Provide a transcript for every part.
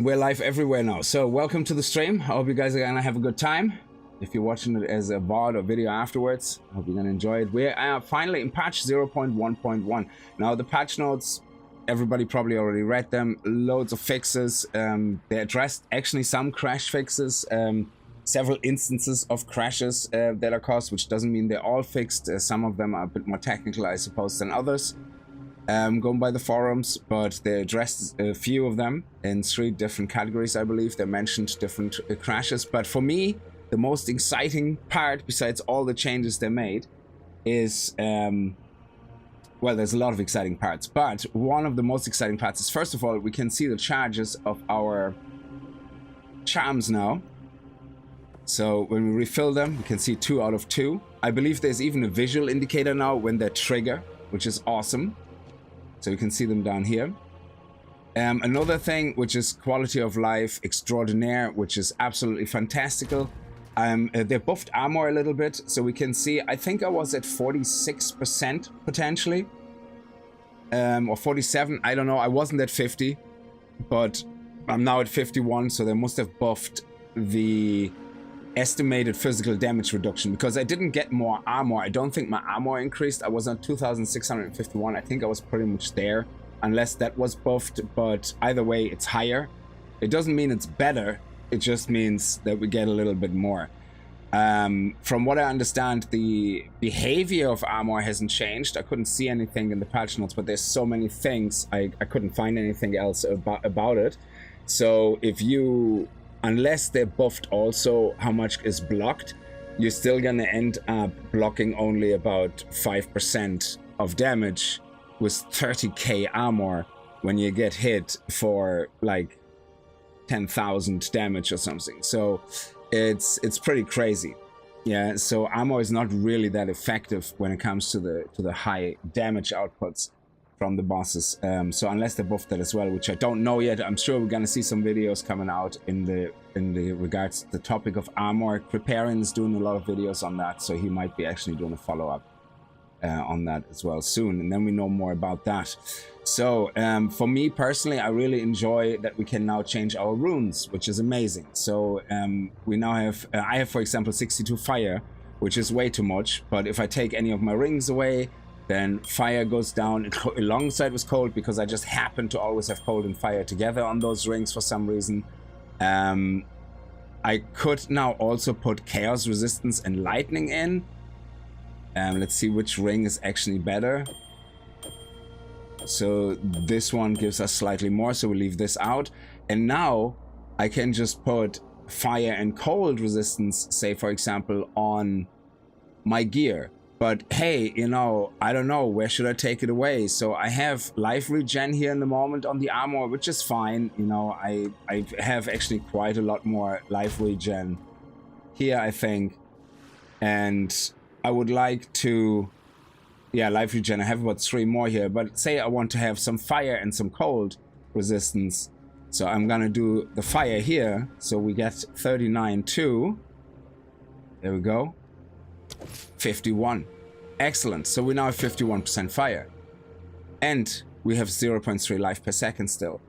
We're live everywhere now, so welcome to the stream. I hope you guys are gonna have a good time. If you're watching it as a VOD or video afterwards, I hope you're gonna enjoy it. We're finally in patch 0.1.1. Now the patch notes, everybody probably already read them. Loads of fixes. They addressed actually some crash fixes, several instances of crashes that are caused, which doesn't mean they're all fixed. Some of them are a bit more technical, I suppose, than others. Going by the forums, but they addressed a few of them in 3 different categories, I believe. They mentioned different crashes, but for me, the most exciting part, besides all the changes they made, is, well, there's a lot of exciting parts, but one of the most exciting parts is, first of all, we can see the charges of our charms now. So when we refill them, we can see 2 out of 2. I believe there's even a visual indicator now when they trigger, which is awesome. So you can see them down here. Another thing, which is quality of life extraordinaire, which is absolutely fantastical. They buffed armor a little bit, so we can see, I think I was at 46% potentially. Or 47, I don't know, I wasn't at 50, but I'm now at 51, so they must have buffed the estimated physical damage reduction, because I didn't get more armor. I don't think my armor increased. I was on 2,651. I think I was pretty much there, unless that was buffed, but either way, it's higher. It doesn't mean it's better. It just means that we get a little bit more. From what I understand, the behavior of armor hasn't changed. I couldn't see anything in the patch notes, but there's so many things. I couldn't find anything else about it. So if you... unless they're buffed also how much is blocked, you're still gonna end up blocking only about 5% of damage with 30k armor when you get hit for like 10,000 damage or something. So it's pretty crazy. Yeah, so armor is not really that effective when it comes to the high damage outputs from the bosses, so unless they buffed that as well, which I don't know yet. I'm sure we're gonna see some videos coming out in the regards to the topic of armor. Preparing is doing a lot of videos on that, so he might be actually doing a follow-up on that as well soon, and then we know more about that. So for me personally, I really enjoy that we can now change our runes, which is amazing. So we now have I have, for example, 62 fire, which is way too much, but if I take any of my rings away, then fire goes down alongside with cold, because I just happen to always have cold and fire together on those rings for some reason. I could now also put chaos resistance and lightning in. Let's see which ring is actually better. So this one gives us slightly more, so we leave this out. And now I can just put fire and cold resistance, say for example, on my gear. But hey, you know, I don't know, where should I take it away? So I have life regen here in the moment on the armor, which is fine. You know, I have actually quite a lot more life regen here, I think. And I would like to, yeah, life regen, I have about 3 more here. But say I want to have some fire and some cold resistance. So I'm gonna do the fire here. So we get 39 too. There we go. 51. Excellent. So we now have 51% fire. And we have 0.3 life per second still.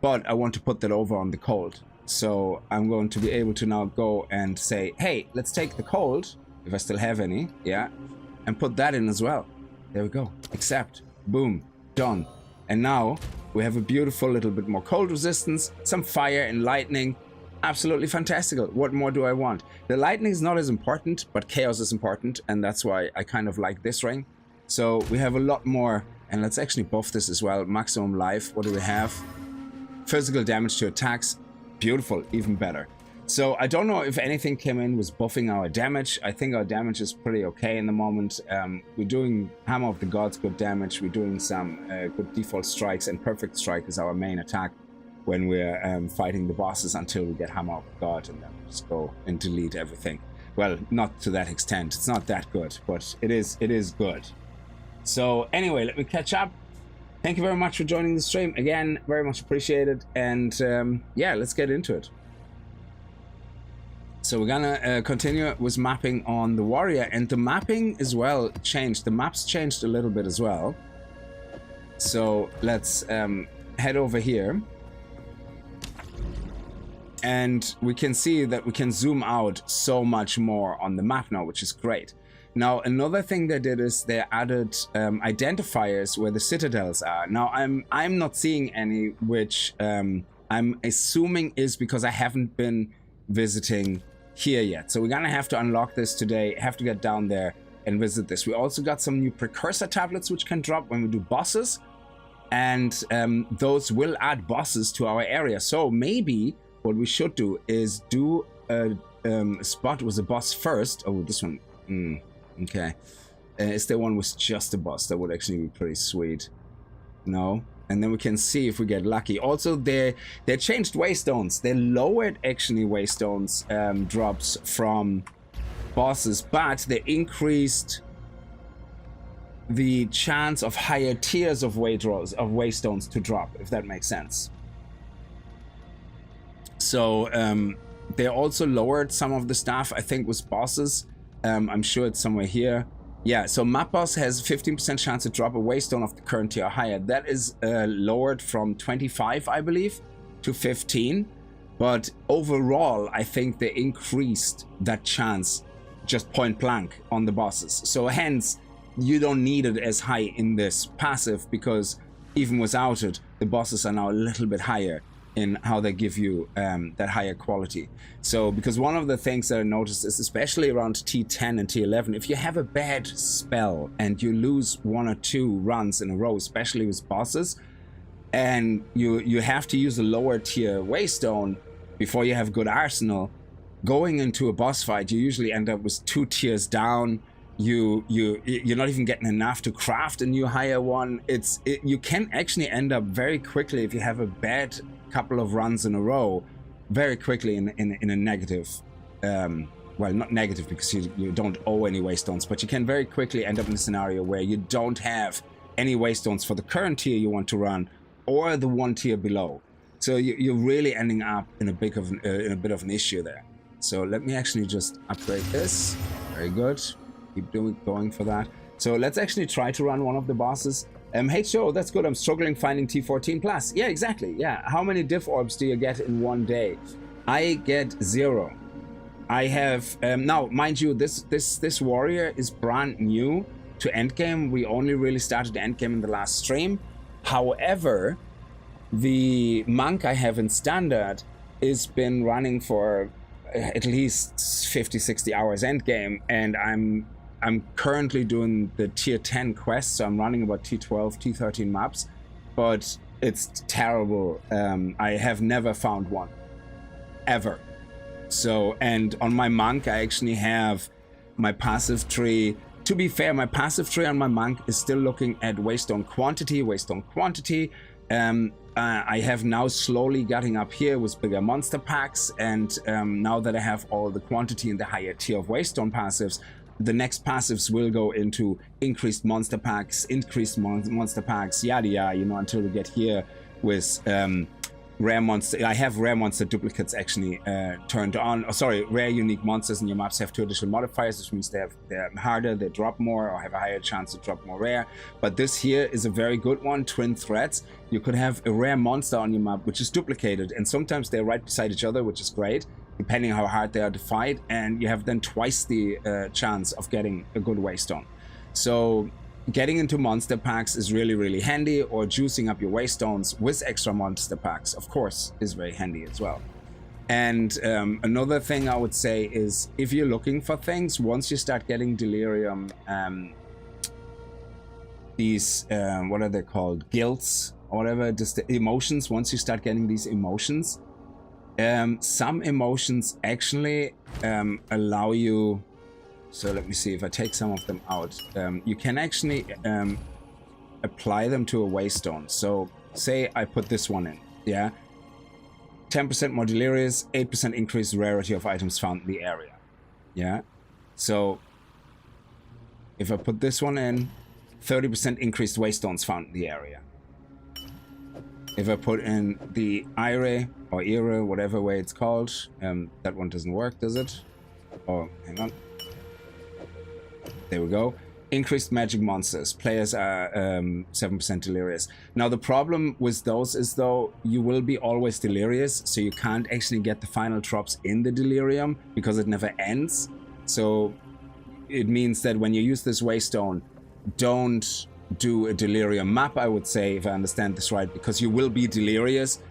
But I want to put that over on the cold. So I'm going to be able to now go and say, hey, let's take the cold, if I still have any, yeah, and put that in as well. There we go. Accept. Boom. Done. And now we have a beautiful little bit more cold resistance, some fire and lightning. Absolutely fantastical. What more do I want? The lightning is not as important, but chaos is important, and that's why I kind of like this ring. So we have a lot more, and let's actually buff this as well. Maximum life. What do we have? Physical damage to attacks. Beautiful. Even better. So I don't know if anything came in with buffing our damage. I think our damage is pretty okay in the moment. We're doing Hammer of the Gods good damage. We're doing some good default strikes, and Perfect Strike is our main attack when we're fighting the bosses until we get Hammer of God, and then we just go and delete everything. Well, not to that extent. It's not that good, but it is good. So anyway, let me catch up. Thank you very much for joining the stream. Again, very much appreciated. And yeah, let's get into it. So we're gonna continue with mapping on the warrior, and the mapping as well changed. The maps changed a little bit as well. So let's head over here. And we can see that we can zoom out so much more on the map now, which is great. Now, another thing they did is they added identifiers where the citadels are. Now, I'm not seeing any, which I'm assuming is because I haven't been visiting here yet. So we're gonna have to unlock this today, have to get down there and visit this. We also got some new precursor tablets which can drop when we do bosses, and those will add bosses to our area. So maybe what we should do is do a spot with a boss first. Oh, this one. Okay. Is there one with just a boss? That would actually be pretty sweet. No. And then we can see if we get lucky. Also, they changed waystones. They lowered actually waystones drops from bosses, but they increased the chance of higher tiers of waystones to drop, if that makes sense. So they also lowered some of the stuff, I think, with bosses. I'm sure it's somewhere here. Yeah, so map boss has 15% chance to drop a waystone of the current tier or higher. That is lowered from 25, I believe, to 15. But overall, I think they increased that chance just point blank on the bosses. So hence, you don't need it as high in this passive, because even without it, the bosses are now a little bit higher in how they give you that higher quality. So, because one of the things that I noticed is, especially around T10 and T11, if you have a bad spell and you lose 1 or 2 runs in a row, especially with bosses, and you have to use a lower tier waystone before you have a good arsenal, going into a boss fight, you usually end up with 2 tiers down. You're not even getting enough to craft a new higher one. You can actually end up very quickly, if you have a bad couple of runs in a row, very quickly in a negative, well, not negative because you don't owe any waystones, but you can very quickly end up in a scenario where you don't have any waystones for the current tier you want to run or the 1 tier below. So you're really ending up in a bit of an issue there. So let me actually just upgrade this. Very good. Keep going for that. So let's actually try to run one of the bosses. Hey Joe, that's good. I'm struggling finding T14 plus. Yeah, exactly. Yeah. How many diff orbs do you get in one day? I get 0. I have now, mind you, this warrior is brand new to Endgame. We only really started Endgame in the last stream. However, the monk I have in standard has been running for at least 50-60 hours Endgame, and I'm currently doing the tier 10 quest, so I'm running about T12, T13 maps, but it's terrible. I have never found one, ever. So, and on my monk, I actually have my passive tree. To be fair, my passive tree on my monk is still looking at waystone quantity. I have now slowly getting up here with bigger monster packs, and now that I have all the quantity in the higher tier of waystone passives, the next passives will go into increased monster packs, yada yada, you know, until we get here with rare monster. I have rare monster duplicates actually turned on. Oh, sorry, rare unique monsters in your maps have 2 additional modifiers, which means they're harder, they drop more, or have a higher chance to drop more rare. But this here is a very good one, twin threats. You could have a rare monster on your map which is duplicated, and sometimes they're right beside each other, which is great, depending how hard they are to fight, and you have then twice the chance of getting a good waystone. So getting into monster packs is really, really handy, or juicing up your waystones with extra monster packs, of course, is very handy as well. And another thing I would say is, if you're looking for things, once you start getting delirium, these, what are they called? Guilds, or whatever, just the emotions, once you start getting these emotions, some emotions actually allow you. So let me see if I take some of them out. You can actually apply them to a waystone. So say I put this one in, yeah? 10% more delirious, 8% increased rarity of items found in the area, yeah? So if I put this one in, 30% increased waystones found in the area. If I put in the Ire or Ire, whatever way it's called, that one doesn't work, does it? Oh, hang on. There we go. increased magic monsters. Players are 7% delirious. Now the problem with those is though you will be always delirious, so you can't actually get the final drops in the delirium because it never ends. So it means that when you use this waystone, don't do a delirium map, I would say, if I understand this right, because you will be delirious,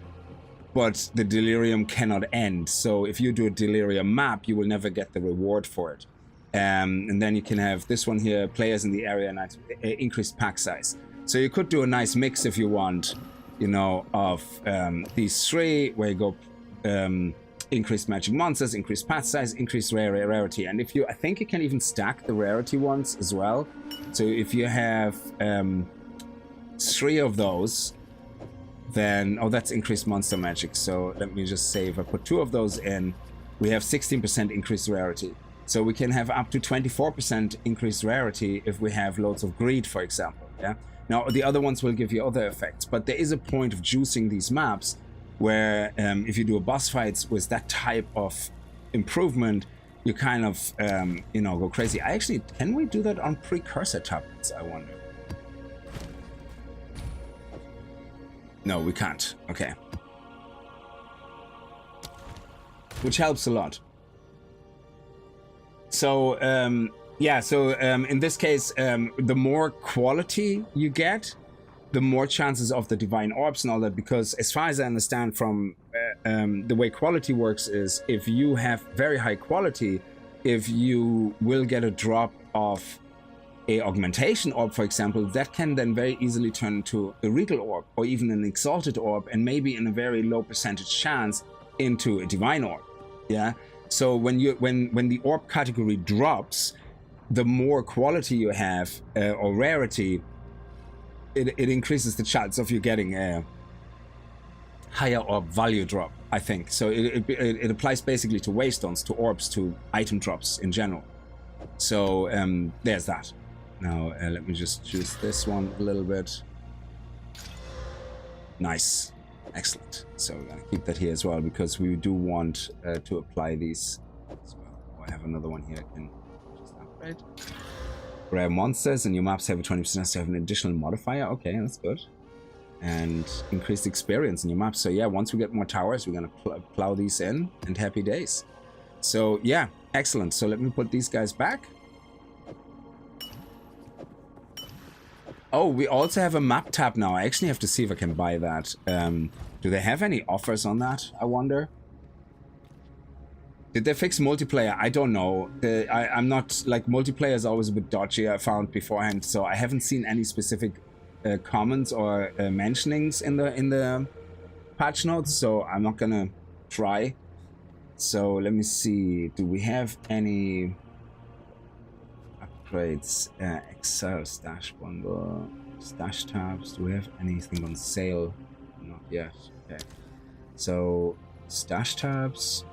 but the delirium cannot end. So if you do a delirium map, you will never get the reward for it. And then you can have this one here, players in the area and increased pack size. So you could do a nice mix if you want, you know, of these three, where you go increased magic monsters, increased pack size, increased rarity. And if you, I think you can even stack the rarity ones as well. So if you have 3 of those, then, oh, that's increased monster magic. So let me just say, if I put 2 of those in, we have 16% increased rarity. So we can have up to 24% increased rarity if we have loads of greed, for example. Yeah. Now the other ones will give you other effects, but there is a point of juicing these maps where if you do a boss fights with that type of improvement, you kind of you know, go crazy. I actually, can we do that on precursor tablets, I wonder? No, we can't. Okay. Which helps a lot. So yeah, so in this case, the more quality you get, the more chances of the divine orbs and all that, because as far as I understand from the way quality works is, if you have very high quality, if you will get a drop of a augmentation orb, for example, that can then very easily turn into a regal orb or even an exalted orb, and maybe in a very low percentage chance into a divine orb. Yeah. So when the orb category drops, the more quality you have or rarity, it increases the chance of you getting a higher orb value drop, I think. So it applies basically to waystones, to orbs, to item drops in general. So there's that. Now let me just choose this one a little bit. Nice. Excellent. So we're going to keep that here as well, because we do want to apply these as well. Oh, I have another one here I can just upgrade. Rare monsters and your maps have a 20% chance to have an additional modifier. Okay, that's good. And increased experience in your maps. So yeah, once we get more towers, we're going to plow these in, and happy days. So yeah, excellent. So let me put these guys back. Oh, we also have a map tab now. I actually have to see if I can buy that. Do they have any offers on that, I wonder? Did they fix multiplayer? I don't know. I'm not, like, multiplayer is always a bit dodgy, I found beforehand, so I haven't seen any specific comments or mentionings in the patch notes, so I'm not gonna try. So let me see. Do we have any upgrades? Excel stash bundle, stash tabs. Do we have anything on sale? Not yet. Okay. So stash tabs.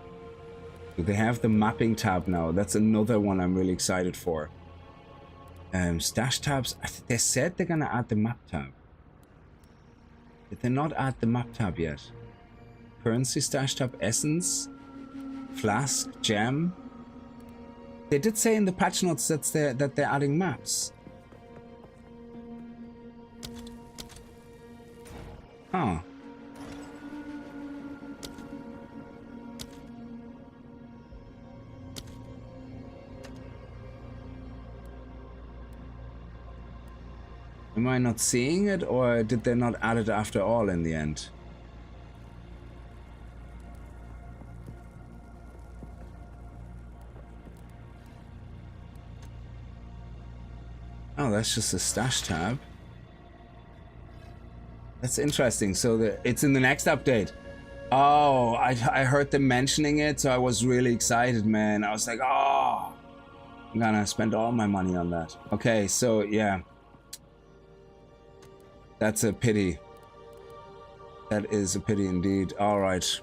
Do they have the mapping tab now? That's another one I'm really excited for. Stash tabs. They said they're gonna add the map tab. Did they not add the map tab yet? Currency stash tab, essence, flask, gem. They did say in the patch notes that they're adding maps. Huh. Am I not seeing it, or did they not add it after all in the end? Oh, that's just a stash tab. That's interesting. So it's in the next update. Oh, I heard them mentioning it, so I was really excited, man. I was like, oh, I'm gonna spend all my money on that. Okay, so yeah. That's a pity. That is a pity indeed. All right.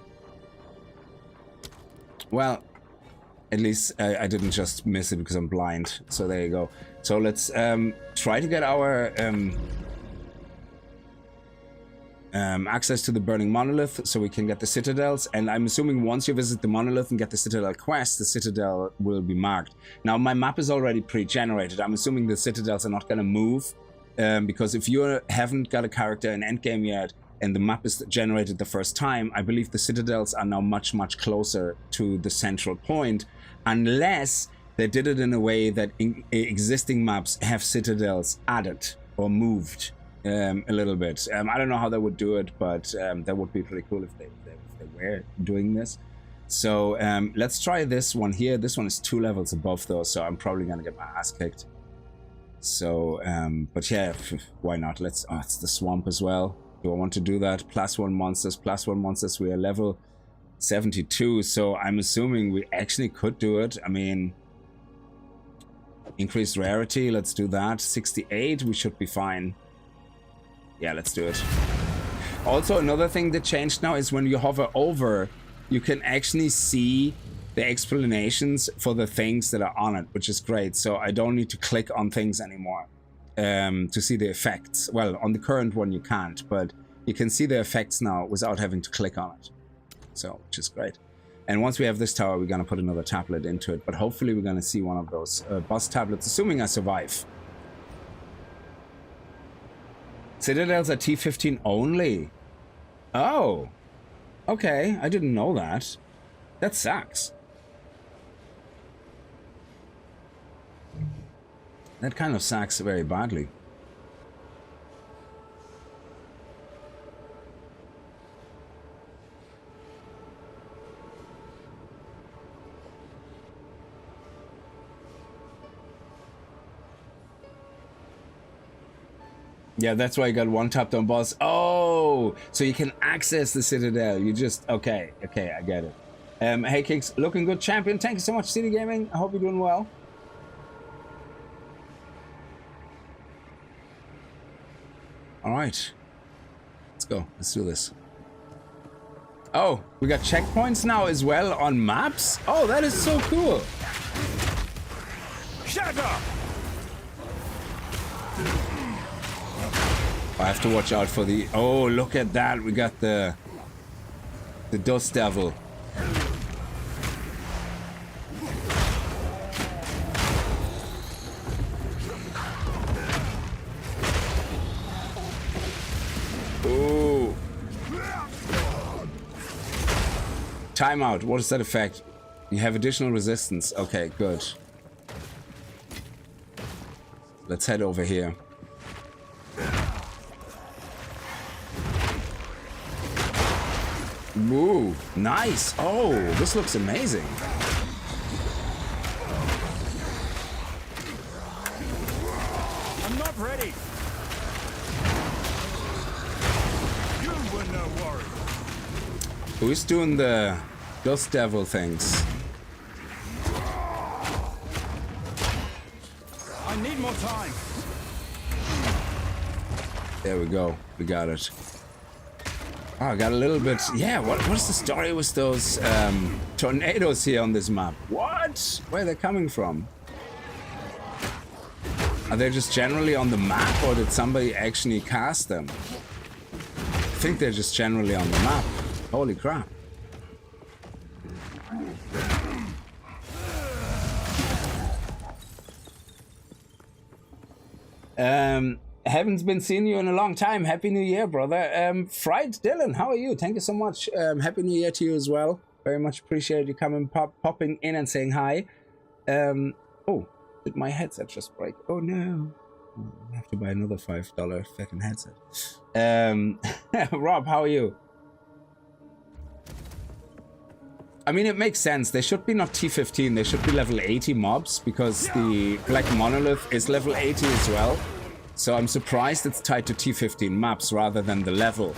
Well, at least I didn't just miss it because I'm blind. So there you go. So let's try to get our access to the Burning Monolith so we can get the Citadels. And I'm assuming once you visit the Monolith and get the Citadel quest, the Citadel will be marked. Now, my map is already pre-generated. I'm assuming the Citadels are not going to move because if you haven't got a character in Endgame yet and the map is generated the first time, I believe the Citadels are now much, much closer to the central point, unless they did it in a way that existing maps have Citadels added or moved a little bit. I don't know how they would do it, but that would be pretty cool if they were doing this. So let's try this one here. This one is 2 levels above those, so I'm probably gonna get my ass kicked. So, but yeah, why not? Let's, oh, it's the swamp as well. Do I want to do that? +1 monsters, +1 monsters. We are level 72, so I'm assuming we actually could do it. I mean, increased rarity, let's do that. 68, we should be fine. Yeah, let's do it. Also, another thing that changed now is when you hover over, you can actually see the explanations for the things that are on it, which is great. So I don't need to click on things anymore to see the effects. Well, on the current one you can't, but you can see the effects now without having to click on it. So, which is great. And once we have this tower, we're gonna put another tablet into it, but hopefully we're gonna see one of those boss tablets, assuming I survive. Citadels are T15 only. Oh, okay, I didn't know that. That sucks. That kind of sucks very badly. Yeah, that's why you got one tap down boss. Oh, so you can access the Citadel. You just, okay, I get it. Hey Kickz, looking good, champion. Thank you so much, City Gaming. I hope you're doing well. All right, let's go. Let's do this. Oh, we got checkpoints now as well on maps. Oh, that is so cool. Shut up. I have to watch out for the... Oh, look at that. We got the Dust Devil. Ooh. Timeout. What is that effect? You have additional resistance. Okay, good. Let's head over here. Ooh, nice. Oh, this looks amazing. I'm not ready. You were no worry. Who's doing the Dust Devil things? I need more time. There we go. We got it. Oh, I got a little bit... Yeah, what's the story with those tornadoes here on this map? What? Where are they coming from? Are they just generally on the map, or did somebody actually cast them? I think they're just generally on the map. Holy crap. Haven't been seeing you in a long time. Happy New Year, brother. Fried Dylan, how are you? Thank you so much. Happy New Year to you as well. Very much appreciate you coming, popping in and saying hi. Oh, did my headset just break? Oh no. I have to buy another $5 fucking headset. Rob, how are you? I mean, it makes sense. They should be not T15. They should be level 80 mobs, because the Black Monolith is level 80 as well. So I'm surprised it's tied to T15 maps rather than the level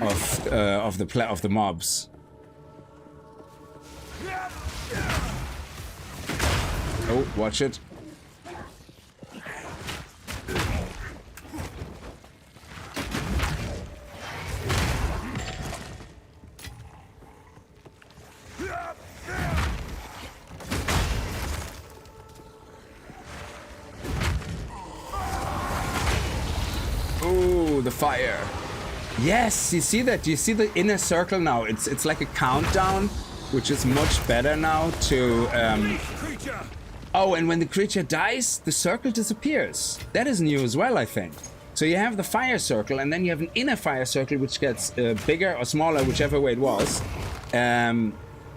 of the mobs. Oh, watch it. fire. Yes, you see that? You see the inner circle now? It's like a countdown, which is much better now to... Oh, and when the creature dies, the circle disappears. That is new as well, I think. So you have the fire circle, and then you have an inner fire circle, which gets bigger or smaller, whichever way it was.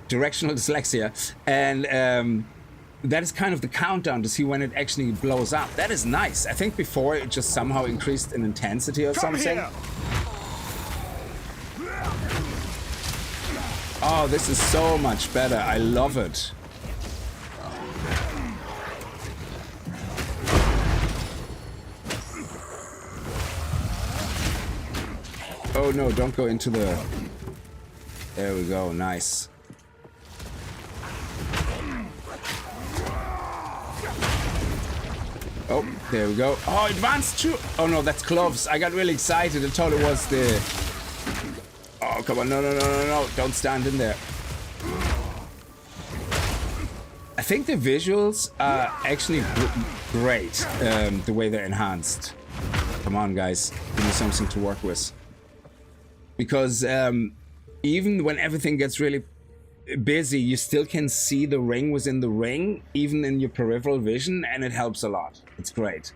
Directional dyslexia. And that is kind of the countdown to see when it actually blows up. That is nice. I think before it just somehow increased in intensity or something. Here. Oh, this is so much better. I love it. Oh no, don't go into the... There we go, nice. Oh, there we go. Oh, advanced too. Oh no, that's gloves. I got really excited. I thought it was the... Oh, come on, no, no, no, no, no. Don't stand in there. I think the visuals are actually great, the way they're enhanced. Come on, guys. Give me something to work with. Because even when everything gets really busy, you still can see the ring within the ring, even in your peripheral vision, and it helps a lot. It's great.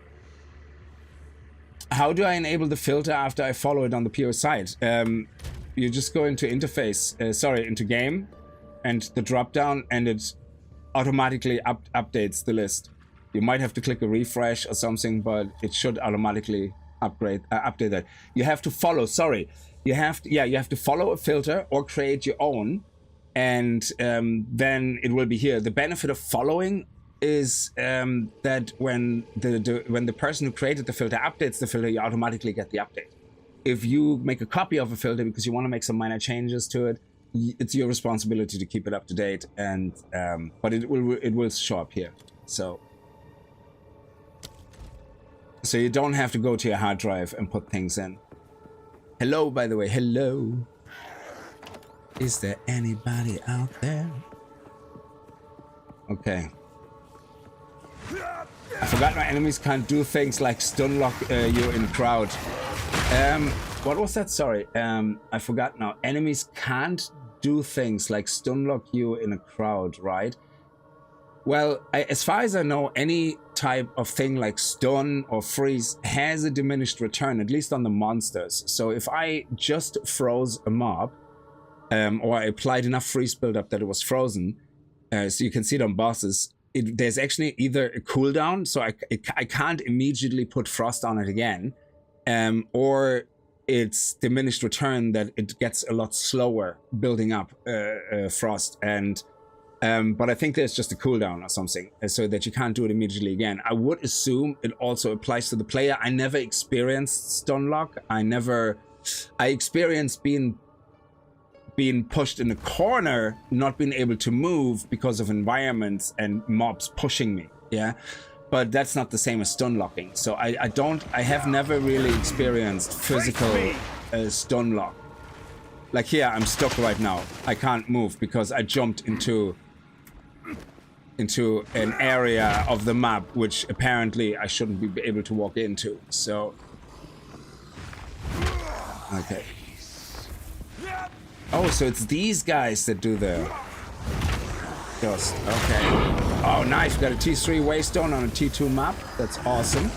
How do I enable the filter after I follow it on the PO side? You just go into interface, into game, and the drop down, and it automatically updates the list. You might have to click a refresh or something, but it should automatically update that. You have to follow, you have to follow a filter or create your own, and then it will be here. The benefit of following is that when the person who created the filter updates the filter, you automatically get the update. If you make a copy of a filter because you want to make some minor changes to it, it's your responsibility to keep it up to date, and but it will show up here. So you don't have to go to your hard drive and put things in. Hello, by the way, hello. Is there anybody out there? Okay. I forgot my enemies can't do things like stun lock you in crowd. What was that? Sorry. I forgot now. Enemies can't do things like stun lock you in a crowd, right? Well, as far as I know, any type of thing like stun or freeze has a diminished return, at least on the monsters. So if I just froze a mob, or I applied enough freeze buildup that it was frozen, so you can see it on bosses, there's actually either a cooldown, so I can't immediately put frost on it again, or it's diminished return that it gets a lot slower building up frost, and but I think there's just a cooldown or something, so that you can't do it immediately again. I would assume it also applies to the player. I never experienced stun lock. I experienced being pushed in a corner, not being able to move because of environments and mobs pushing me. Yeah, but that's not the same as stun locking. So I have never really experienced physical stun lock. Like here, I'm stuck right now. I can't move because I jumped into an area of the map which apparently I shouldn't be able to walk into. So okay. Oh, so it's these guys that do the dust. Okay. Oh, nice. We got a T3 Waystone on a T2 map. That's awesome.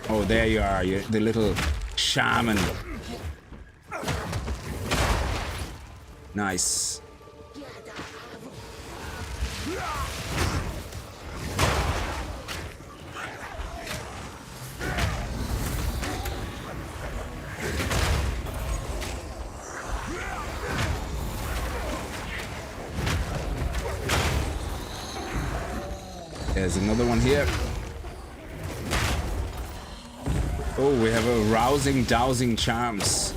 Oh, there you are. You're the little shaman. Nice. There's another one here. Oh, we have a rousing, dowsing charms.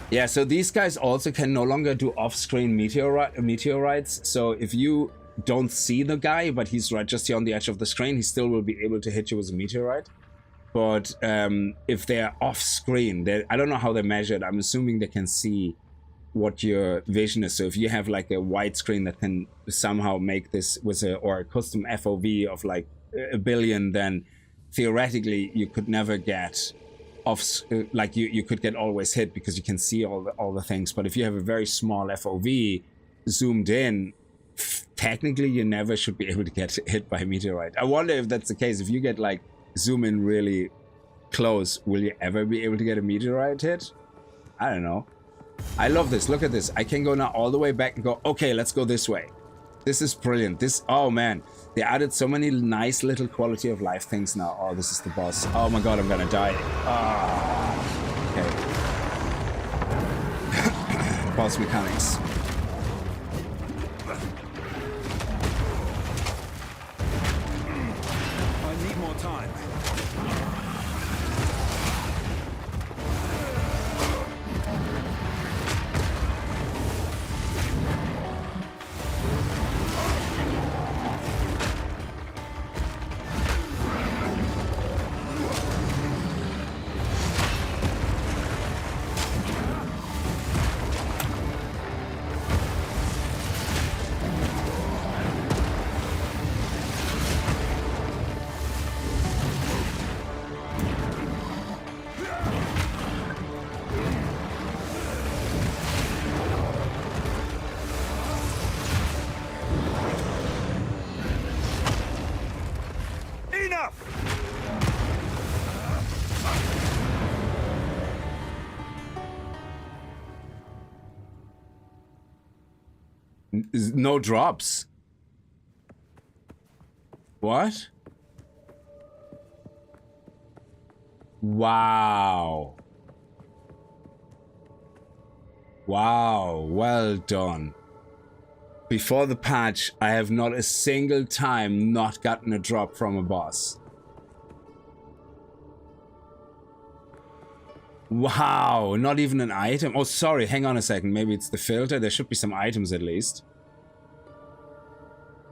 Yeah, so these guys also can no longer do off-screen meteorites. So if you don't see the guy, but he's right just here on the edge of the screen, he still will be able to hit you with a meteorite. But if they're off-screen, I don't know how they're measured. I'm assuming they can see what your vision is. So if you have like a widescreen that can somehow make this with a custom FOV of like a billion, then theoretically you could never get off, like you could get always hit because you can see all the things. But if you have a very small FOV zoomed in, technically you never should be able to get hit by a meteorite. I wonder if that's the case. If you get like zoom in really close, will you ever be able to get a meteorite hit? I don't know. I love this. Look at this. I can go now all the way back and go, okay, let's go this way. This is brilliant. This, oh man, they added so many nice little quality of life things now. Oh, this is the boss. Oh my god, I'm gonna die. Ah, okay. Boss mechanics. I need more time. No drops. What? Wow. Wow, well done. Before the patch, I have not a single time not gotten a drop from a boss. Wow, not even an item. Oh, sorry, hang on a second. Maybe it's the filter. There should be some items at least.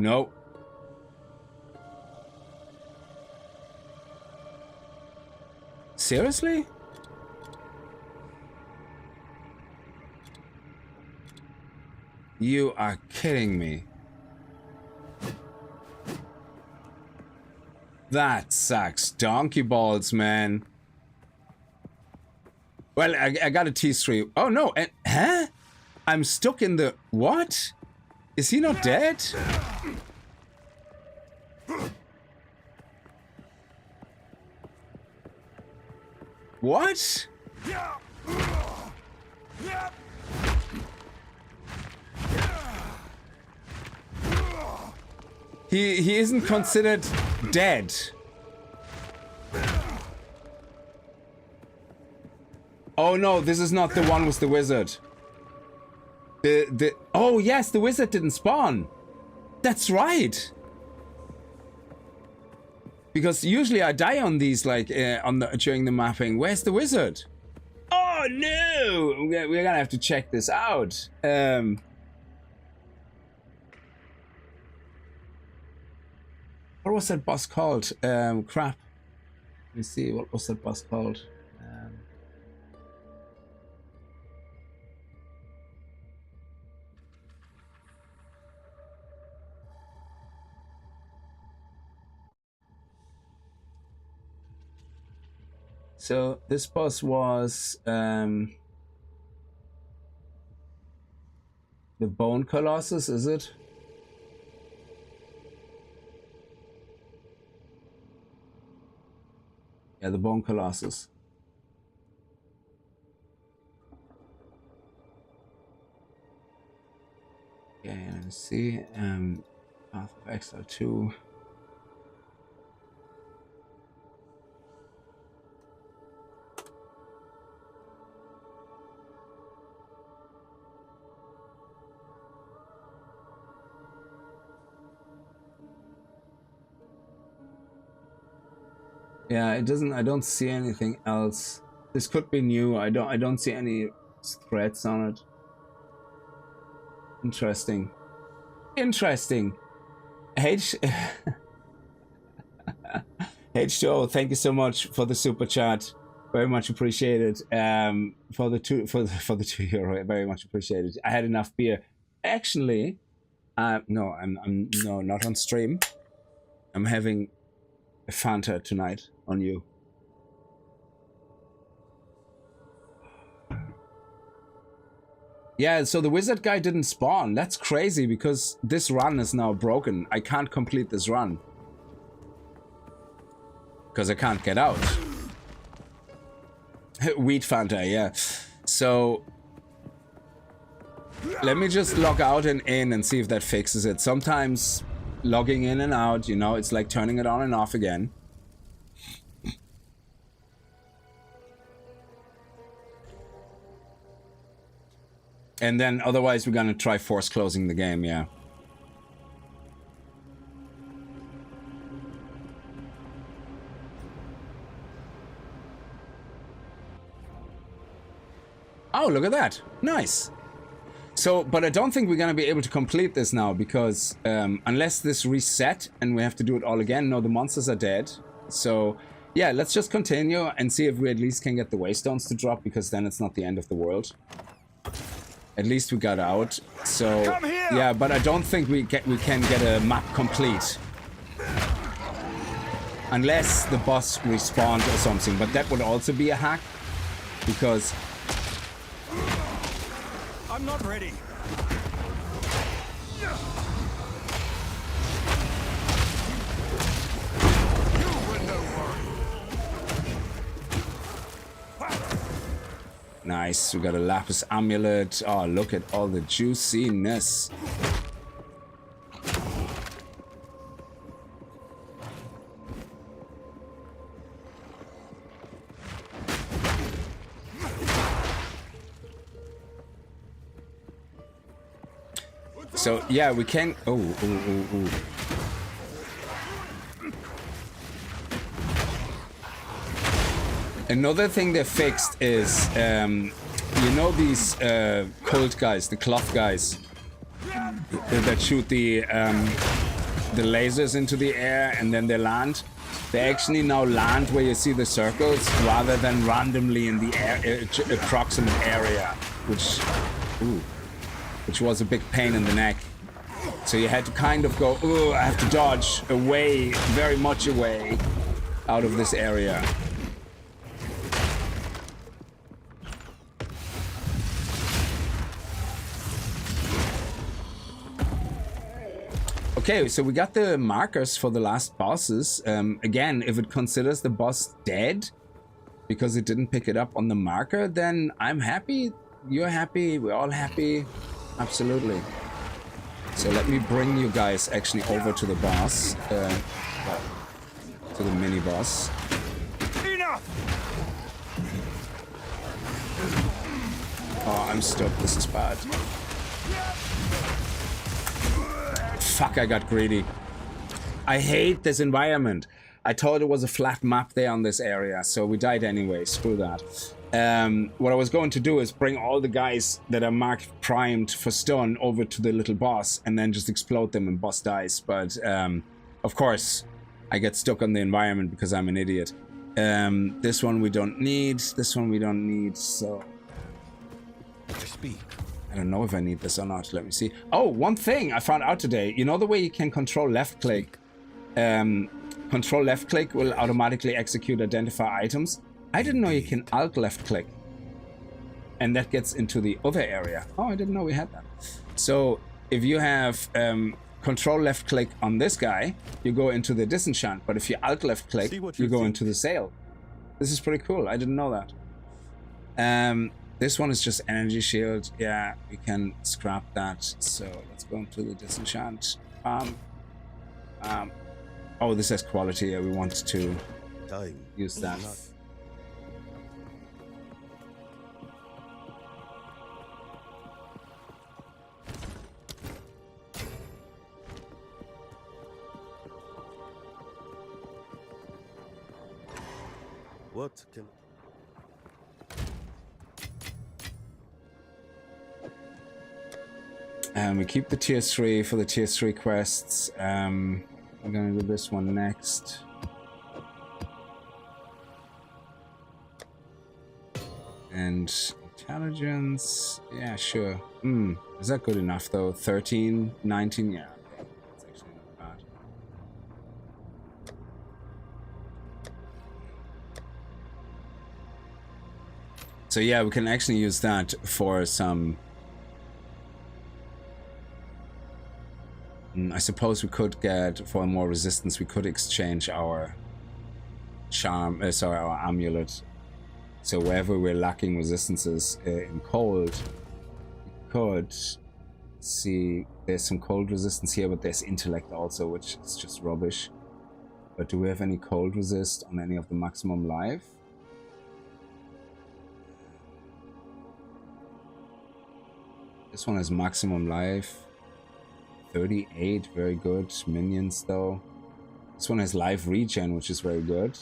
No. Seriously? You are kidding me. That sucks. Donkey balls, man. Well, I got a T3. Oh no, and huh? I'm stuck in the what? Is he not dead? What? He isn't considered dead. Oh no, this is not the one with the wizard. Oh yes, the wizard didn't spawn. That's right. Because usually I die on these, like during the mapping. Where's the wizard? Oh no, we're gonna have to check this out. What was that boss called? Crap. Let me see. What was that boss called? So this boss was the Bone Colossus, is it? Yeah, the Bone Colossus. Okay, let's see. Path of Exile 2. Yeah, it doesn't. I don't see anything else. This could be new. I don't see any threads on it. Interesting. Interesting. H2O, thank you so much for the super chat. Very much appreciated. For the €2, very much appreciated. I had enough beer. Actually, no, I'm no, not on stream. I'm having a Fanta tonight on you. Yeah, so the wizard guy didn't spawn. That's crazy because this run is now broken. I can't complete this run. Because I can't get out. Wheat Fanta, yeah. So let me just log out and in and see if that fixes it. Sometimes logging in and out, you know, it's like turning it on and off again. And then otherwise we're gonna try force closing the game, yeah. Oh, look at that. Nice. So, but I don't think we're gonna be able to complete this now because unless this reset and we have to do it all again. No, the monsters are dead. So, yeah, let's just continue and see if we at least can get the waystones to drop because then it's not the end of the world. At least we got out. So, yeah, but I don't think we can get a map complete. Unless the boss respawned or something. But that would also be a hack. Because... I'm not ready. Nice, we got a lapis amulet. Oh, look at all the juiciness. So, yeah, we can... Oh. Another thing they fixed is, you know these cult guys, the cloth guys, that shoot the lasers into the air and then they land? They actually now land where you see the circles rather than randomly in the approximate area, which was a big pain in the neck. So you had to kind of go, oh, I have to dodge away, very much away, out of this area. Okay, so we got the markers for the last bosses. Again, if it considers the boss dead because it didn't pick it up on the marker, then I'm happy, you're happy, we're all happy. Absolutely. So let me bring you guys actually over to the boss, to the mini boss. Enough! Oh, I'm stuck. This is bad. Fuck, I got greedy. I hate this environment. I thought it was a flat map there on this area, so we died anyway. Screw that. What I was going to do is bring all the guys that are marked primed for stun over to the little boss and then just explode them and boss dies. But of course, I get stuck on the environment because I'm an idiot. This one we don't need. This one we don't need. So I don't know if I need this or not. Let me see. Oh, one thing I found out today. You know the way you can control left click? Control left click will automatically execute identify items. I didn't know you can alt left click. And that gets into the other area. Oh, I didn't know we had that. So if you have control left click on this guy, you go into the disenchant. But if you alt left click, you go into the sale. This is pretty cool. I didn't know that. This one is just energy shield. Yeah, we can scrap that. So let's go into the disenchant. Oh, this has quality. Yeah, we want to use that. What can... We keep the tier 3 for the tier 3 quests. We're gonna do this one next. And intelligence, yeah, sure. Is that good enough though? 13, 19, yeah, okay. That's actually not bad. So yeah, we can actually use that for some... I suppose we could get, for more resistance, we could exchange our charm, our amulet. So wherever we're lacking resistances in cold, we could see there's some cold resistance here, but there's intellect also, which is just rubbish. But do we have any cold resist on any of the maximum life? This one has maximum life. 38, very good. Minions though. This one has life regen, which is very good.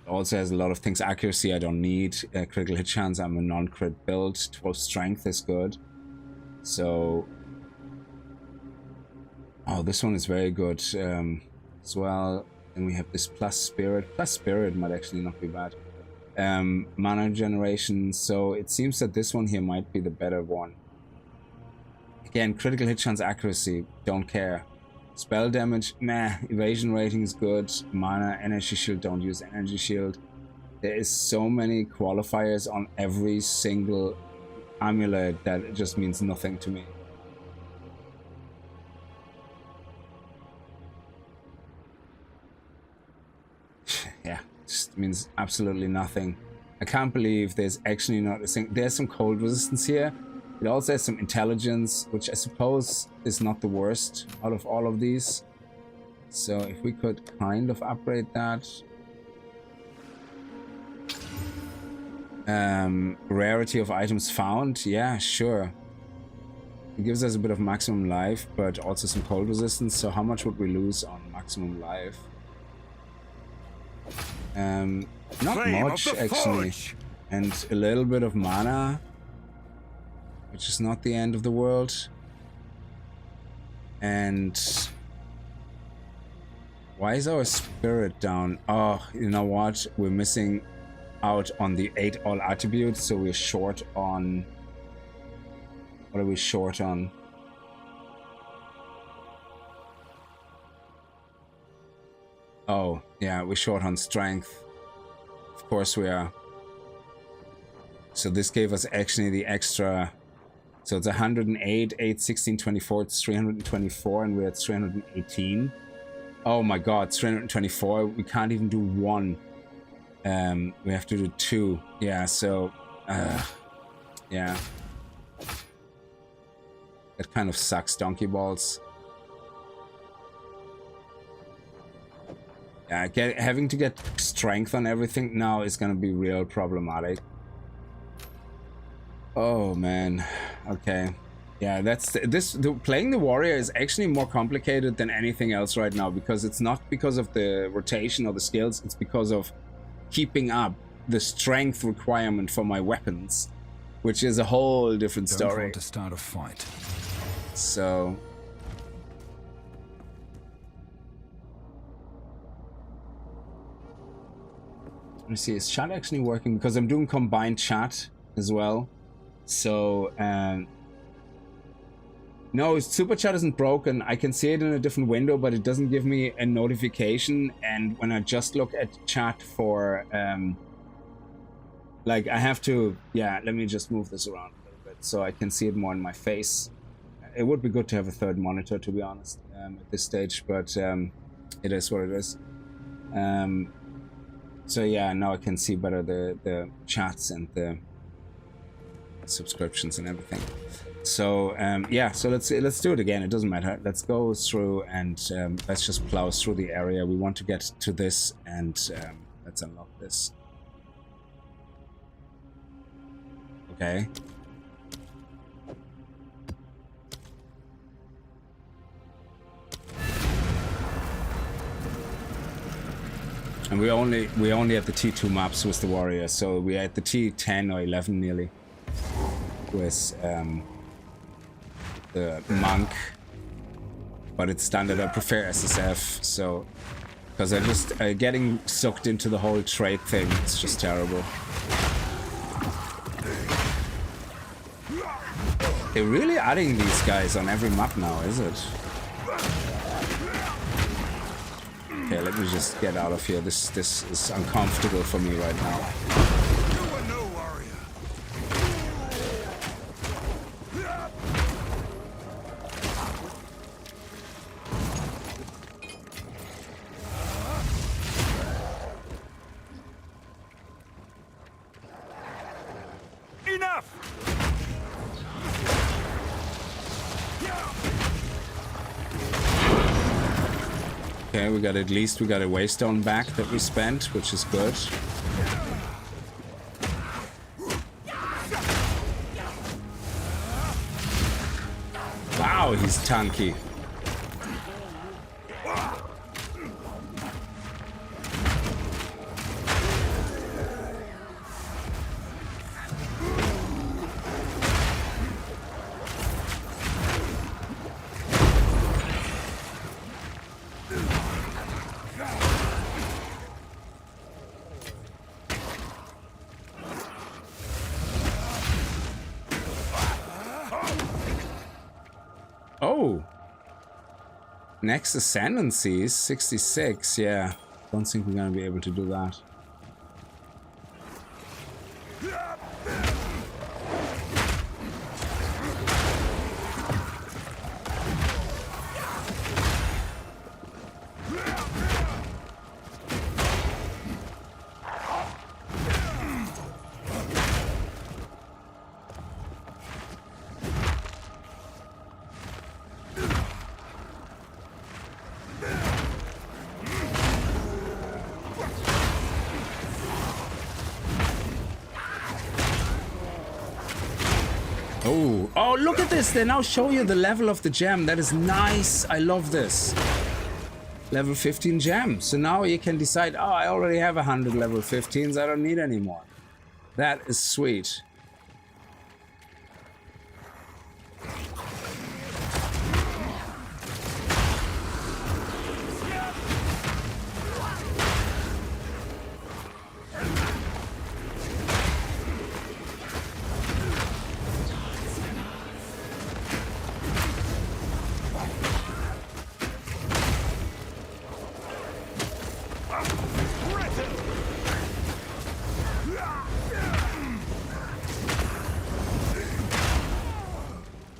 Also has a lot of things. Accuracy I don't need. Critical hit chance, I'm a non-crit build. 12 strength is good. So... oh, this one is very good as well. And we have this plus spirit. Plus spirit might actually not be bad. Mana generation. So it seems that this one here might be the better one. Again, critical hit chance, accuracy, don't care. Spell damage, meh. Evasion rating is good. Mana, energy shield, don't use energy shield. There is so many qualifiers on every single amulet that it just means nothing to me. Yeah, just means absolutely nothing. I can't believe there's actually not a single... there's some cold resistance here. It also has some intelligence, which I suppose is not the worst out of all of these. So if we could kind of upgrade that. Rarity of items found. Yeah, sure. It gives us a bit of maximum life, but also some cold resistance. So how much would we lose on maximum life? Not much, actually. And a little bit of mana, which is not the end of the world. And why is our spirit down? Oh, you know what? We're missing out on the 8 all attributes, so we're short on... what are we short on? Oh, yeah, we're short on strength. Of course we are. So this gave us actually the extra... so it's 108, 8, 16, 24, it's 324, and we're at 318. Oh my god, 324, we can't even do one. We have to do 2. Yeah, so... yeah. That kind of sucks, donkey balls. Yeah, having to get strength on everything now is gonna be real problematic. Oh man, okay. Yeah, that's playing the warrior is actually more complicated than anything else right now, because it's not because of the rotation or the skills, it's because of keeping up the strength requirement for my weapons, which is a whole different story. Don't want to start a fight. So let me see, is chat actually working? Because I'm doing combined chat as well. So no, super chat isn't broken. I can see it in a different window, but it doesn't give me a notification. And when I just look at chat for like, I have to, yeah, let me just move this around a little bit so I can see it more in my face. It would be good to have a third monitor, to be honest, at this stage, but it is what it is. So yeah, now I can see better the chats and the subscriptions and everything. So yeah, so let's do it again. It doesn't matter. Let's go through and let's just plow through the area. We want to get to this, and let's unlock this. Okay. And we only have the T2 maps with the warrior, so we're at the T10 or 11 nearly with the monk, but it's standard. I prefer SSF, so Because I just getting sucked into the whole trade thing. It's just terrible. They're really adding these guys on every map now, is it? Okay, let me just get out of here. This is uncomfortable for me right now. You are no warrior. Enough! Okay, we got at least we got a waystone back that we spent, which is good. Wow, he's tanky. Oh, next ascendancy is 66. Yeah, don't think we're gonna be able to do that. Oh, look at this. They now show you the level of the gem. That is nice. I love this. Level 15 gem. So now you can decide, oh, I already have 100 level 15s. I don't need any more. That is sweet.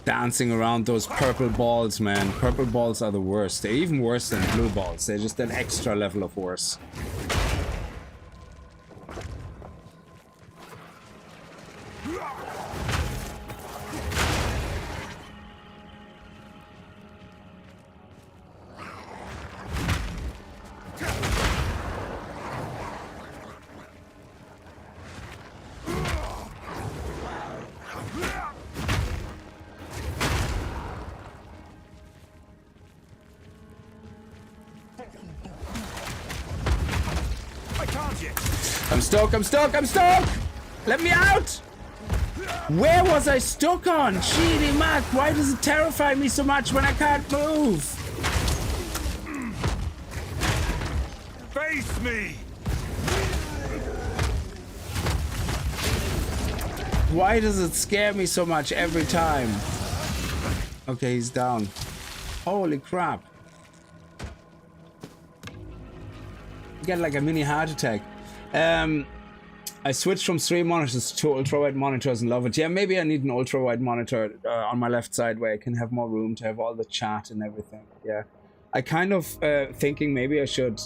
Dancing around those purple balls, man. Purple balls are the worst. They're even worse than blue balls. They're just an extra level of worse. I'm stuck! Let me out! Where was I stuck on? Cheaty Mac, why does it terrify me so much when I can't move? Face me! Why does it scare me so much every time? Okay, he's down. Holy crap. Get like a mini heart attack. I switched from 3 monitors to ultra-wide monitors and love it. Yeah, maybe I need an ultra-wide monitor on my left side where I can have more room to have all the chat and everything. Yeah, I kind of thinking maybe I should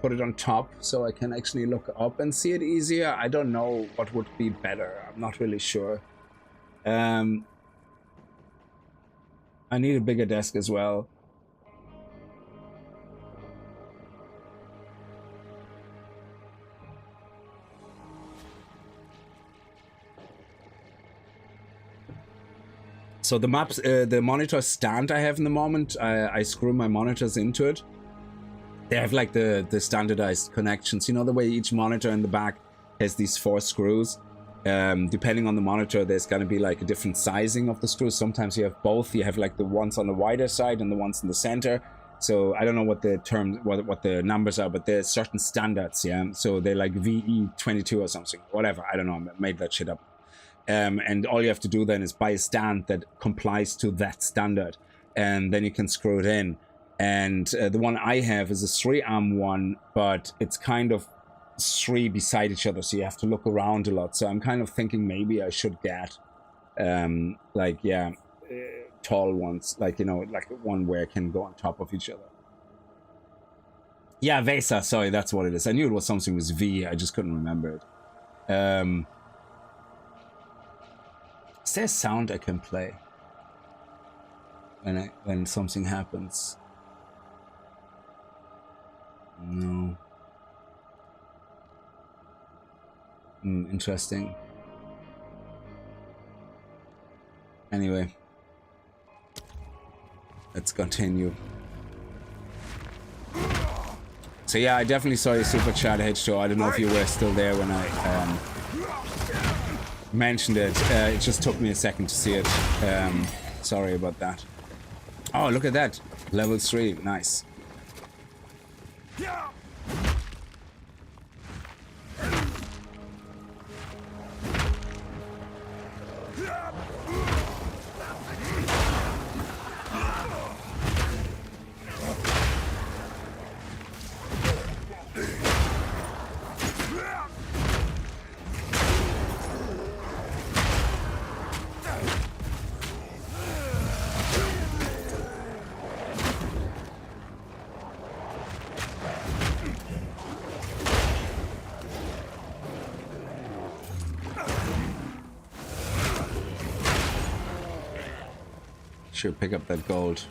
put it on top so I can actually look up and see it easier. I don't know what would be better. I'm not really sure. I need a bigger desk as well. So the maps, the monitor stand I have in the moment, I screw my monitors into it. They have like the standardized connections. You know, the way each monitor in the back has these 4 screws. Depending on the monitor, there's going to be like a different sizing of the screws. Sometimes you have both. You have like the ones on the wider side and the ones in the center. So I don't know what the terms, what the numbers are, but there's certain standards, yeah. So they're like VE22 or something, whatever. I don't know. I made that shit up. And all you have to do then is buy a stand that complies to that standard, and then you can screw it in. And the one I have is a 3-arm one, but it's kind of 3 beside each other, so you have to look around a lot. So I'm kind of thinking maybe I should get like, yeah, tall ones, like, you know, like one where it can go on top of each other. Yeah, Vesa, sorry, that's what it is. I knew it was something with V, I just couldn't remember it. Is there a sound I can play when something happens? No. Interesting. Anyway, let's continue. So yeah, I definitely saw your super chat, H2. I don't know if you were still there when I mentioned it. It just took me a second to see it. Sorry about that. Oh, look at that. Level 3. Nice. Should pick up that gold.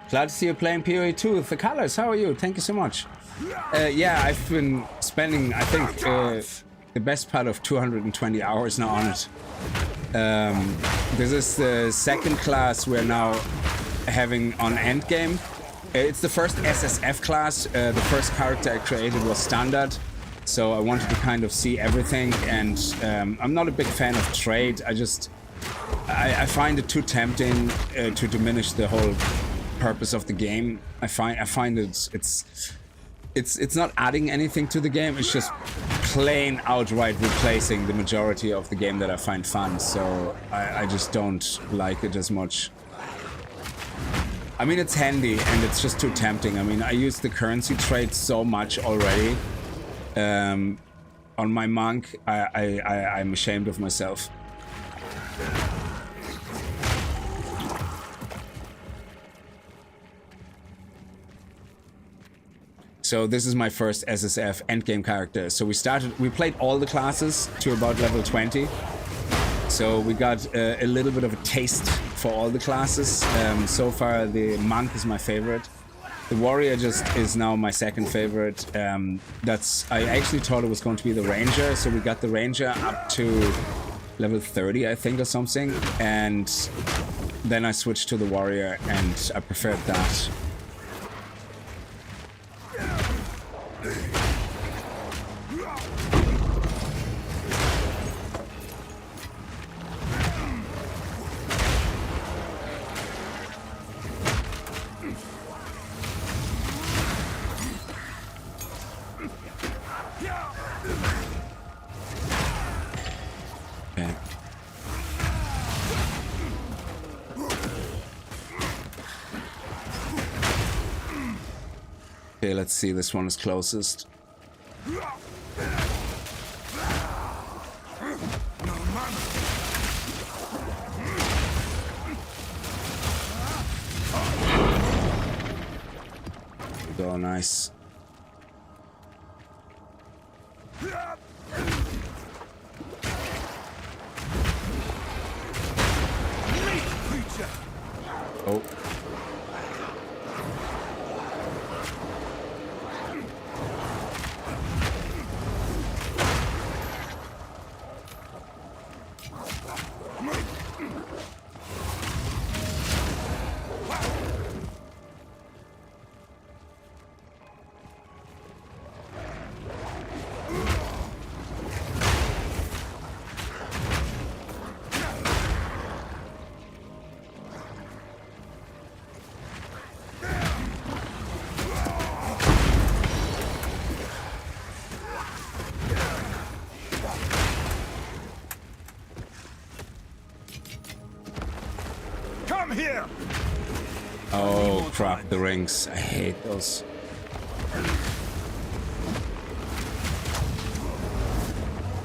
Glad to see you playing PoE 2 with the colors. How are you? Thank you so much. Yeah, I've been spending, I think, the best part of 220 hours now on it. This is the second class we're now having on Endgame. It's the first SSF class. The first character I created was standard, so I wanted to kind of see everything. And I'm not a big fan of trade. I find it too tempting to diminish the whole purpose of the game. I find it's not adding anything to the game. It's just plain outright replacing the majority of the game that I find fun. So I just don't like it as much. I mean, it's handy and it's just too tempting. I mean, I use the currency trade so much already. On my monk, I'm ashamed of myself. So this is my first SSF endgame character. So we played all the classes to about level 20. So we got a little bit of a taste for all the classes. So far the monk is my favorite. The warrior just is now my second favorite. I actually thought it was going to be the ranger. So we got the ranger up to level 30, I think, or something. And then I switched to the warrior and I preferred that. Okay, let's see, this one is closest. Oh, nice. Oh. Oh crap, the rings. I hate those.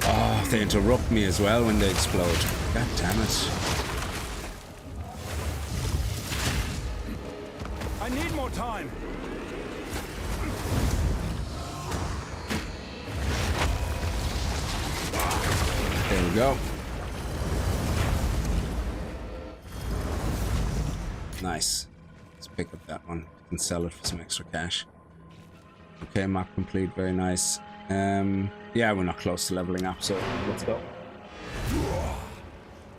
Oh, they interrupt me as well when they explode. God damn it. I need more time. There we go. Nice. Let's pick up that one and sell it for some extra cash. Okay, map complete. Very nice. Yeah, we're not close to leveling up, so let's go.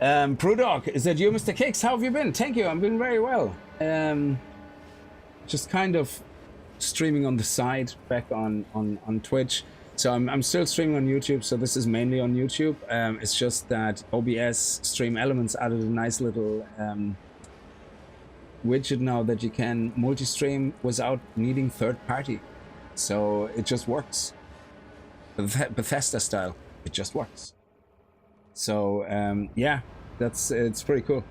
Brewdog, is that you, Mr. Kickz? How have you been? Thank you. I'm doing very well. Just kind of streaming on the side back on Twitch. So I'm still streaming on YouTube, so this is mainly on YouTube. It's just that OBS Stream Elements added a nice little widget now that you can multi-stream without needing third party. So it just works. Bethesda style. It just works. So yeah, it's pretty cool.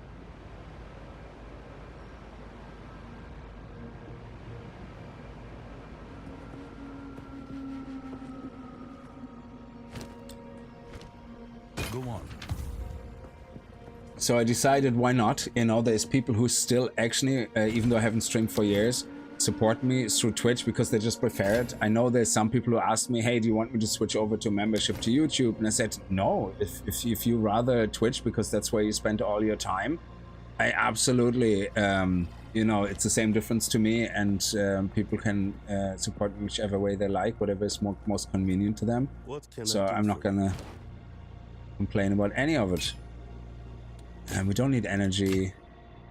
Go on. So I decided, why not? You know, there's people who still actually, even though I haven't streamed for years, support me through Twitch because they just prefer it. I know there's some people who ask me, hey, do you want me to switch over to membership to YouTube? And I said, no, if you rather Twitch because that's where you spend all your time, I absolutely, you know, it's the same difference to me, and people can support me whichever way they like, whatever is most convenient to them. So I'm not gonna complain about any of it. And we don't need energy,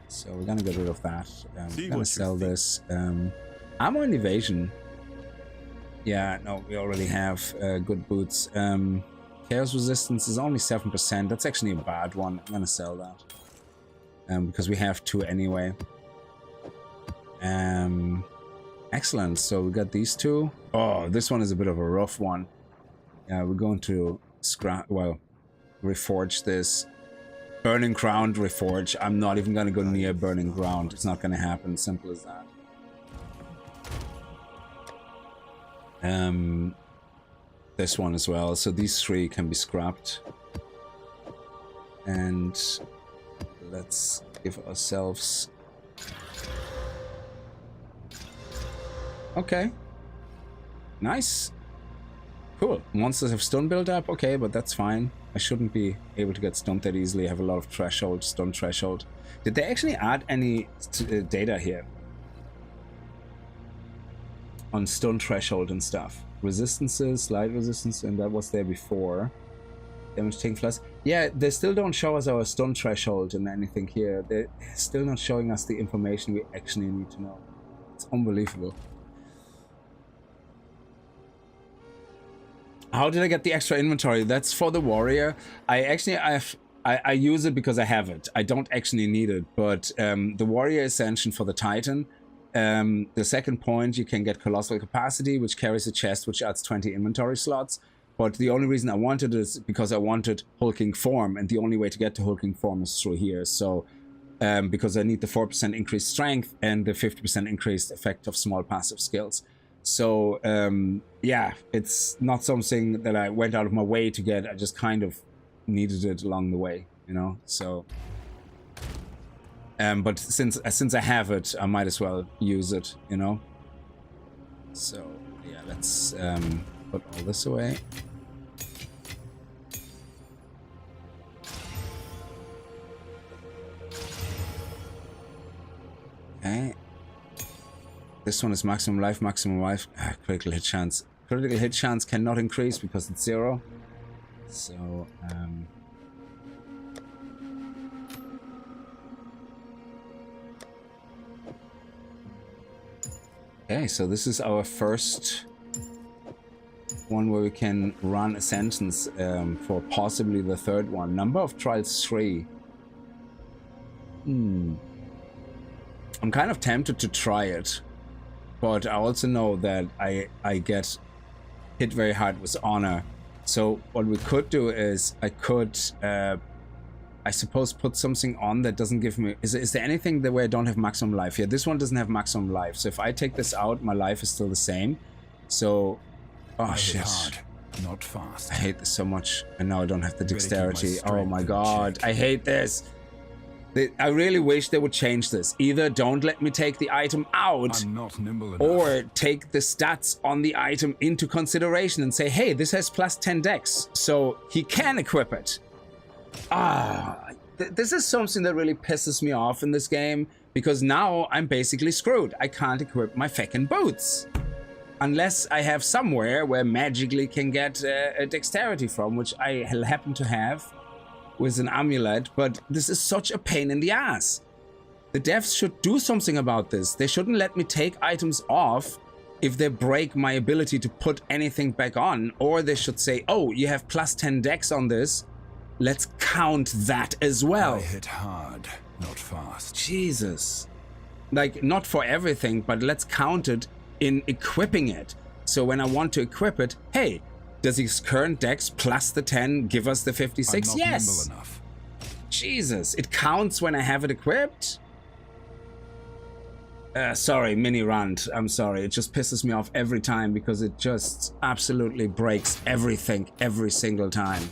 so we're gonna get rid of that. We're gonna sell this. Ammo and evasion. Yeah, no, we already have good boots. Chaos resistance is only 7%. That's actually a bad one. I'm gonna sell that because we have 2 anyway. Excellent. So we got these 2. Oh, this one is a bit of a rough one. Yeah, we're going to scrap. Well, reforge this. Burning ground reforge. I'm not even gonna go near burning ground. It's not gonna happen. Simple as that. This one as well. So these 3 can be scrapped. And let's give ourselves. Okay. Nice. Cool. Monsters have stun build up. Okay, but that's fine. I shouldn't be able to get stunned that easily. I have a lot of threshold, stun threshold. Did they actually add any data here? On stun threshold and stuff. Resistances, slide resistance, and that was there before. Damage taking plus. Yeah, they still don't show us our stun threshold and anything here. They're still not showing us the information we actually need to know. It's unbelievable. How did I get the extra inventory? That's for the warrior. I use it because I have it. I don't actually need it, but the warrior ascension for the titan. The second point, you can get colossal capacity, which carries a chest, which adds 20 inventory slots. But the only reason I wanted it is because I wanted hulking form, and the only way to get to hulking form is through here. So because I need the 4% increased strength and the 50% increased effect of small passive skills. So yeah, it's not something that I went out of my way to get. I just kind of needed it along the way, you know. So but since I have it, I might as well use it, you know. So yeah, let's put all this away. Okay. This one is maximum life, maximum life. Critical hit chance. Critical hit chance cannot increase because it's 0. So, okay, so this is our first one where we can run a sentence for possibly the third one. Number of trials 3. I'm kind of tempted to try it. But I also know that I get hit very hard with honor. So what we could do is I could I suppose put something on that doesn't give me... Is there anything that where I don't have maximum life here? This one doesn't have maximum life. So if I take this out, my life is still the same. So... Oh, shit. Hard, not fast. I hate this so much. And now I don't have the dexterity. Oh my god. I hate this. I really wish they would change this. Either don't let me take the item out, I'm not nimble enough. or take the stats on the item into consideration and say, hey, this has plus 10 dex, so he can equip it. This is something that really pisses me off in this game, because now I'm basically screwed. I can't equip my feckin' boots. Unless I have somewhere where magically can get a dexterity from, which I happen to have with an amulet, but this is such a pain in the ass. The devs should do something about this. They shouldn't let me take items off if they break my ability to put anything back on, or they should say, oh, you have plus 10 dex on this, let's count that as well. I hit hard, not fast. Jesus. Like, not for everything, but let's count it in equipping it. So when I want to equip it, hey, does his current dex plus the 10 give us the 56? I'm not yes. nimble enough. Jesus, it counts when I have it equipped? Sorry, mini rant. I'm sorry. It just pisses me off every time because it just absolutely breaks everything every single time.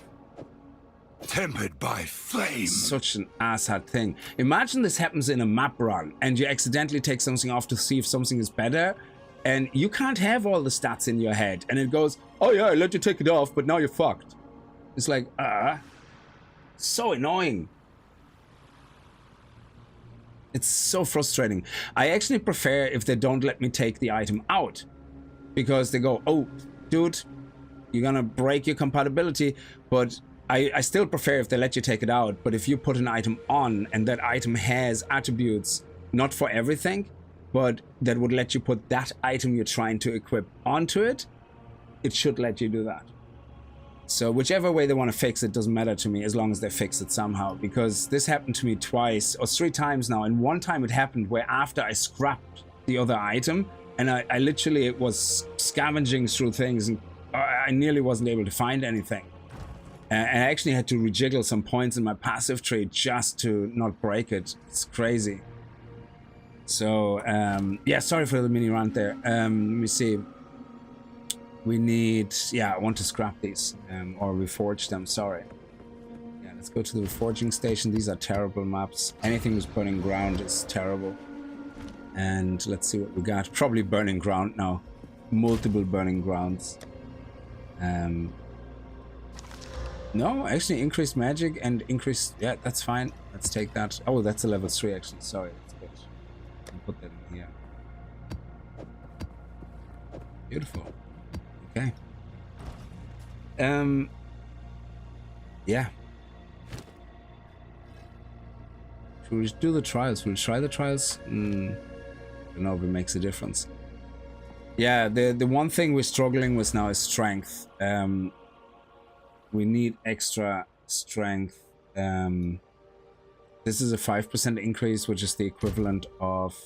Tempered by flame. Such an asshat thing. Imagine this happens in a map run and you accidentally take something off to see if something is better, and you can't have all the stats in your head, and it goes, oh yeah, I let you take it off, but now you're fucked. It's like, so annoying. It's so frustrating. I actually prefer if they don't let me take the item out, because they go, oh, dude, you're gonna break your compatibility, but I still prefer if they let you take it out. But if you put an item on and that item has attributes, not for everything, but that would let you put that item you're trying to equip onto it, it should let you do that. So whichever way they want to fix it doesn't matter to me, as long as they fix it somehow, because this happened to me twice or 3 times now, and one time it happened where after I scrapped the other item and I literally was scavenging through things and I nearly wasn't able to find anything, and I actually had to rejiggle some points in my passive tree just to not break it. It's crazy. So yeah, sorry for the mini rant there. Let me see. We need, yeah, I want to scrap these or reforge them. Sorry. Yeah, let's go to the reforging station. These are terrible maps. Anything with burning ground is terrible. And let's see what we got. Probably burning ground now. Multiple burning grounds. No, actually increased magic and increased, yeah, that's fine. Let's take that. Oh, that's a level 3 actually. Sorry, that's good. I'll put that in here. Beautiful. Okay. Yeah. Should we do the trials? Should we try the trials? I don't know if it makes a difference. Yeah, the one thing we're struggling with now is strength. We need extra strength. This is a 5% increase, which is the equivalent of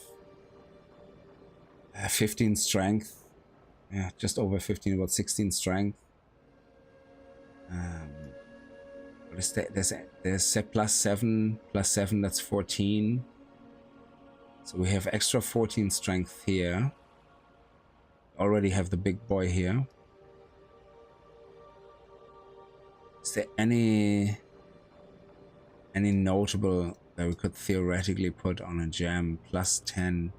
15 strength. Yeah, just over 15, about 16 strength. What is that? There's plus 7, that's 14. So we have extra 14 strength here. Already have the big boy here. Is there any notable that we could theoretically put on a gem? Plus 10.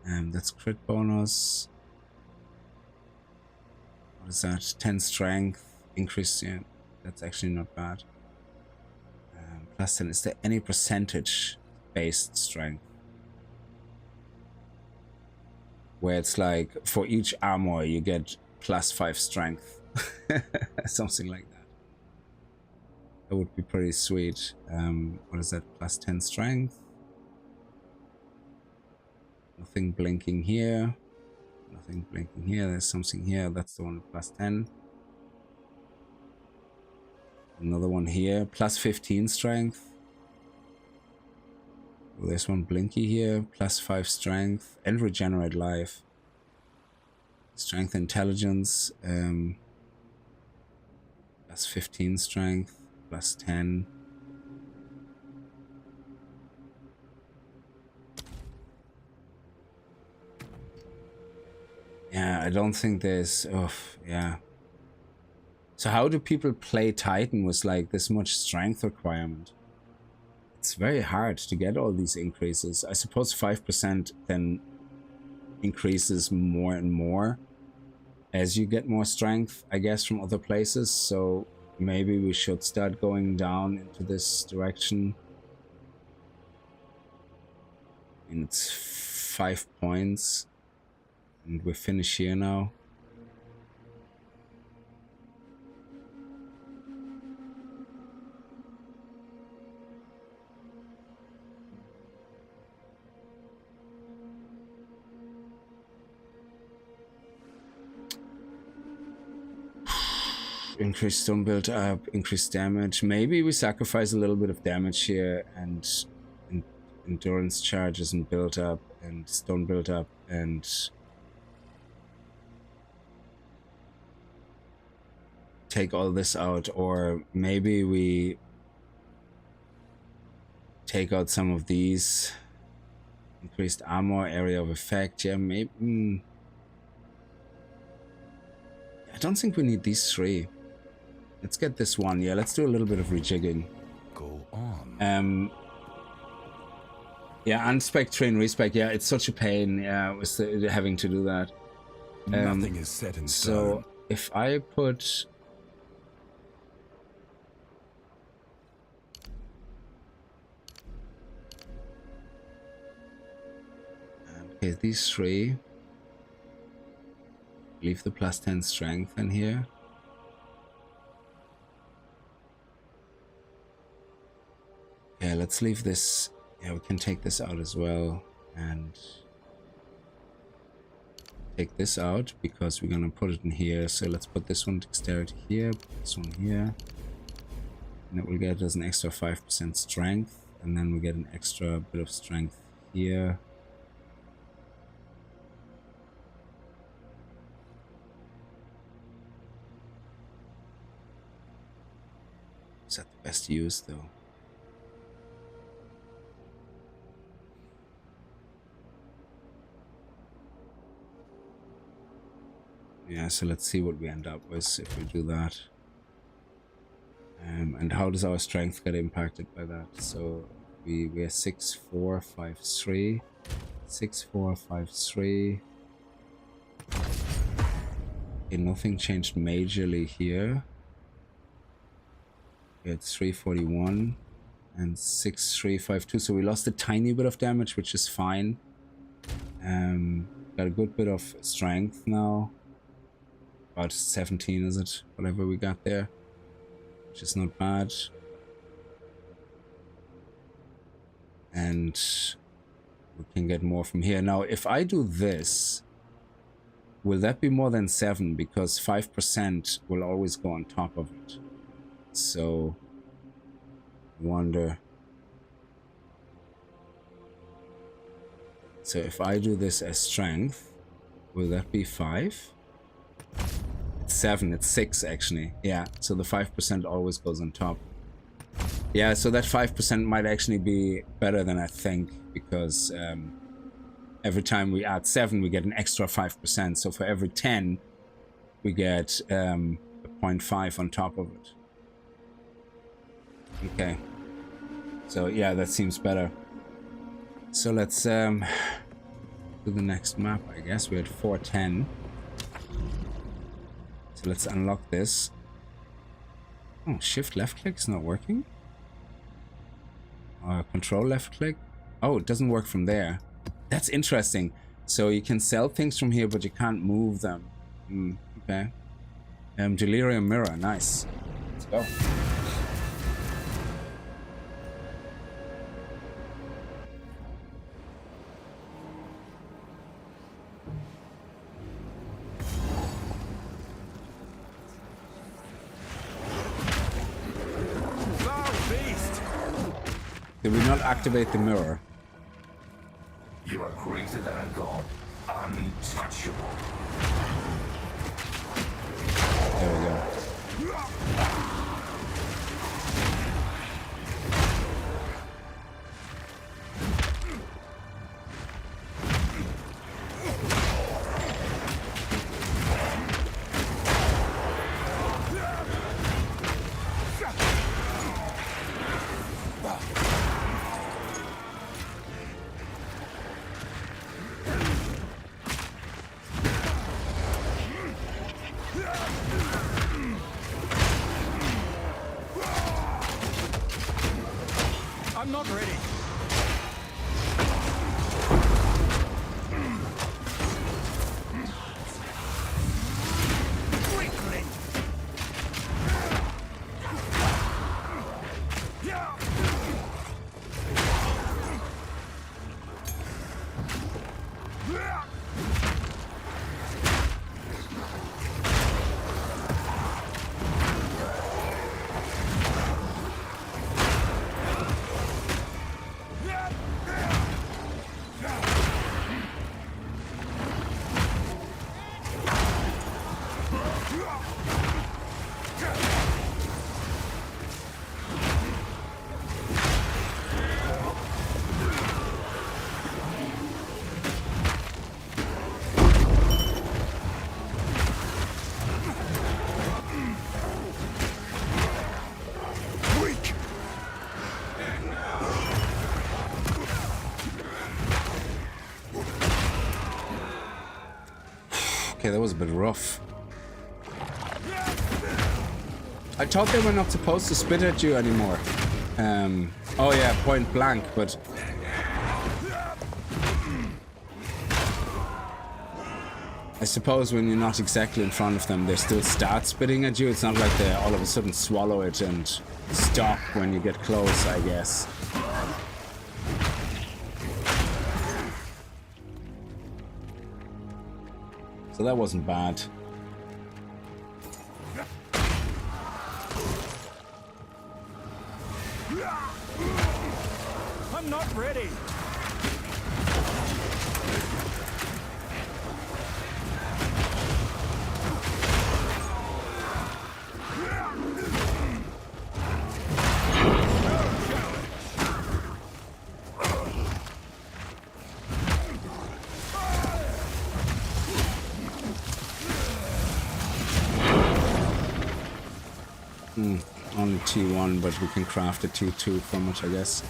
That's crit bonus. What is that? 10 strength increase. Yeah, that's actually not bad. Plus 10. Is there any percentage based strength where it's like for each armor you get plus 5 strength? Something like that. That would be pretty sweet. What is that? Plus 10 strength. Nothing blinking here. Nothing blinking here. There's something here. That's the one with plus 10. Another one here. Plus 15 strength. Oh, there's one blinky here. Plus 5 strength. And regenerate life. Strength intelligence. Plus 15 strength. Plus 10. Yeah, I don't think there's... Oh, yeah. So how do people play Titan with like this much strength requirement? It's very hard to get all these increases. I suppose 5% then increases more and more as you get more strength, I guess, from other places. So maybe we should start going down into this direction. And it's 5 points. And we finish here now. Increased stone build up, increased damage. Maybe we sacrifice a little bit of damage here and endurance charges and build up and stone build up and take all this out, or maybe we take out some of these. Increased armor, area of effect. Yeah, maybe. I don't think we need these 3. Let's get this one. Yeah, let's do a little bit of rejigging. Go on. Yeah, unspec train respec. Yeah, it's such a pain. Yeah, with having to do that. Nothing is set in stone. So if I put... Okay, these 3. Leave the +10 strength in here. Yeah, let's leave this. Yeah, we can take this out as well and take this out because we're gonna put it in here. So let's put this one dexterity here, put this one here, and it will get us an extra 5% strength, and then we get an extra bit of strength here. Is that the best use though? Yeah, so let's see what we end up with if we do that. And how does our strength get impacted by that? So we are 6, 4, 5, 3. 6, 4, 5, 3. Okay, nothing changed majorly here. We had 341 and 6, 3, 5, 2. So we lost a tiny bit of damage, which is fine. Got a good bit of strength now. About 17, is it? Whatever we got there. Which is not bad. And we can get more from here. Now, if I do this, will that be more than 7? Because 5% will always go on top of it. So, wonder. So if I do this as strength, will that be 5? It's 7, it's 6 actually. Yeah, so the 5% always goes on top. Yeah, so that 5% might actually be better than I think, because every time we add 7, we get an extra 5%. So for every 10, we get a 0.5 on top of it. Okay. So yeah, that seems better. So let's do the next map, I guess. We're at 410. So let's unlock this. Oh, shift left click is not working. Control left click. Oh, it doesn't work from there. That's interesting. So you can sell things from here, but you can't move them. Okay. Delirium mirror, nice. Let's go. Did we not activate the mirror? You are greater than a god, untouchable. There we go. not ready. Okay, that was a bit rough. I thought they were not supposed to spit at you anymore. Oh yeah, point blank, but... I suppose when you're not exactly in front of them, they still start spitting at you. It's not like they all of a sudden swallow it and stop when you get close, I guess. So that wasn't bad. I'm not ready. Only T1, but we can craft a T2 from it, I guess.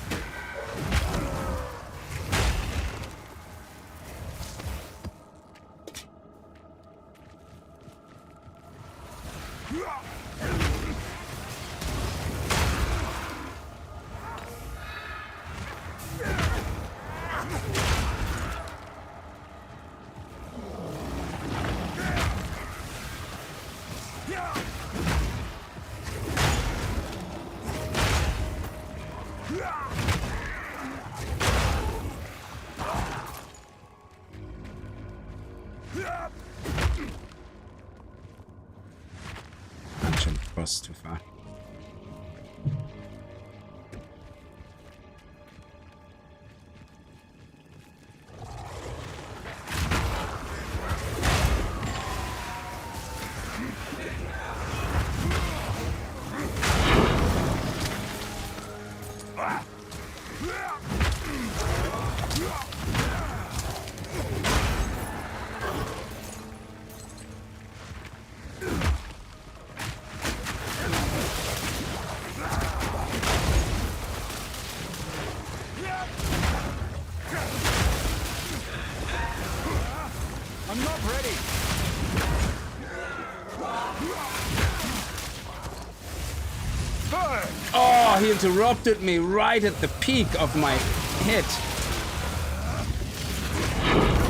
Too far. Oh, he interrupted me right at the peak of my hit.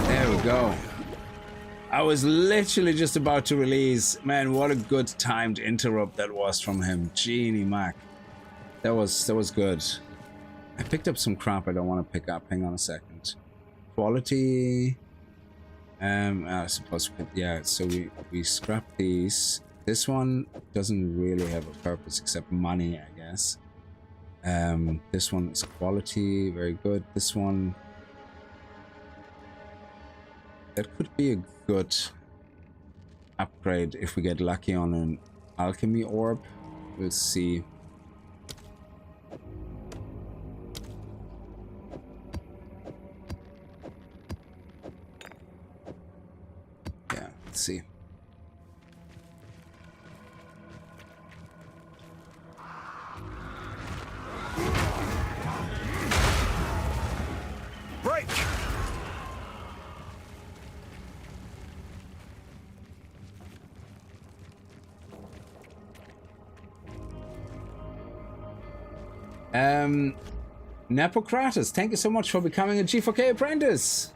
There we go. I was literally just about to release. Man, what a good timed interrupt that was from him. Genie Mac. That was good. I picked up some crap I don't want to pick up. Hang on a second. Quality. I suppose we could, yeah, so we scrap these. This one doesn't really have a purpose except money, I guess. This one is quality, very good. This one, that could be a good upgrade if we get lucky on an alchemy orb. We'll see. Yeah, let's see. Break! Nepocratus, thank you so much for becoming a G4K apprentice.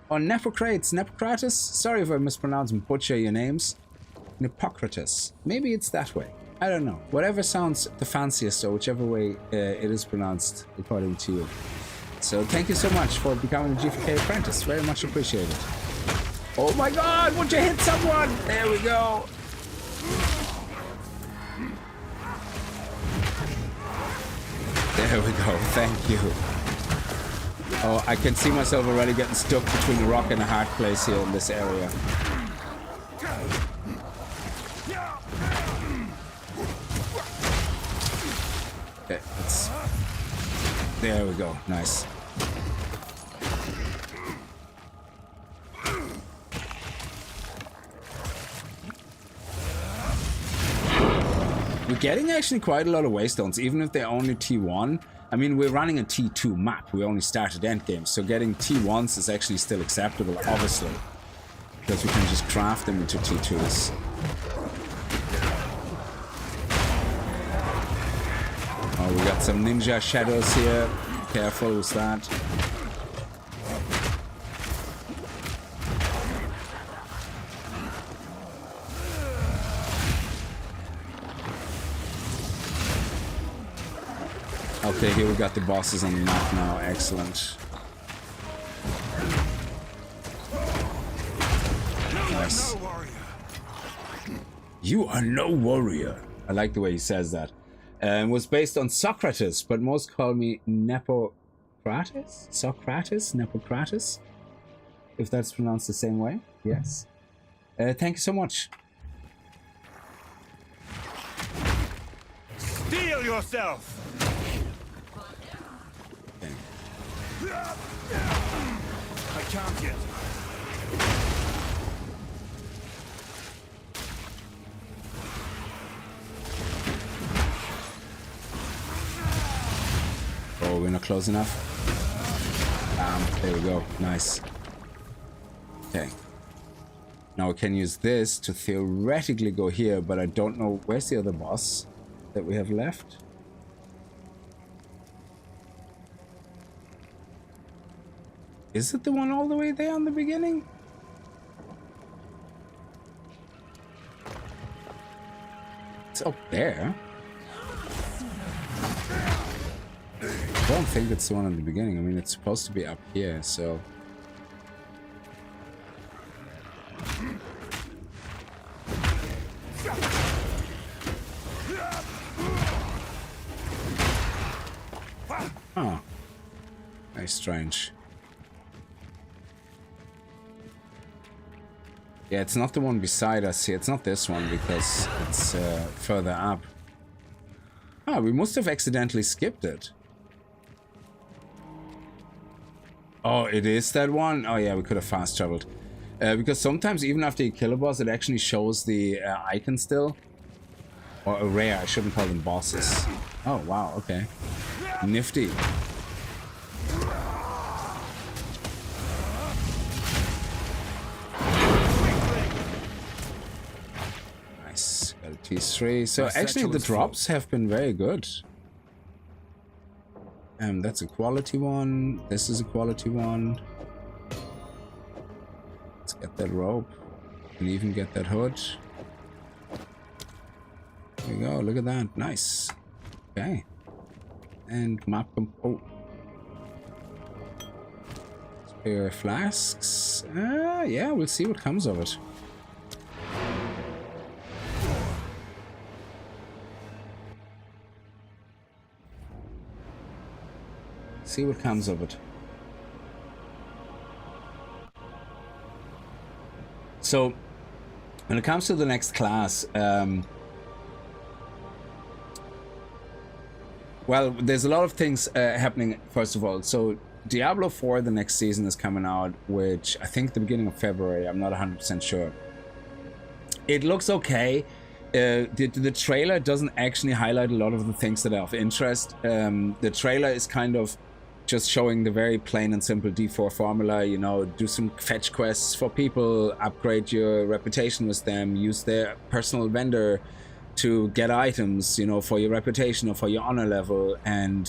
Or Nepocratus. Sorry if I mispronounce and butcher your names. Nepocratus. Maybe it's that way. I don't know. Whatever sounds the fanciest, or whichever way it is pronounced according to you. So thank you so much for becoming a G4K apprentice. Very much appreciated. Oh my god, would you hit someone? There we go. There we go, thank you. Oh, I can see myself already getting stuck between a rock and a hard place here in this area. Okay, let's... There we go, nice. We're getting actually quite a lot of waystones, even if they're only T1. I mean, we're running a T2 map. We only started Endgame, so getting T1s is actually still acceptable, obviously. Because we can just craft them into T2s. Oh, we got some ninja shadows here. Careful with that. Okay, here we got the bosses on the map now. Excellent. Nice. You are no warrior. I like the way he says that. Was based on Socrates, but most call me Nepocratus? Socrates? Nepocratus? If that's pronounced the same way. Yes. Thank you so much. Steel yourself! I can't yet. Oh, we're not close enough. There we go. Nice. Okay. Now we can use this to theoretically go here, but I don't know. Where's the other boss that we have left? Is it the one all the way there in the beginning? It's up there. I don't think it's the one in the beginning. I mean, it's supposed to be up here, so... Oh. Very strange. Yeah, it's not the one beside us here. It's not this one because it's further up. Ah, we must have accidentally skipped it. Oh, it is that one? Oh yeah, we could have fast traveled. Because sometimes even after you kill a boss, it actually shows the icon still. Or a rare, I shouldn't call them bosses. Oh, wow, okay. Nifty. T3. So actually the drops have been very good. That's a quality one. This is a quality one. Let's get that rope. And even get that hood. There we go. Look at that. Nice. Okay. And map. Oh. Spare flasks. Yeah, we'll see what comes of it. See what comes of it. So, when it comes to the next class, well, there's a lot of things happening, first of all. So, Diablo 4, the next season, is coming out, which I think the beginning of February. I'm not 100% sure. It looks okay. The trailer doesn't actually highlight a lot of the things that are of interest. The trailer is kind of just showing the very plain and simple D4 formula, you know, do some fetch quests for people, upgrade your reputation with them, use their personal vendor to get items, you know, for your reputation or for your honor level, and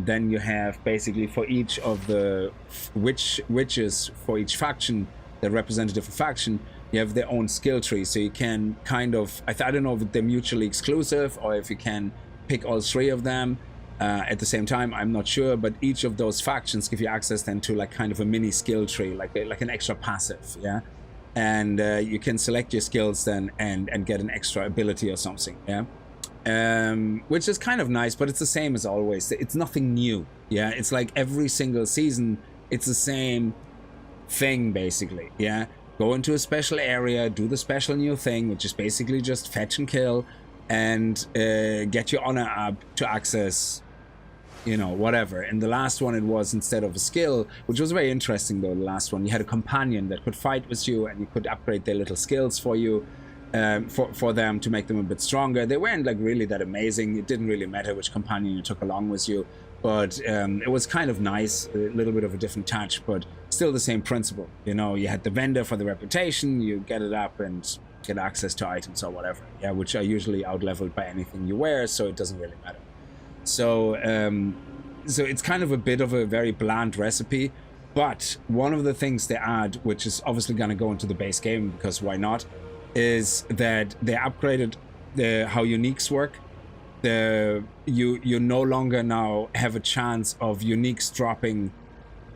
then you have basically for each of the witches for each faction, the representative of faction, you have their own skill tree, so you can kind of, I don't know if they're mutually exclusive or if you can pick all three of them at the same time, I'm not sure, but each of those factions give you access then to like kind of a mini skill tree, like an extra passive, yeah, and you can select your skills then and get an extra ability or something, yeah, which is kind of nice, but it's the same as always. It's nothing new, yeah. It's like every single season, it's the same thing basically, yeah. Go into a special area, do the special new thing, which is basically just fetch and kill, and get your honor up to access, you know, whatever. In the last one, it was instead of a skill, which was very interesting though, the last one, you had a companion that could fight with you and you could upgrade their little skills for you, for them to make them a bit stronger. They weren't like really that amazing. It didn't really matter which companion you took along with you, but it was kind of nice, a little bit of a different touch, but still the same principle. You know, you had the vendor for the reputation, you get it up and get access to items or whatever, yeah, which are usually out-leveled by anything you wear, so it doesn't really matter. So so it's kind of a bit of a very bland recipe, but one of the things they add, which is obviously going to go into the base game because why not, is that they upgraded how uniques work. You no longer now have a chance of uniques dropping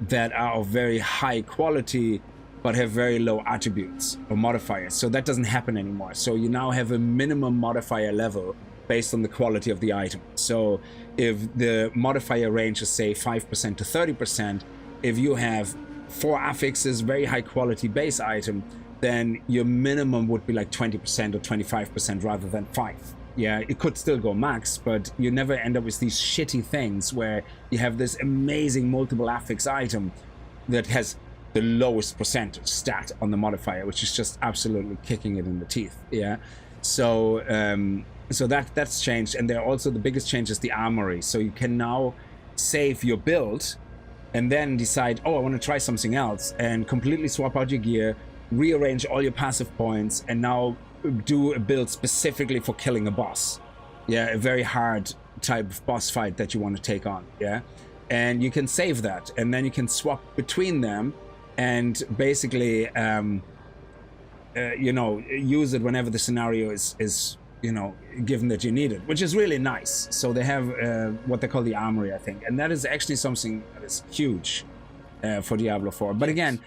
that are of very high quality but have very low attributes or modifiers, so that doesn't happen anymore. So you now have a minimum modifier level based on the quality of the item. So if the modifier range is say 5% to 30%, if you have 4 affixes, very high quality base item, then your minimum would be like 20% or 25% rather than 5. Yeah, it could still go max, but you never end up with these shitty things where you have this amazing multiple affix item that has the lowest percentage stat on the modifier, which is just absolutely kicking it in the teeth. Yeah, so so that's changed, and also the biggest change is the armory. So you can now save your build and then decide, oh, I want to try something else, and completely swap out your gear, rearrange all your passive points, and now do a build specifically for killing a boss. Yeah, a very hard type of boss fight that you want to take on. Yeah, and you can save that, and then you can swap between them and basically you know, use it whenever the scenario is you know, given that you need it, which is really nice. So they have what they call the armory, I think, and that is actually something that is huge for Diablo 4. But again,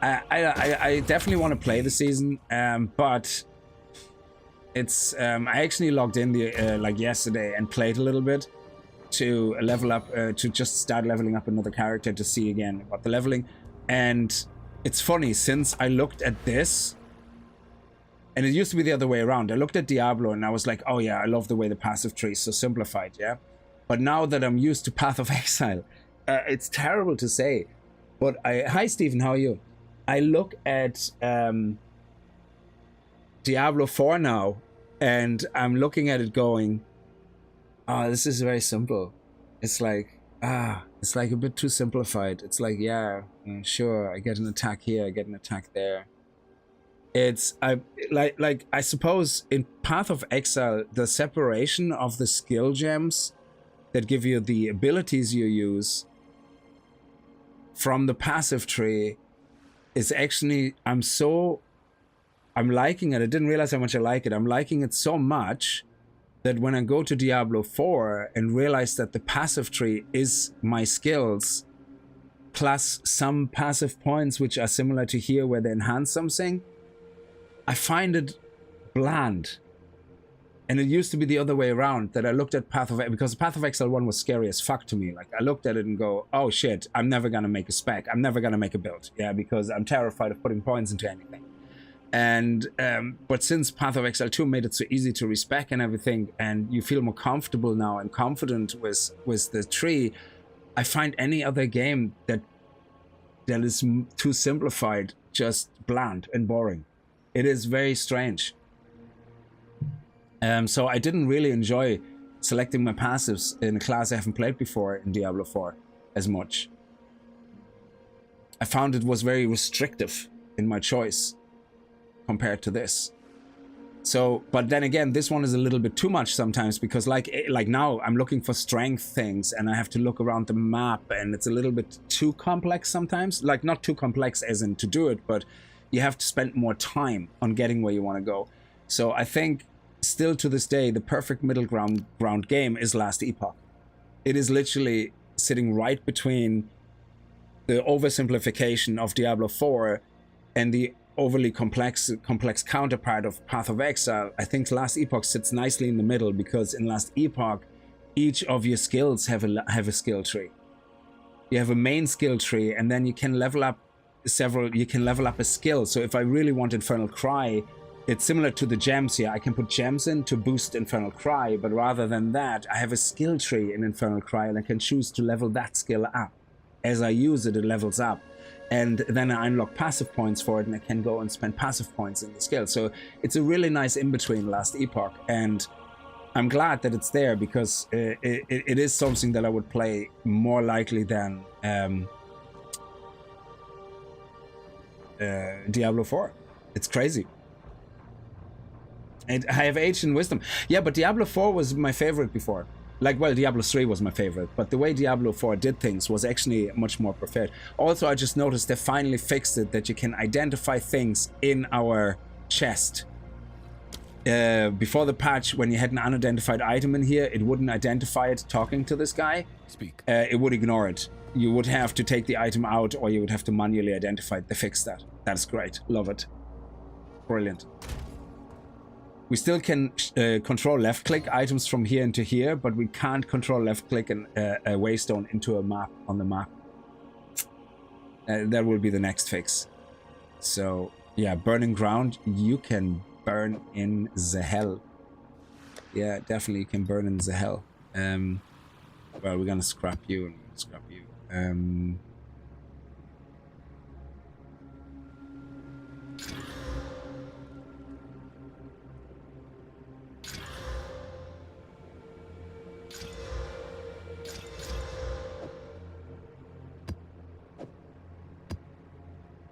I definitely want to play the season, but it's I actually logged in like yesterday and played a little bit to level up, to just start leveling up another character to see again about the leveling. And it's funny, since I looked at this, and it used to be the other way around. I looked at Diablo and I was like, oh yeah, I love the way the passive tree is so simplified, yeah? But now that I'm used to Path of Exile, it's terrible to say, but hi Stephen, how are you? I look at Diablo 4 now, and I'm looking at it going, oh, this is very simple. It's like, it's like a bit too simplified. It's like, yeah, sure, I get an attack here, I get an attack there. It's like I suppose in Path of Exile, the separation of the skill gems that give you the abilities you use from the passive tree is actually, I'm liking it. I didn't realize how much I like it. I'm liking it so much that when I go to Diablo 4 and realize that the passive tree is my skills plus some passive points which are similar to here where they enhance something, I find it bland. And it used to be the other way around, that I looked at Path of Exile, because Path of Exile 1 was scary as fuck to me. Like, I looked at it and go, oh shit, I'm never gonna make a spec. I'm never gonna make a build. Yeah, because I'm terrified of putting points into anything. And, but since Path of Exile 2 made it so easy to respec and everything, and you feel more comfortable now and confident with the tree, I find any other game that is too simplified just bland and boring. It is very strange. So I didn't really enjoy selecting my passives in a class I haven't played before in Diablo 4 as much. I found it was very restrictive in my choice compared to this. So, but then again, this one is a little bit too much sometimes, because like now I'm looking for strength things and I have to look around the map, and it's a little bit too complex sometimes. Like, not too complex as in to do it, but you have to spend more time on getting where you want to go. So I think still to this day, the perfect middle ground game is Last Epoch. It is literally sitting right between the oversimplification of Diablo 4 and the overly complex counterpart of Path of Exile. I think Last Epoch sits nicely in the middle, because in Last Epoch, each of your skills have a skill tree. You have a main skill tree, and then you can level up you can level up a skill. So if I really want Infernal Cry, it's similar to the gems here. I can put gems in to boost Infernal Cry, but rather than that, I have a skill tree in Infernal Cry, and I can choose to level that skill up. As I use it, it levels up. And then I unlock passive points for it, and I can go and spend passive points in the skill. So it's a really nice in-between Last Epoch, and I'm glad that it's there, because it is something that I would play more likely than Diablo 4. It's crazy. And I have age and wisdom. Yeah, but Diablo 4 was my favorite before. Like, well, Diablo 3 was my favorite, but the way Diablo 4 did things was actually much more preferred. Also, I just noticed they finally fixed it, that you can identify things in our chest. Before the patch, when you had an unidentified item in here, it wouldn't identify it talking to this guy. Speak. It would ignore it. You would have to take the item out, or you would have to manually identify it. They fixed that. That's great. Love it. Brilliant. We still can control left-click items from here into here, but we can't control left-click and a waystone into a map on the map. That will be the next fix. So, yeah, burning ground, you can burn in the hell. Yeah, definitely you can burn in the hell. Well, we're gonna scrap you and scrap you.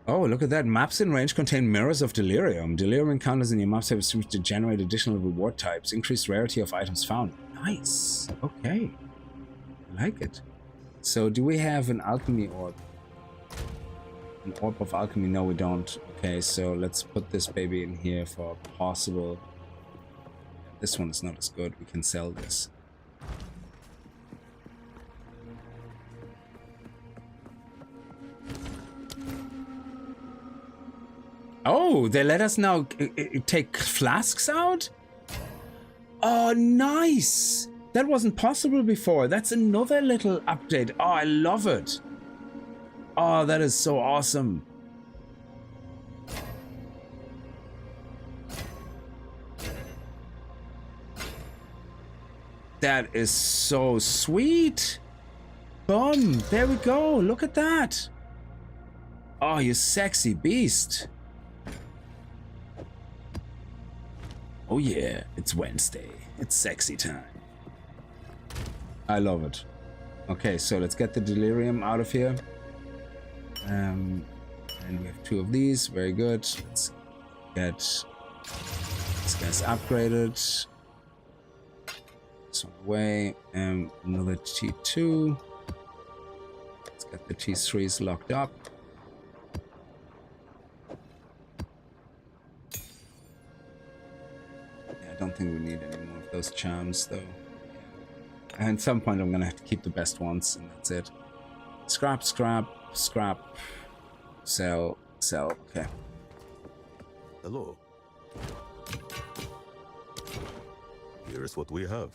Oh, look at that. Maps in range contain mirrors of Delirium. Delirium encounters in your maps have used to generate additional reward types. Increased rarity of items found. Nice. Okay. I like it. So, do we have an alchemy orb? An orb of alchemy? No, we don't. Okay, so let's put this baby in here for possible... This one is not as good. We can sell this. Oh, they let us now take flasks out? Oh, nice! That wasn't possible before. That's another little update. Oh, I love it. Oh, that is so awesome. That is so sweet. Boom, there we go. Look at that. Oh, you sexy beast. Oh yeah, it's Wednesday. It's sexy time. I love it. Okay, so let's get the delirium out of here. And we have 2 of these. Very good. Let's get this guy's upgraded. This one away. Another T2. Let's get the T3s locked up. I don't think we need any more of those charms, though. Yeah. And at some point, I'm gonna have to keep the best ones, and that's it. Scrap, scrap, scrap. Sell, sell. Okay. Hello. Here is what we have.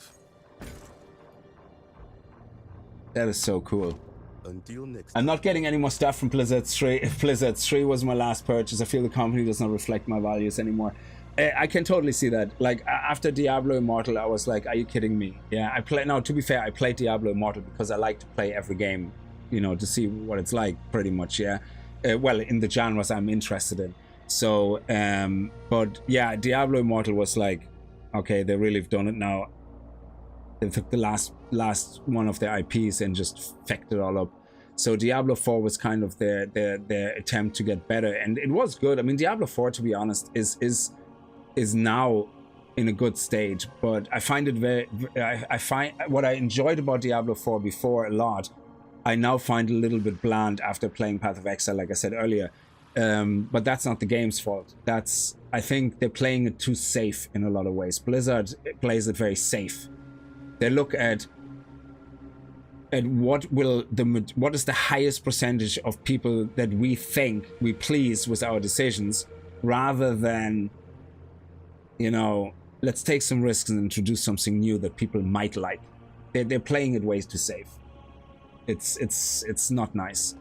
That is so cool. Until next. I'm not getting any more stuff from Blizzard 3. If Blizzard 3 was my last purchase, I feel the company does not reflect my values anymore. I can totally see that. Like, after Diablo Immortal, I was like, are you kidding me? Yeah, now, to be fair, I played Diablo Immortal because I like to play every game, you know, to see what it's like, pretty much, yeah. Well, in the genres I'm interested in. So, but yeah, Diablo Immortal was like, okay, they really have done it now. They took the last one of their IPs and just fecked it all up. So Diablo 4 was kind of their attempt to get better, and it was good. I mean, Diablo 4, to be honest, is is now in a good state, but I find it I find what I enjoyed about Diablo 4 before a lot, I now find a little bit bland after playing Path of Exile, like I said earlier. But that's not the game's fault. I think they're playing it too safe in a lot of ways. Blizzard plays it very safe. They look at what is the highest percentage of people that we think we please with our decisions, rather than, you know, let's take some risks and introduce something new that people might like. They're playing it way too safe. It's not nice.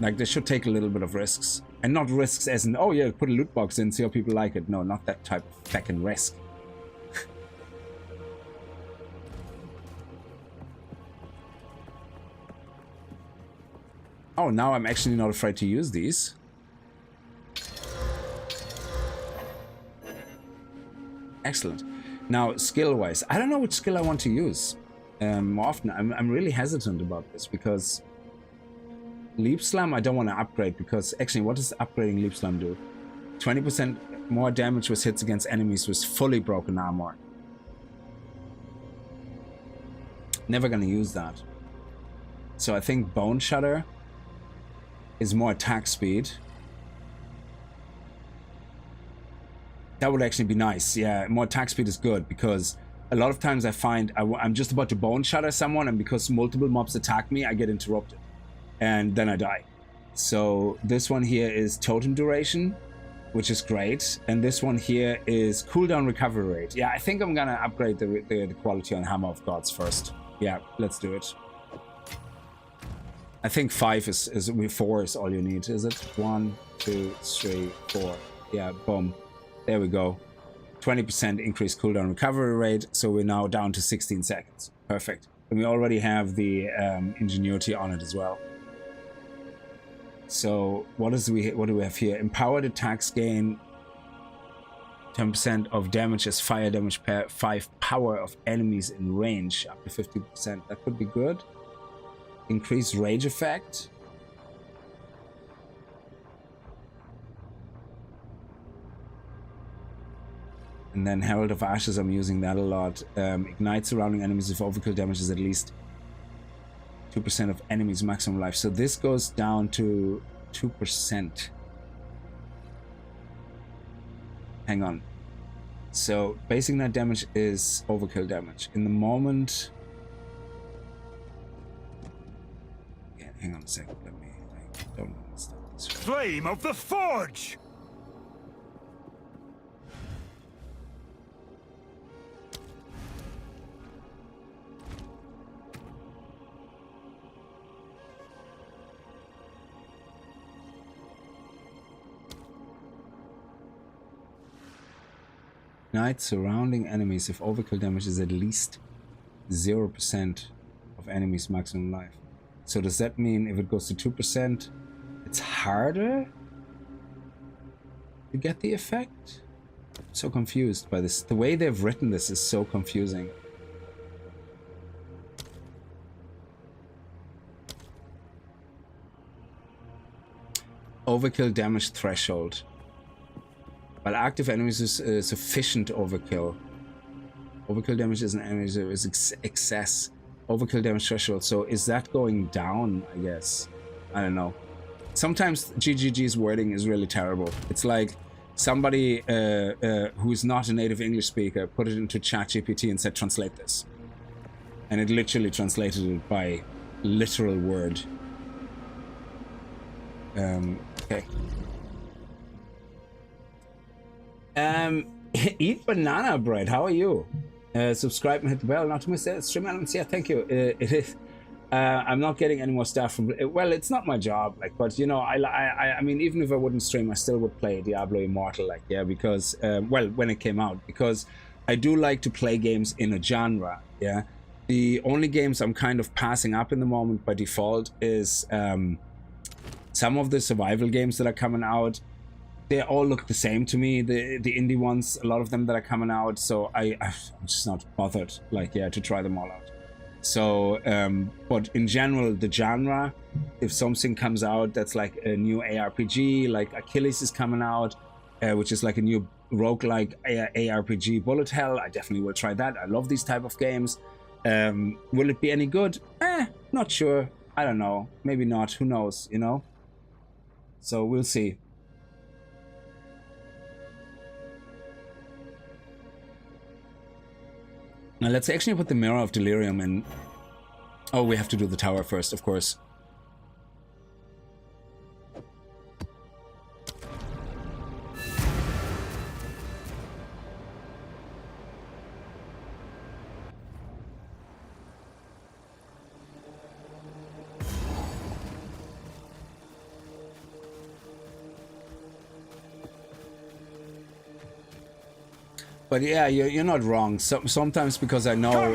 Like, they should take a little bit of risks, and not risks as in, oh yeah, put a loot box in, see how people like it. No, not that type of fucking risk. Oh, now I'm actually not afraid to use these. Excellent. Now, skill-wise, I don't know which skill I want to use. More often, I'm really hesitant about this, because Leap Slam I don't want to upgrade, because actually, what does upgrading Leap Slam do? 20% more damage with hits against enemies with fully broken armor. Never gonna use that. So I think Bone Shudder is more attack speed. That would actually be nice. Yeah, more attack speed is good, because a lot of times I find I'm just about to Bone Shatter someone, and because multiple mobs attack me, I get interrupted. And then I die. So this one here is Totem Duration, which is great. And this one here is Cooldown Recovery Rate. Yeah, I think I'm gonna upgrade the quality on Hammer of Gods first. Yeah, let's do it. I think 4 is all you need, is it? 1, 2, 3, 4. Yeah, boom. There we go. 20% increased cooldown recovery rate, so we're now down to 16 seconds. Perfect. And we already have the ingenuity on it as well. So what do we have here? Empowered attacks gain 10% of damage as fire damage per 5 power of enemies in range, up to 50%. That could be good. Increased rage effect. And then Herald of Ashes, I'm using that a lot. Ignite surrounding enemies if overkill damage is at least 2% of enemies maximum life. So this goes down to 2%. Hang on. So basic net damage is overkill damage. In the moment... Yeah, hang on a second. I don't understand this. Flame of the Forge! Ignite surrounding enemies if overkill damage is at least 0% of enemies maximum life. So does that mean if it goes to 2%, it's harder to get the effect? I'm so confused by this. The way they've written this is so confusing. Overkill damage threshold. While active enemies is sufficient overkill. Overkill damage is an enemy is excess. Overkill damage threshold. So is that going down, I guess? I don't know. Sometimes GGG's wording is really terrible. It's like somebody who's not a native English speaker put it into ChatGPT and said, translate this. And it literally translated it by literal word. Okay. Eat banana bread. How are you? Subscribe and hit the bell not to miss it. Stream elements. Yeah, thank you. It is. I'm not getting any more stuff from. Well, it's not my job, like, but you know, I mean, even if I wouldn't stream, I still would play Diablo Immortal, like, yeah, because well, when it came out, because I do like to play games in a genre. Yeah, the only games I'm kind of passing up in the moment by default is some of the survival games that are coming out. They all look the same to me, the indie ones, a lot of them that are coming out, so I'm just not bothered, like, yeah, to try them all out. So, but in general, the genre, if something comes out that's like a new ARPG, like Achilles is coming out, which is like a new roguelike ARPG bullet hell, I definitely will try that. I love these type of games. Will it be any good? Not sure. I don't know. Maybe not. Who knows, you know? So we'll see. Now let's actually put the Mirror of Delirium in. Oh, we have to do the tower first, of course. But yeah, you're not wrong. Sometimes because I know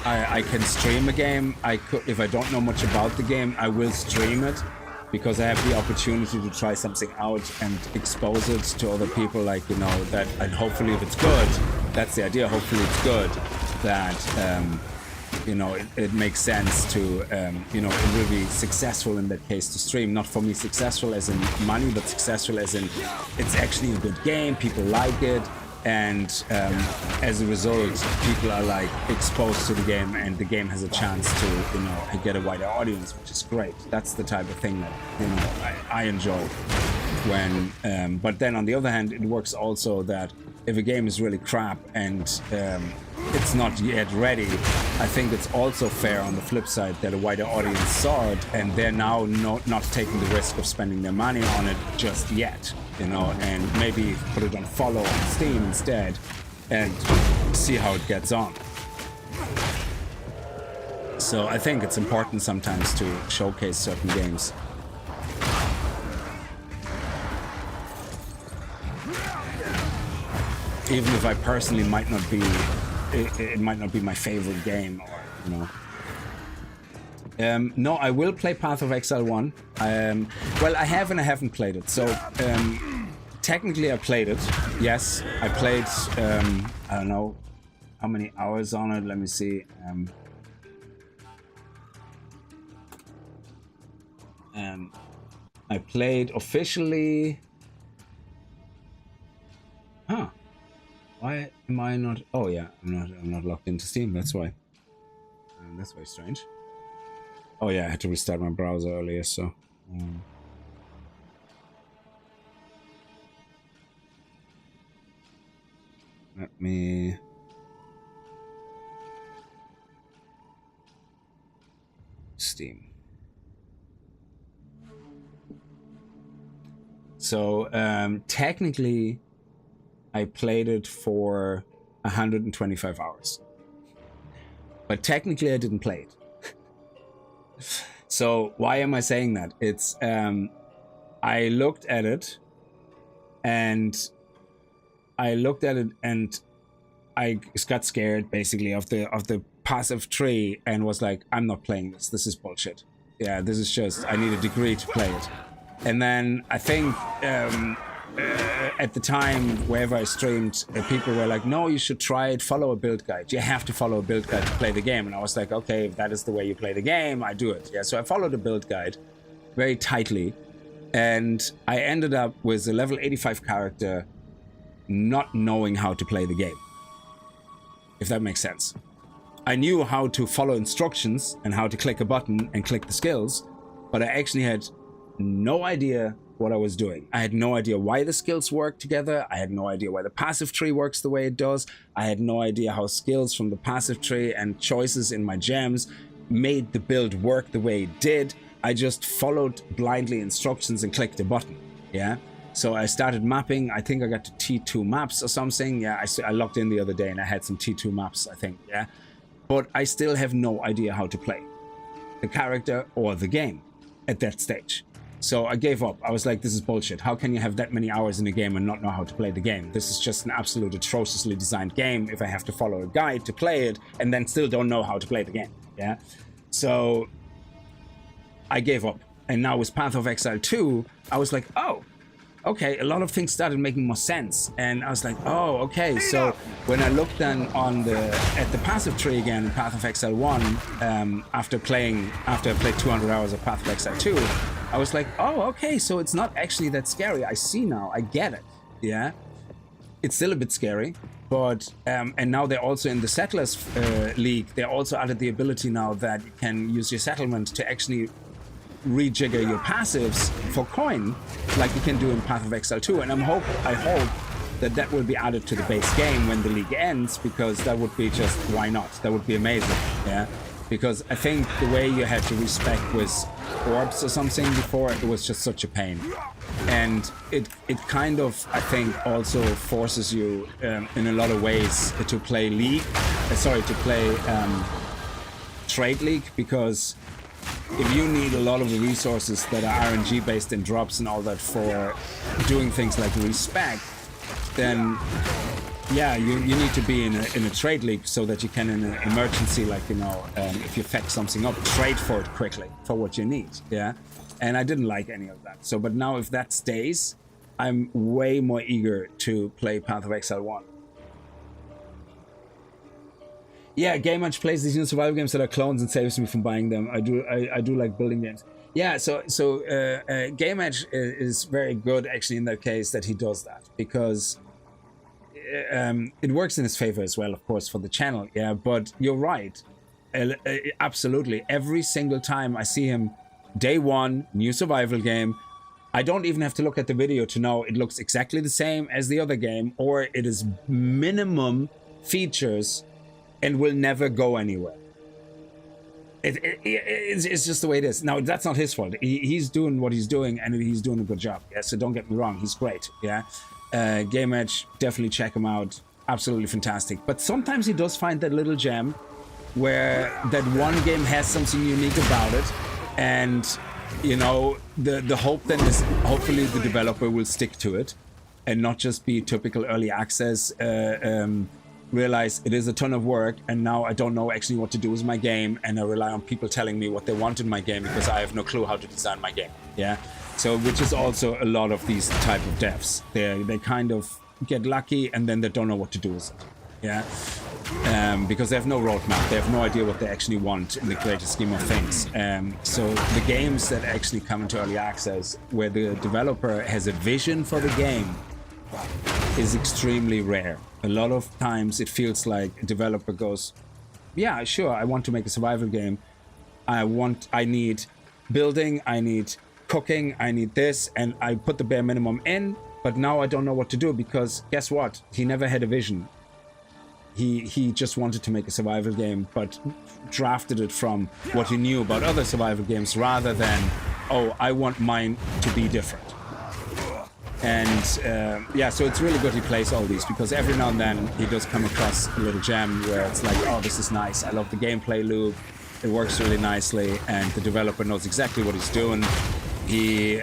I can stream a game, if I don't know much about the game, I will stream it because I have the opportunity to try something out and expose it to other people, like, you know, that, and hopefully if it's good, that's the idea, hopefully it's good, that, you know, it makes sense to, you know, it will be successful in that case to stream. Not for me successful as in money, but successful as in it's actually a good game, people like it. And as a result, people are like exposed to the game, and the game has a chance to, you know, get a wider audience, which is great. That's the type of thing that, you know, I enjoy. When, but then on the other hand, it works also that if a game is really crap and it's not yet ready, I think it's also fair on the flip side that a wider audience saw it and they're now not taking the risk of spending their money on it just yet. You know, and maybe put it on follow on Steam instead and see how it gets on. So I think it's important sometimes to showcase certain games. Even if I personally might not be, it might not be my favorite game, or, you know. No, I will play Path of Exile 1. Well, I have and I haven't played it. So, technically I played it. Yes, I played, I don't know how many hours on it. Let me see. I played officially... Huh. Why am I not... Oh yeah, I'm not logged into Steam, that's why. That's very strange. Oh yeah, I had to restart my browser earlier, so... let me... Steam. So, technically, I played it for 125 hours. But technically, I didn't play it. So why am I saying that? It's I looked at it and I got scared basically of the passive tree and was like, I'm not playing this. This is bullshit. Yeah, this is just, I need a degree to play it. And then I think at the time, wherever I streamed, people were like, no, you should try it, follow a build guide. You have to follow a build guide to play the game. And I was like, okay, if that is the way you play the game, I do it. Yeah, so I followed a build guide very tightly. And I ended up with a level 85 character not knowing how to play the game. If that makes sense. I knew how to follow instructions and how to click a button and click the skills, but I actually had no idea what I was doing. I had no idea why the skills work together. I had no idea why the passive tree works the way it does. I had no idea how skills from the passive tree and choices in my gems made the build work the way it did. I just followed blindly instructions and clicked a button. Yeah. So I started mapping. I think I got to T2 maps or something. Yeah, I logged in the other day and I had some T2 maps, I think. Yeah. But I still have no idea how to play the character or the game at that stage. So I gave up. I was like, this is bullshit. How can you have that many hours in a game and not know how to play the game? This is just an absolute atrociously designed game if I have to follow a guide to play it and then still don't know how to play the game. Yeah. So I gave up. And now with Path of Exile 2, I was like, oh, okay, a lot of things started making more sense. And I was like, oh, okay. So when I looked then at the passive tree again in Path of Exile 1, after I played 200 hours of Path of Exile 2, I was like, oh, okay, so it's not actually that scary. I see now, I get it. Yeah. it's still a bit scary, but and now they're also in the Settlers League. They also added the ability now that you can use your settlement to actually rejigger your passives for coin, like you can do in Path of Exile 2. And I hope that that will be added to the base game when the league ends, because that would be just, why not? That would be amazing, yeah. Because I think the way you had to respec with orbs or something before, it was just such a pain. And it kind of, I think, also forces you in a lot of ways to play Trade League, because if you need a lot of the resources that are RNG based in drops and all that for doing things like respec, then yeah, you need to be in a trade league so that you can, in an emergency, like, you know, if you fetch something up, trade for it quickly for what you need. Yeah, and I didn't like any of that. So, but now if that stays, I'm way more eager to play Path of Exile 1. Yeah, Game Edge plays these new survival games that are clones and saves me from buying them. I do like building games. Yeah, so Game Edge is very good actually in that case that he does that, because it works in his favor as well, of course, for the channel. Yeah, but you're right, absolutely. Every single time I see him, day one, new survival game, I don't even have to look at the video to know it looks exactly the same as the other game, or it is minimum features and will never go anywhere. It's just the way it is. Now, that's not his fault. He's doing what he's doing, and he's doing a good job. Yeah, so don't get me wrong. He's great. Yeah, Game Edge, definitely check him out. Absolutely fantastic. But sometimes he does find that little gem where that one game has something unique about it, and you know, the hope then is hopefully the developer will stick to it and not just be typical early access. Realize it is a ton of work, and now I don't know actually what to do with my game, and I rely on people telling me what they want in my game because I have no clue how to design my game. Yeah, so which is also a lot of these type of devs. They kind of get lucky and then they don't know what to do with it. Yeah, because they have no roadmap. They have no idea what they actually want in the greater scheme of things. So the games that actually come into early access, where the developer has a vision for the game, is extremely rare. A lot of times it feels like a developer goes, yeah, sure, I want to make a survival game. I need building, I need cooking, I need this, and I put the bare minimum in, but now I don't know what to do, because guess what? He never had a vision. He just wanted to make a survival game, but drafted it from what he knew about other survival games, rather than, oh, I want mine to be different. And yeah, so it's really good he plays all these, because every now and then he does come across a little gem where it's like, oh, this is nice. I love the gameplay loop. It works really nicely, and the developer knows exactly what he's doing. He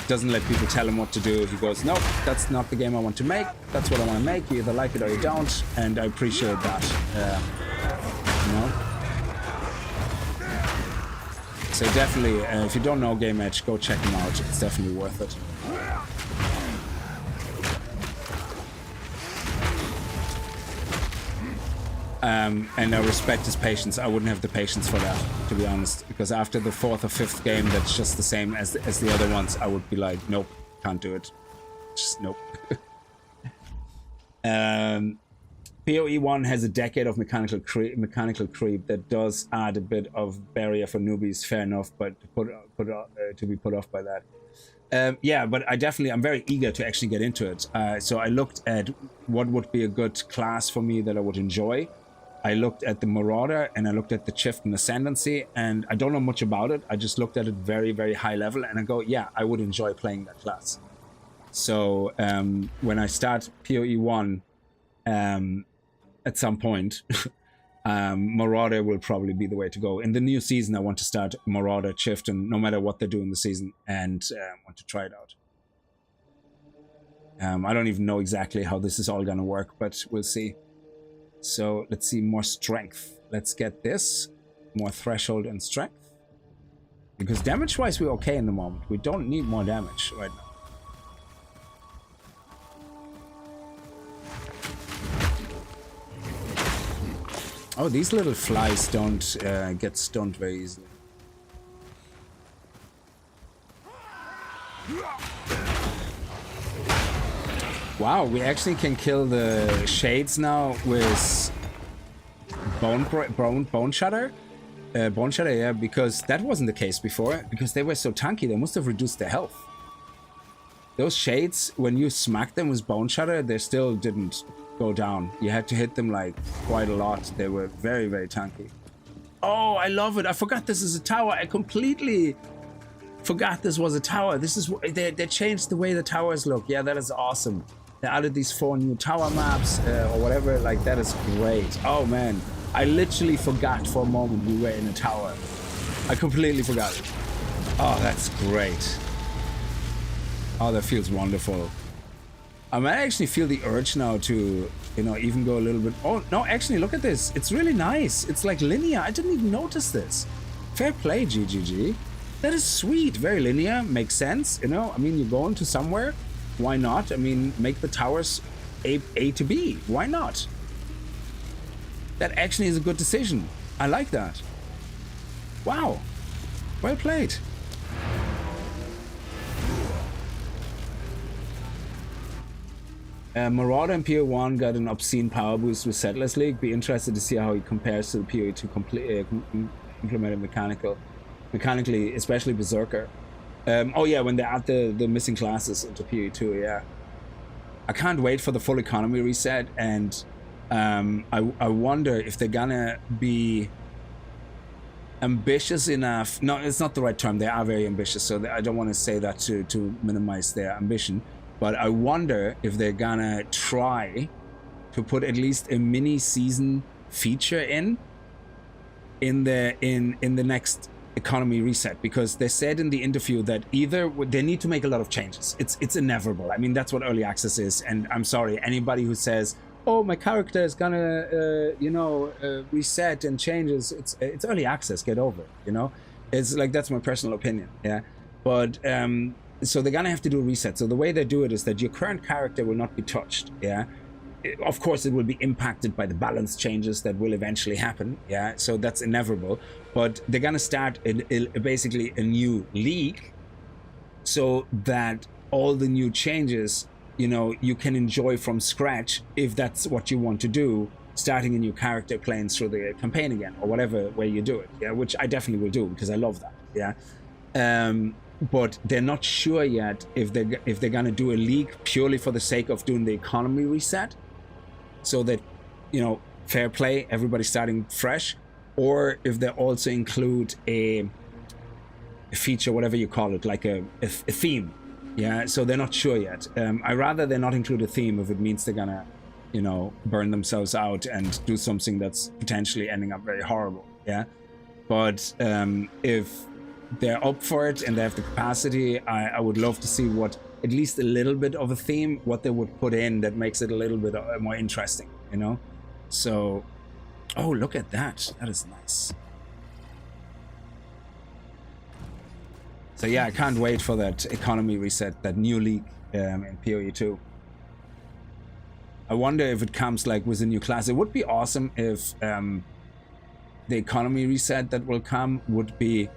doesn't let people tell him what to do. He goes, no, that's not the game I want to make. That's what I want to make. You either like it or you don't, and I appreciate that. You know? So definitely, if you don't know Game Edge, go check him out. It's definitely worth it. And I respect his patience. I wouldn't have the patience for that, to be honest, because after the 4th or 5th game that's just the same as the other ones, I would be like, nope, can't do it. Just nope. PoE 1 has a decade of mechanical creep that does add a bit of barrier for newbies, fair enough, but to be put off by that. Yeah, but I'm very eager to actually get into it. So I looked at what would be a good class for me that I would enjoy. I looked at the Marauder, and I looked at the Shift and Ascendancy, and I don't know much about it. I just looked at it very, very high level, and I go, yeah, I would enjoy playing that class. So when I start PoE 1 at some point, Marauder will probably be the way to go. In the new season, I want to start Marauder, Shift, and no matter what they do in the season, and want to try it out. I don't even know exactly how this is all gonna work, but we'll see. So let's see, more strength. Let's get this, more threshold and strength. Because damage-wise, we're okay in the moment. We don't need more damage right now. Oh, these little flies don't get stunned very easily. Wow, we actually can kill the shades now with bone shutter. Bone shutter, yeah, because that wasn't the case before. Because they were so tanky, they must have reduced their health. Those shades, when you smacked them with bone shutter, they still didn't go down. You had to hit them like quite a lot. They were very, very tanky. Oh, I love it. I forgot this is a tower. I completely forgot this was a tower. This is they changed the way the towers look. Yeah, that is awesome. They added these 4 new tower maps or whatever. Like, that is great. Oh man, I literally forgot for a moment we were in a tower. I completely forgot it. Oh, that's great. Oh, that feels wonderful. I might actually feel the urge now to, you know, even go a little bit. Oh no, actually, look at this. It's really nice. It's like linear. I didn't even notice this. Fair play, GGG. That is sweet. Very linear. Makes sense. You know, I mean, you're going to somewhere. Why not? I mean, make the towers A to B. Why not? That actually is a good decision. I like that. Wow. Well played. Marauder in PO1 got an obscene power boost with Settlers League. Be interested to see how he compares to the PoE2 implemented mechanically, especially Berserker. Oh yeah, when they add the missing classes into PoE2, yeah. I can't wait for the full economy reset, and I wonder if they're gonna be ambitious enough. No, it's not the right term. They are very ambitious, so I don't want to say that to minimize their ambition. But I wonder if they're gonna try to put at least a mini season feature in the next economy reset, because they said in the interview that either they need to make a lot of changes. It's inevitable. I mean, that's what early access is. And I'm sorry, anybody who says, "Oh, my character is gonna reset and changes," it's early access. Get over it. You know, it's like, that's my personal opinion. Yeah, but so they're gonna have to do a reset. So the way they do it is that your current character will not be touched. Yeah, of course it will be impacted by the balance changes that will eventually happen. Yeah, so that's inevitable. But they're gonna start basically a new league, so that all the new changes, you know, you can enjoy from scratch if that's what you want to do. Starting a new character, playing through the campaign again, or whatever way you do it. Yeah, which I definitely will do because I love that. Yeah. But they're not sure yet if they're gonna do a league purely for the sake of doing the economy reset, so that, you know, fair play, everybody starting fresh, or if they also include a feature, whatever you call it, like a theme. Yeah, so they're not sure yet. I rather they not include a theme if it means they're gonna, you know, burn themselves out and do something that's potentially ending up very horrible. Yeah, but if they're up for it and they have the capacity, I would love to see what, at least a little bit of a theme, what they would put in that makes it a little bit more interesting, you know? So, oh, look at that. That is nice. So yeah, I can't wait for that economy reset, that new league in PoE2. I wonder if it comes like with a new class. It would be awesome if the economy reset that will come would be,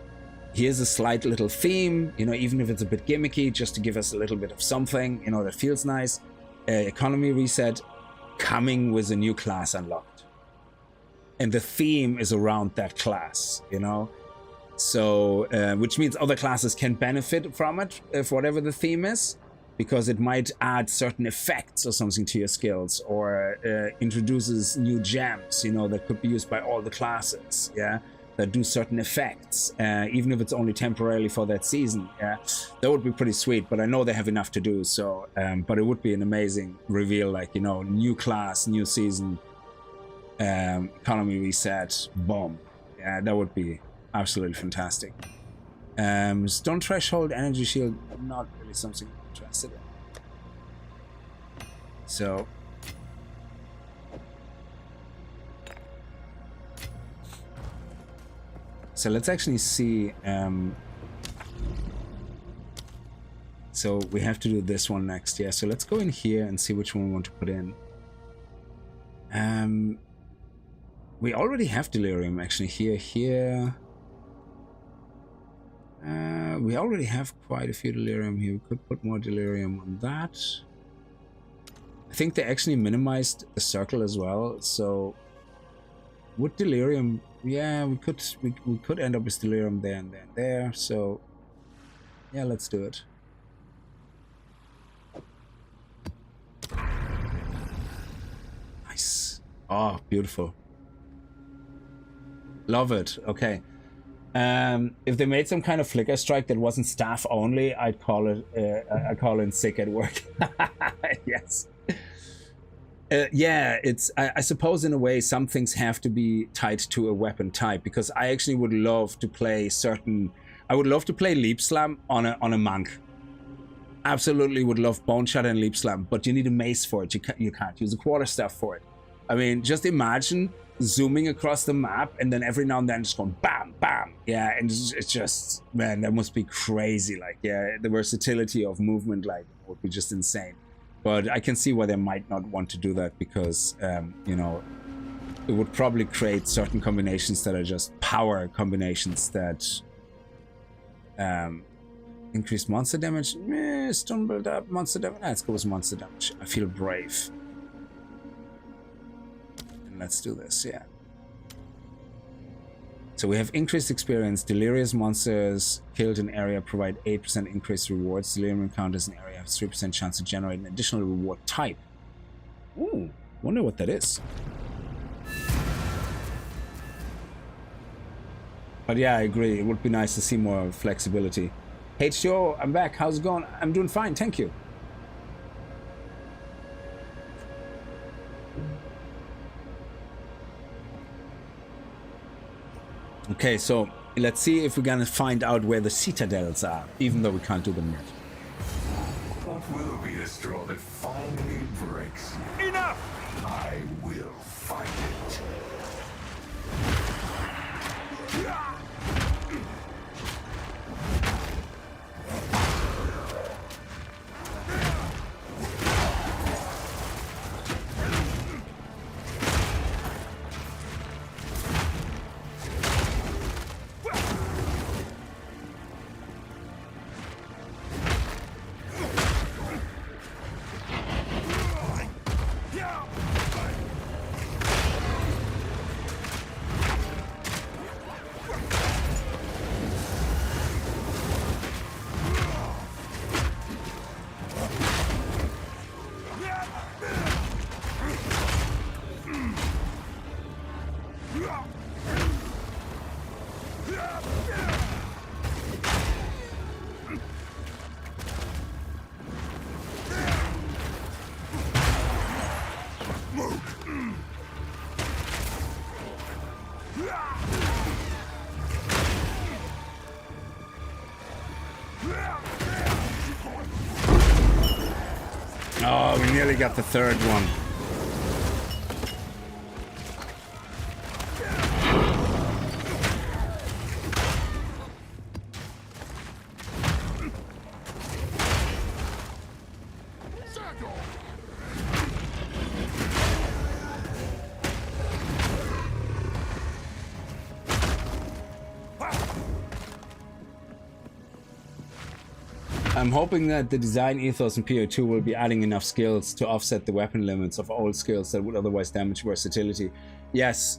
here's a slight little theme, you know, even if it's a bit gimmicky, just to give us a little bit of something, you know, that feels nice. Economy reset coming with a new class unlocked. And the theme is around that class, you know? So, which means other classes can benefit from it, if whatever the theme is, because it might add certain effects or something to your skills, or introduces new gems, you know, that could be used by all the classes, yeah? That do certain effects, even if it's only temporarily for that season. Yeah, that would be pretty sweet, but I know they have enough to do. So, but it would be an amazing reveal, like, you know, new class, new season, economy reset, boom. Yeah, that would be absolutely fantastic. Stone Threshold, Energy Shield, not really something I'm interested in. So, so let's actually see. So we have to do this one next. Yeah, so let's go in here and see which one we want to put in. We already have delirium actually here. We already have quite a few delirium here. We could put more delirium on that. I think they actually minimized the circle as well, so would delirium, yeah, we could end up with delirium there and there and there, so yeah, let's do it. Nice. Oh, beautiful. Love it. Okay. If they made some kind of flicker strike that wasn't staff only, I'd call it. I call in sick at work. Yes. Yeah, it's. I suppose in a way some things have to be tied to a weapon type, because I actually would love to play certain. I would love to play Leap Slam on a monk. Absolutely would love Bone Shot and Leap Slam, but you need a mace for it. You can't use a quarterstaff for it. I mean, just imagine zooming across the map and then every now and then just going bam, bam. Yeah, and it's just, man, that must be crazy. Like, yeah, the versatility of movement, like, would be just insane. But I can see why they might not want to do that, because, you know, it would probably create certain combinations that are just power combinations that increase monster damage. Stone build up, monster damage. Let's go with monster damage. I feel brave. And let's do this, yeah. So we have increased experience. Delirious monsters killed in area provide 8% increased rewards. Delirium encounters in area have 3% chance to generate an additional reward type. Ooh, wonder what that is. But yeah, I agree. It would be nice to see more flexibility. H2O, I'm back. How's it going? I'm doing fine, thank you. Okay, so let's see if we're gonna find out where the citadels are, even though we can't do them yet. What will be the straw that finally breaks you? Enough! I will find it. Oh, we nearly got the third one. I'm hoping that the design ethos in PO2 will be adding enough skills to offset the weapon limits of old skills that would otherwise damage versatility. Yes,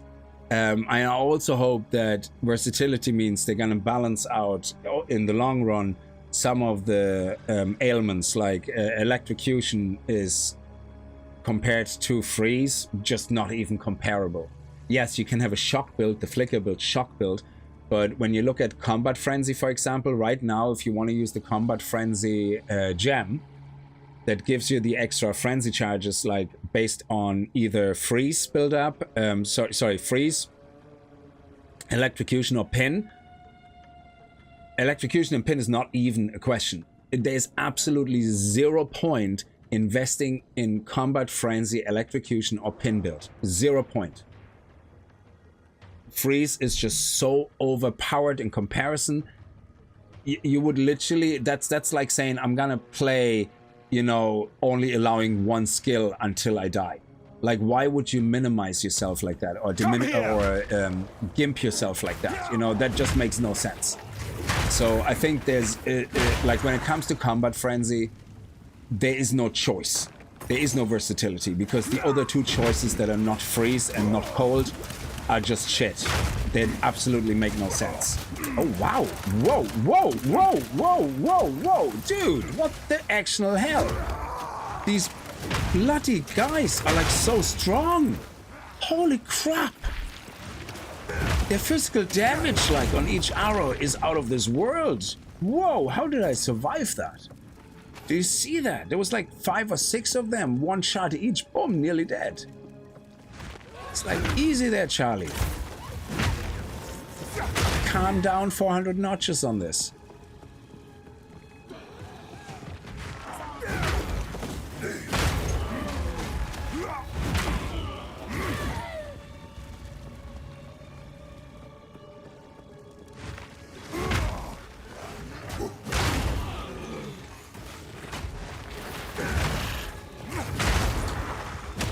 I also hope that versatility means they're going to balance out in the long run some of the ailments, like electrocution is compared to freeze, just not even comparable. Yes, you can have a shock build, the flicker build, shock build. But when you look at Combat Frenzy, for example, right now, if you want to use the Combat Frenzy gem, that gives you the extra frenzy charges, like based on either freeze build-up, freeze, electrocution, or pin. Electrocution and pin is not even a question. There's absolutely 0 point investing in Combat Frenzy, electrocution, or pin build. 0 point. Freeze is just so overpowered in comparison. You would literally, that's like saying I'm gonna play, you know, only allowing one skill until I die. Like, why would you minimize yourself like that, or gimp yourself like that? You know, that just makes no sense. So I think there's like, when it comes to Combat Frenzy, there is no choice. There is no versatility because the other two choices that are not freeze and not cold are just shit. They absolutely make no sense. Oh, wow. Whoa, whoa, whoa, whoa, whoa, whoa. Dude, what the actual hell? These bloody guys are like so strong. Holy crap. Their physical damage like on each arrow is out of this world. Whoa, how did I survive that? Do you see that? There was like 5 or 6 of them. One shot each. Boom, nearly dead. It's like easy there, Charlie. Calm down 400 notches on this.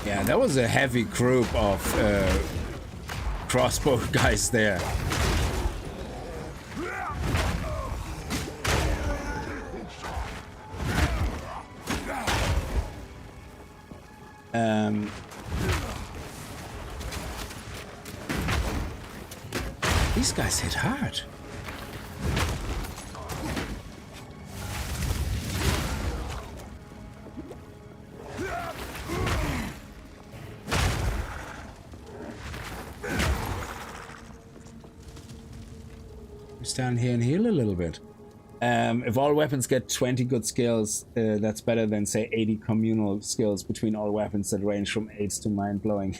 Yeah, that was a heavy group of crossbow guys there. These guys hit hard. Stand here and heal a little bit. If all weapons get 20 good skills, that's better than say 80 communal skills between all weapons that range from 8s to mind-blowing.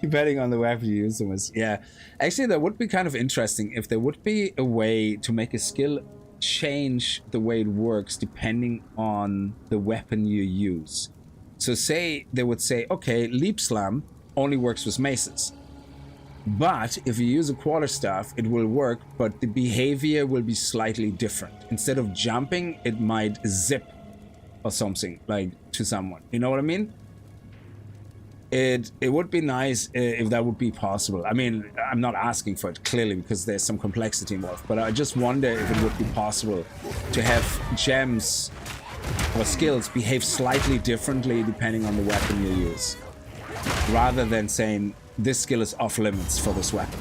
Depending on the weapon you use them as. Yeah, actually that would be kind of interesting if there would be a way to make a skill change the way it works depending on the weapon you use. So say they would say, okay, Leap Slam only works with maces. But if you use a quarterstaff, it will work, but the behavior will be slightly different. Instead of jumping, it might zip or something, like to someone. You know what I mean? It would be nice if that would be possible. I mean, I'm not asking for it, clearly, because there's some complexity involved. But I just wonder if it would be possible to have gems or skills behave slightly differently depending on the weapon you use. Rather than saying, this skill is off limits for this weapon.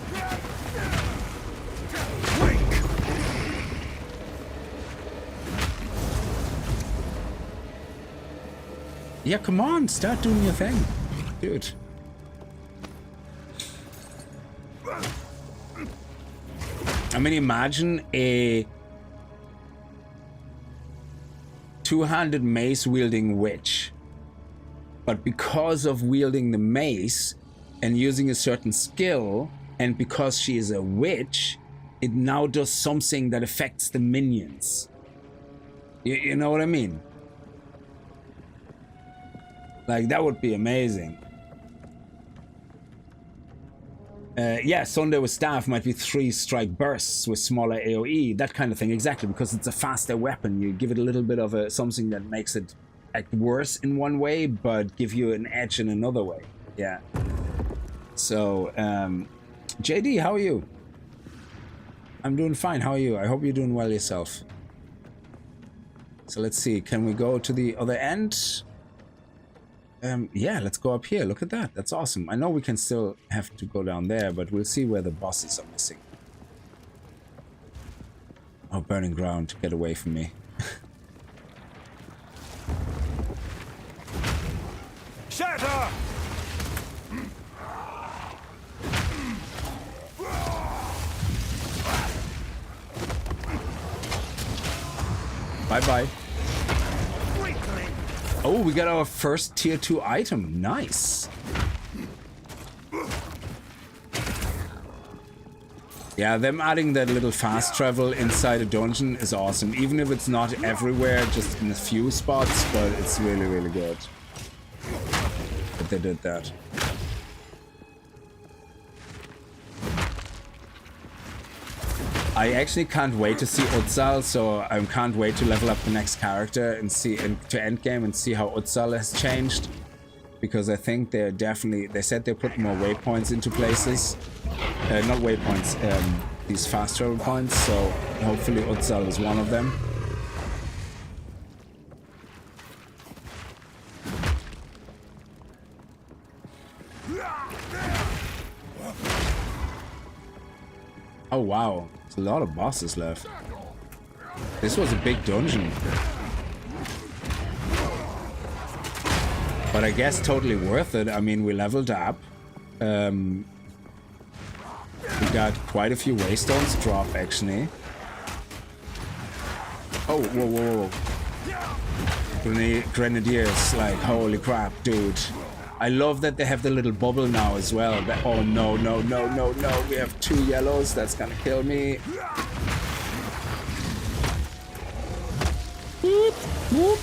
Yeah, come on, start doing your thing, dude. I mean, imagine a two-handed mace-wielding witch, but because of wielding the mace and using a certain skill, and because she is a witch, it now does something that affects the minions. You know what I mean? Like, that would be amazing. Yeah, Sunday with staff might be 3 strike bursts with smaller AoE, that kind of thing, exactly, because it's a faster weapon. You give it a little bit of something that makes it act worse in one way, but give you an edge in another way. Yeah. So, JD, how are you? I'm doing fine. How are you? I hope you're doing well yourself. So let's see. Can we go to the other end? Yeah, let's go up here. Look at that. That's awesome. I know we can still have to go down there, but we'll see where the bosses are missing. Oh, burning ground. Get away from me. Shatter! Bye-bye. Oh, we got our first tier 2 item. Nice. Yeah, them adding that little fast travel inside a dungeon is awesome. Even if it's not everywhere, just in a few spots, but it's really, really good that they did that. I actually can't wait to see Uzal, so I can't wait to level up the next character and see to endgame and see how Uzal has changed, because I think they're definitely, they said they put more waypoints into places, not waypoints, these fast travel points, so hopefully Uzal is one of them. Oh wow, there's a lot of bosses left. This was a big dungeon. But I guess totally worth it. I mean, we leveled up. We got quite a few waystones drop, actually. Oh, whoa, whoa, whoa. Grenadiers, like, holy crap, dude. I love that they have the little bubble now as well. Oh, no, no, no, no, no. We have 2 yellows. That's gonna kill me. Whoop, whoop.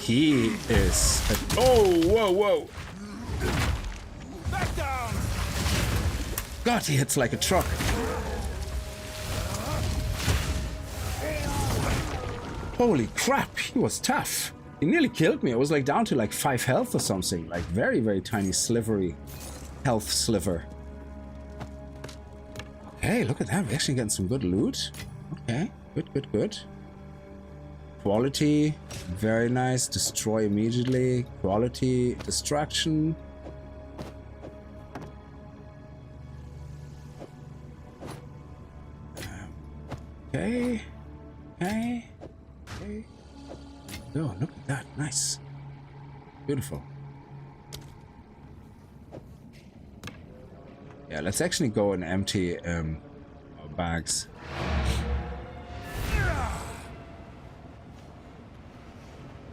He is oh, whoa, whoa. Back down. God, he hits like a truck. Holy crap, he was tough. He nearly killed me. I was like down to like 5 health or something. Like very, very tiny slivery health sliver. Okay, look at that. We're actually getting some good loot. Okay, good, good, good. Quality, very nice. Destroy immediately. Quality, destruction. Okay. Okay. Okay. Oh, look at that. Nice. Beautiful. Yeah, let's actually go and empty our bags.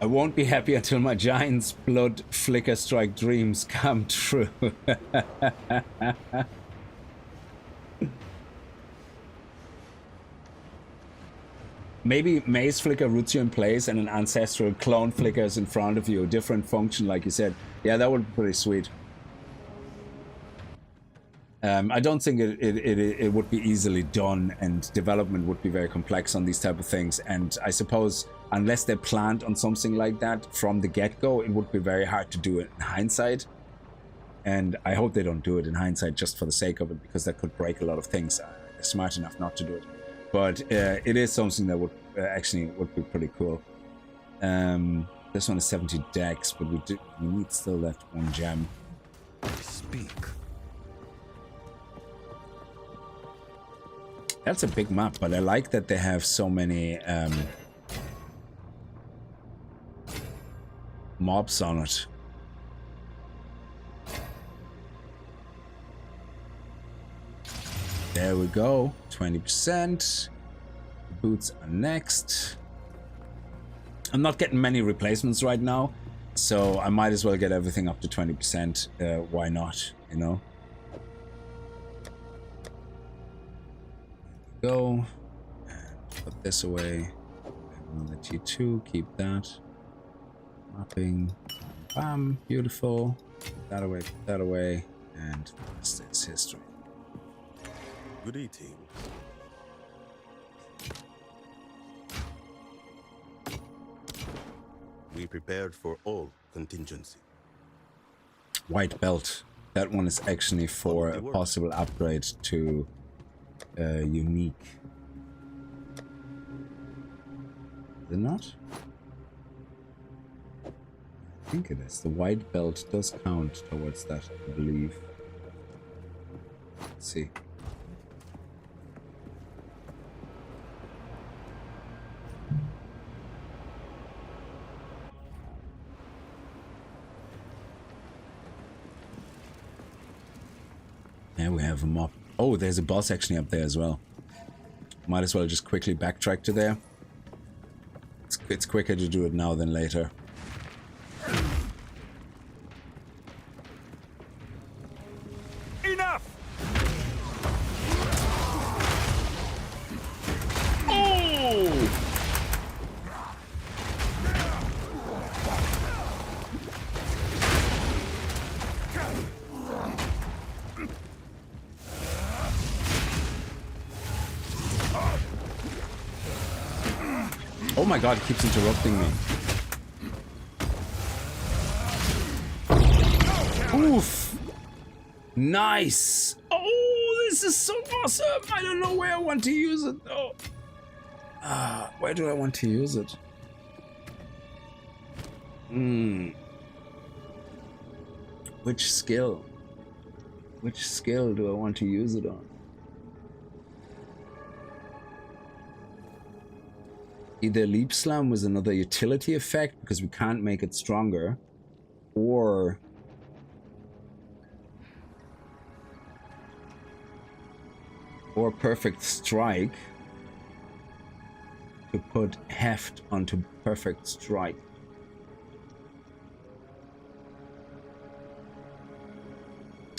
I won't be happy until my giant's blood flicker strike dreams come true. Maybe maze flicker roots you in place and an ancestral clone flickers in front of you. Different function, like you said. Yeah, that would be pretty sweet. I don't think it would be easily done, and development would be very complex on these type of things. And I suppose unless they planned on something like that from the get-go, it would be very hard to do it in hindsight. And I hope they don't do it in hindsight just for the sake of it, because that could break a lot of things. They're smart enough not to do it. But it is something that would actually would be pretty cool. This one is 70 dex, but we need still that 1 gem. Speak. That's a big map, but I like that they have so many mobs on it. There we go, 20%. Boots are next. I'm not getting many replacements right now, so I might as well get everything up to 20%. Why not, you know? Go and put this away. Another T2, keep that. Mapping, bam, beautiful. Put that away, and the rest is history. Good eating. We prepared for all contingency. White belt. That one is actually for a possible upgrade to unique. Is it not? I think it is. The white belt does count towards that, I believe. Let's see. Yeah, we have a mob. Oh, there's a boss actually up there as well. Might as well just quickly backtrack to there. It's quicker to do it now than later. Enough! Oh! my god, it keeps interrupting me. Oof. Nice. Oh, this is so awesome. I don't know where I want to use it though. Where do I want to use it? Which skill? Which skill do I want to use it on? Either Leap Slam was another utility effect because we can't make it stronger, or Perfect Strike to put heft onto Perfect Strike.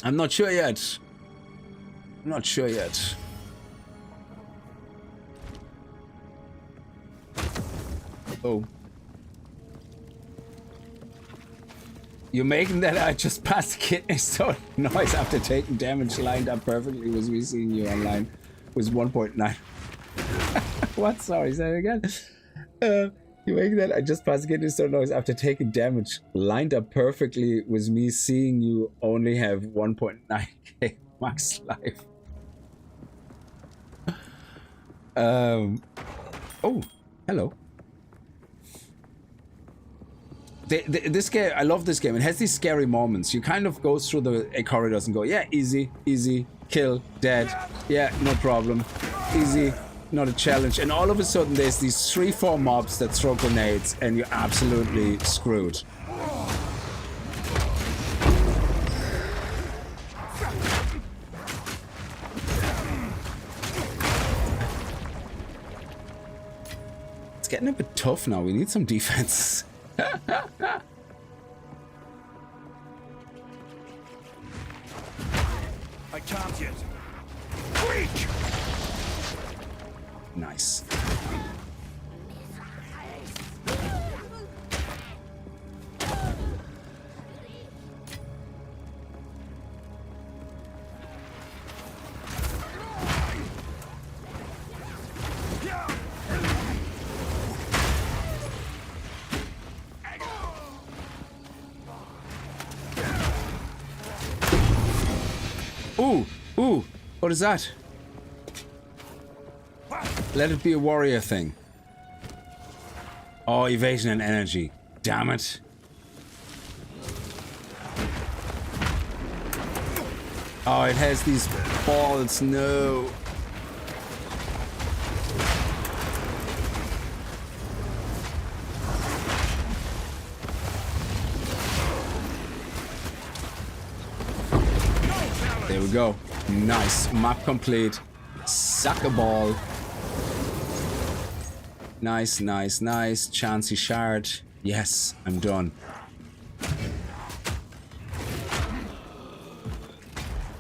I'm not sure yet. I'm not sure yet. Oh. You're making that I just passed the kidney stone noise after taking damage lined up perfectly was me seeing you online was 1.9. What? Sorry, say it again. You're making that I just passed the kidney stone noise after taking damage lined up perfectly was me seeing you only have 1.9k max life. Oh, hello. This game, I love this game. It has these scary moments. You kind of go through the corridors and go, yeah, easy, easy, kill, dead. Yeah, no problem. Easy, not a challenge. And all of a sudden, there's these 3-4 mobs that throw grenades, and you're absolutely screwed. It's getting a bit tough now. We need some defense. I can't yet. Freak! Nice. Ooh, what is that? Let it be a warrior thing. Oh, evasion and energy. Damn it. Oh, it has these balls. No. There we go. Nice. Map complete. Suck a ball. Nice, nice, nice. Chancy shard. Yes, I'm done.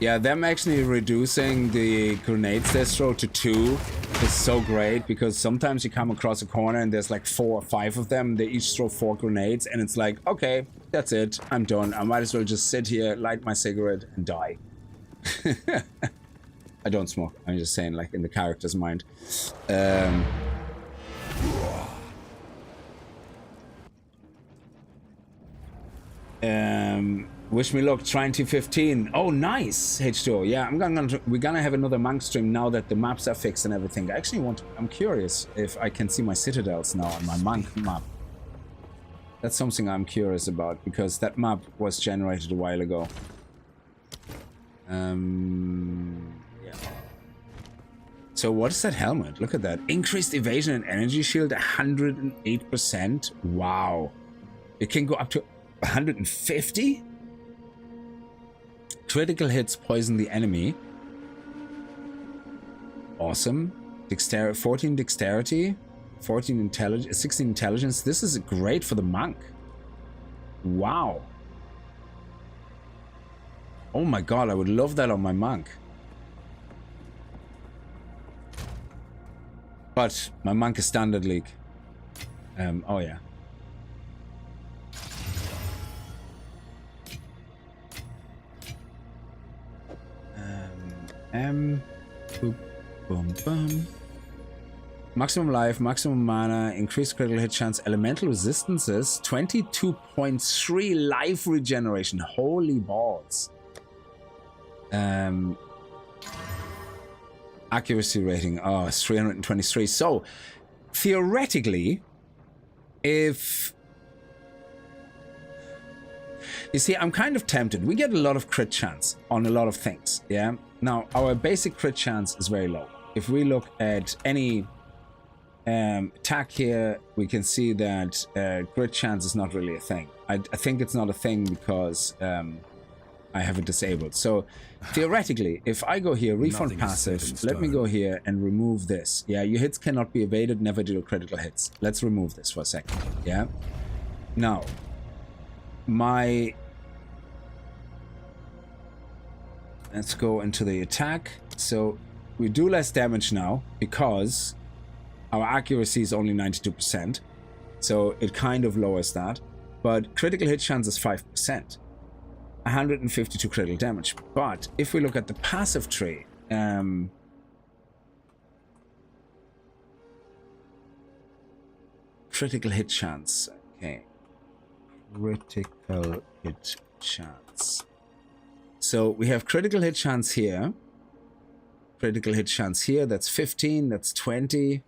Yeah, them actually reducing the grenades they throw to 2 is so great, because sometimes you come across a corner and there's like 4 or 5 of them. They each throw 4 grenades and it's like, okay, that's it. I'm done. I might as well just sit here, light my cigarette and die. I don't smoke. I'm just saying, like, in the character's mind. Wish me luck, trying T15. Oh, nice, H2O. Yeah, we're gonna have another monk stream now that the maps are fixed and everything. I actually I'm curious if I can see my citadels now on my monk map. That's something I'm curious about, because that map was generated a while ago. Yeah. So what is that helmet? Look at that. Increased evasion and energy shield 108%. Wow. It can go up to 150? Critical hits poison the enemy. Awesome. 14 dexterity, 14 intelligence, 16 intelligence. This is great for the monk. Wow. Oh my god, I would love that on my monk. But my monk is standard league. Oh yeah. Boop, boom, boom. Maximum life, maximum mana, increased critical hit chance, elemental resistances, 22.3 life regeneration. Holy balls. Accuracy rating, oh, it's 323. So, theoretically, if... You see, I'm kind of tempted. We get a lot of crit chance on a lot of things, yeah? Now, our basic crit chance is very low. If we look at any attack here, we can see that crit chance is not really a thing. I think it's not a thing because I have it disabled. So, theoretically, if I go here, refund passive, let me go here and remove this. Yeah, your hits cannot be evaded, never deal critical hits. Let's remove this for a second, yeah? Now, let's go into the attack. So we do less damage now because our accuracy is only 92%. So it kind of lowers that. But critical hit chance is 5%. 152 critical damage. But if we look at the passive tree, critical hit chance. Okay. Critical hit chance. So we have critical hit chance here. Critical hit chance here. That's 15. That's 20.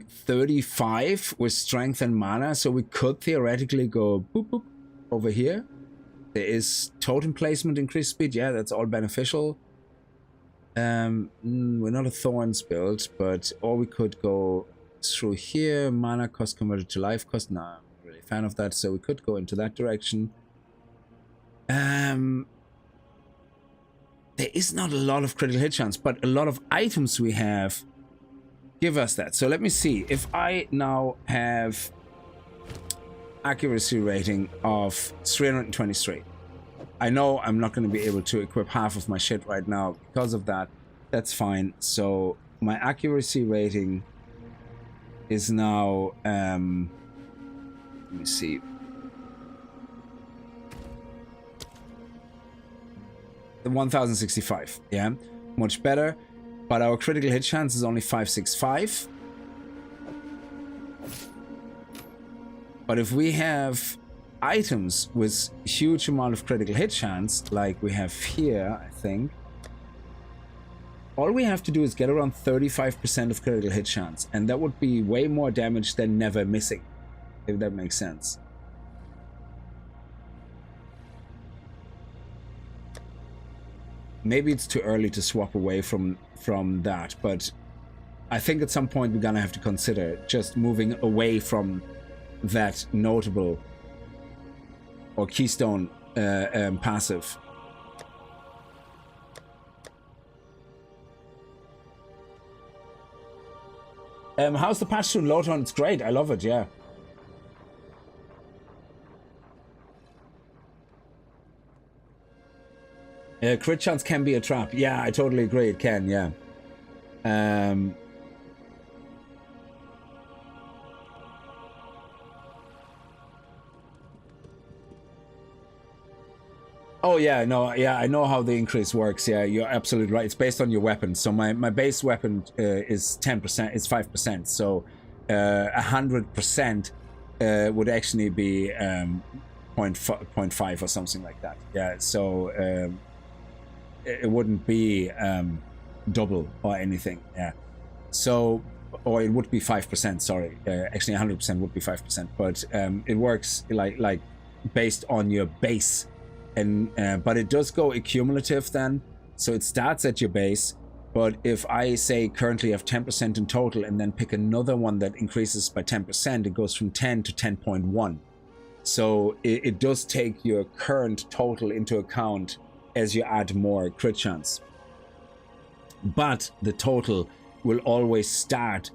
35 with strength and mana. So we could theoretically go boop boop over here. There is totem placement, increased speed. Yeah, that's all beneficial. We're not a thorns build, but or we could go through here. Mana cost converted to life cost. No, I'm not really a fan of that. So we could go into that direction. There is not a lot of critical hit chance, but a lot of items we have give us that. So let me see. If I now have accuracy rating of 323, I know I'm not going to be able to equip half of my shit right now because of that. That's fine. So my accuracy rating is now, let me see. The 1065, yeah, much better, but our critical hit chance is only 565. But if we have items with huge amount of critical hit chance, like we have here, I think, all we have to do is get around 35% of critical hit chance, and that would be way more damage than never missing, if that makes sense. Maybe it's too early to swap away from that, but I think at some point we're gonna have to consider just moving away from that notable or keystone passive. How's the patch to Loton? It's great. I love it. Yeah. Crit chance can be a trap. Yeah, I totally agree. It can, yeah. Oh, yeah, no, yeah, I know how the increase works. Yeah, you're absolutely right. It's based on your weapon. So my base weapon is 10%, is 5%. So 100% would actually be 0.5 or something like that. Yeah, so it wouldn't be double or anything. Yeah, so, or it would be 5%. Sorry, actually 100% would be 5%. But it works like based on your base, and but it does go accumulative then. So it starts at your base. But if I say currently have 10% in total, and then pick another one that increases by 10%, it goes from 10 to 10.1. So it does take your current total into account as you add more crit chance. But the total will always start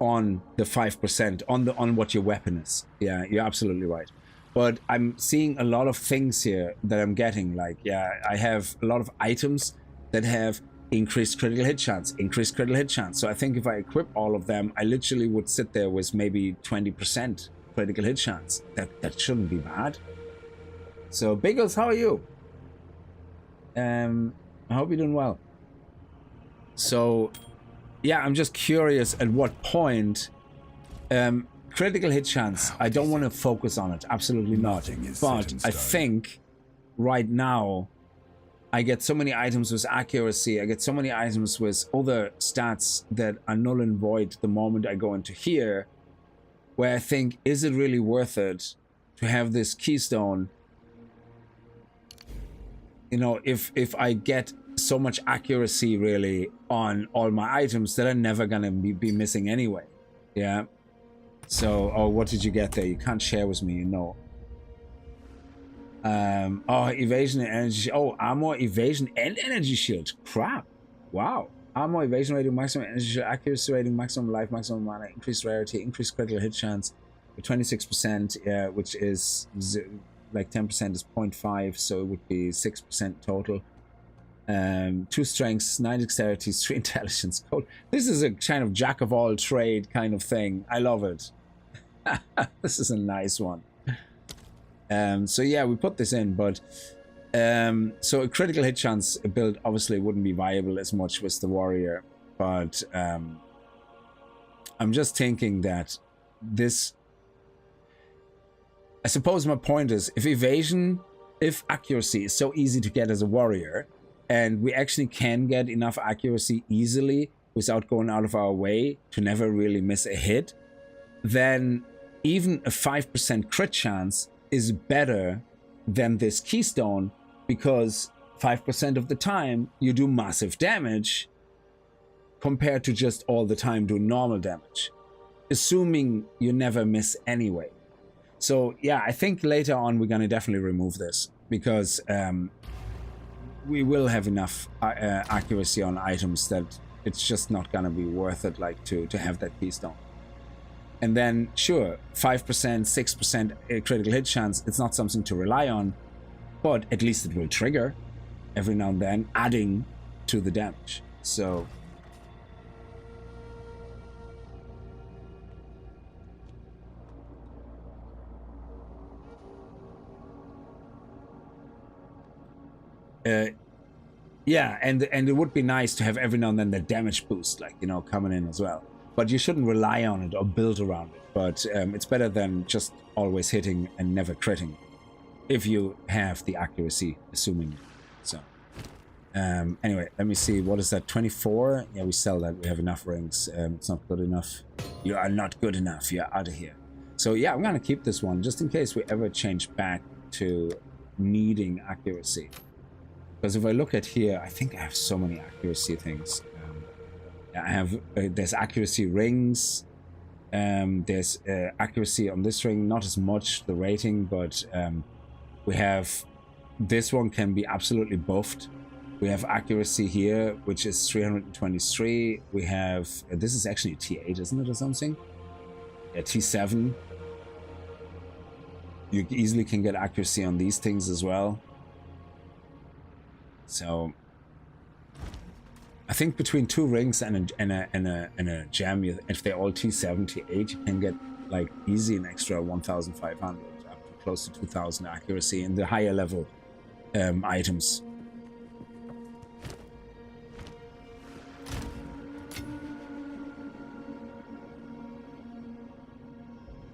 on the 5%, on what your weapon is. Yeah, you're absolutely right. But I'm seeing a lot of things here that I'm getting, like, yeah, I have a lot of items that have increased critical hit chance, increased critical hit chance. So I think if I equip all of them, I literally would sit there with maybe 20% critical hit chance. That shouldn't be bad. So Biggles, how are you? I hope you're doing well. So yeah, I'm just curious at what point. Critical hit chance, I don't want to focus on it, absolutely not. But I think right now I get so many items with accuracy, I get so many items with other stats that are null and void the moment I go into here, where I think, is it really worth it to have this keystone? You know, if I get so much accuracy really on all my items that are never gonna be missing anyway. Yeah. So, oh, what did you get there? You can't share with me, you know. Oh, evasion and energy. Oh, armor, evasion, and energy shield. Crap. Wow. Armor, evasion rating, maximum energy shield, accuracy rating, maximum life, maximum mana, increased rarity, increased critical hit chance, 26%, which is like 10% is 0.5, so it would be 6% total. 2 strengths, 9 dexterity, 3 intelligence. Cool. This is a kind of jack of all trade kind of thing. I love it. This is a nice one. So yeah, we put this in, but so a critical hit chance build obviously wouldn't be viable as much with the warrior, but I'm just thinking that this, I suppose my point is, if accuracy is so easy to get as a warrior, and we actually can get enough accuracy easily without going out of our way to never really miss a hit, then even a 5% crit chance is better than this keystone, because 5% of the time you do massive damage compared to just all the time doing normal damage, assuming you never miss anyway. So yeah, I think later on we're gonna definitely remove this, because we will have enough accuracy on items that it's just not gonna be worth it, like to have that keystone. And then sure, 5%, 6% critical hit chance, it's not something to rely on, but at least it will trigger every now and then, adding to the damage. So yeah, and it would be nice to have every now and then the damage boost, like, you know, coming in as well. But you shouldn't rely on it or build around it. But it's better than just always hitting and never critting, if you have the accuracy, assuming. So anyway, let me see, what is that, 24? Yeah, we sell that, we have enough rings. It's not good enough. You are not good enough, you're out of here. So yeah, I'm gonna keep this one just in case we ever change back to needing accuracy. Because if I look at here, I think I have so many accuracy things. I have there's accuracy rings, there's accuracy on this ring, not as much the rating, but we have this one can be absolutely buffed. We have accuracy here, which is 323. We have this is actually T8, isn't it, or something? Yeah, T7. You easily can get accuracy on these things as well. So I think between 2 rings and a gem, if they're all T7, T8, you can get like easy an extra 1,500 up to close to 2,000 accuracy in the higher level items.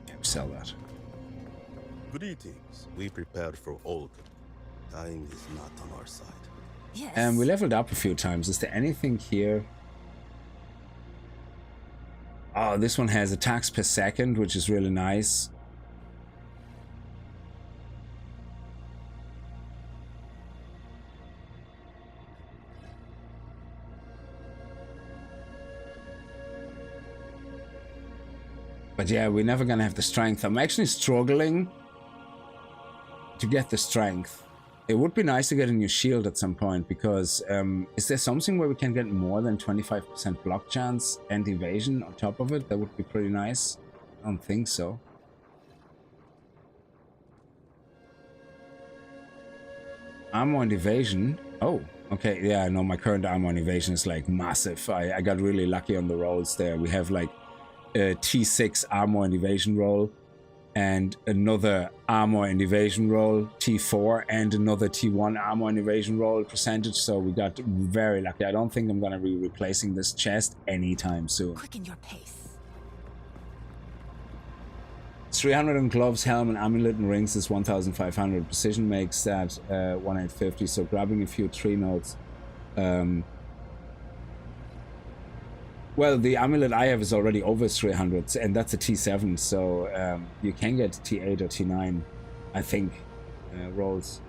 Yeah, we sell that. Greetings. We prepared for all. Time is not on our side. Yes. We leveled up a few times. Is there anything here? Oh, this one has attacks per second, which is really nice. But yeah, we're never gonna have the strength. I'm actually struggling to get the strength. It would be nice to get a new shield at some point, because is there something where we can get more than 25% block chance and evasion on top of it? That would be pretty nice. I don't think so. Armor and evasion. Oh, okay. Yeah, no, my current armor and evasion is like massive. I got really lucky on the rolls there. We have like a T6 armor and evasion roll. and another armor and evasion roll, T4, and another T1 armor and evasion roll percentage. So we got very lucky. I don't think I'm going to be replacing this chest anytime soon. Quicken your pace. 300 on gloves, helm, and amulet and rings is 1,500. Precision makes that 1,850. So grabbing a few tree notes. Well, the amulet I have is already over 300, and that's a T7. So you can get T8 or T9, I think, rolls.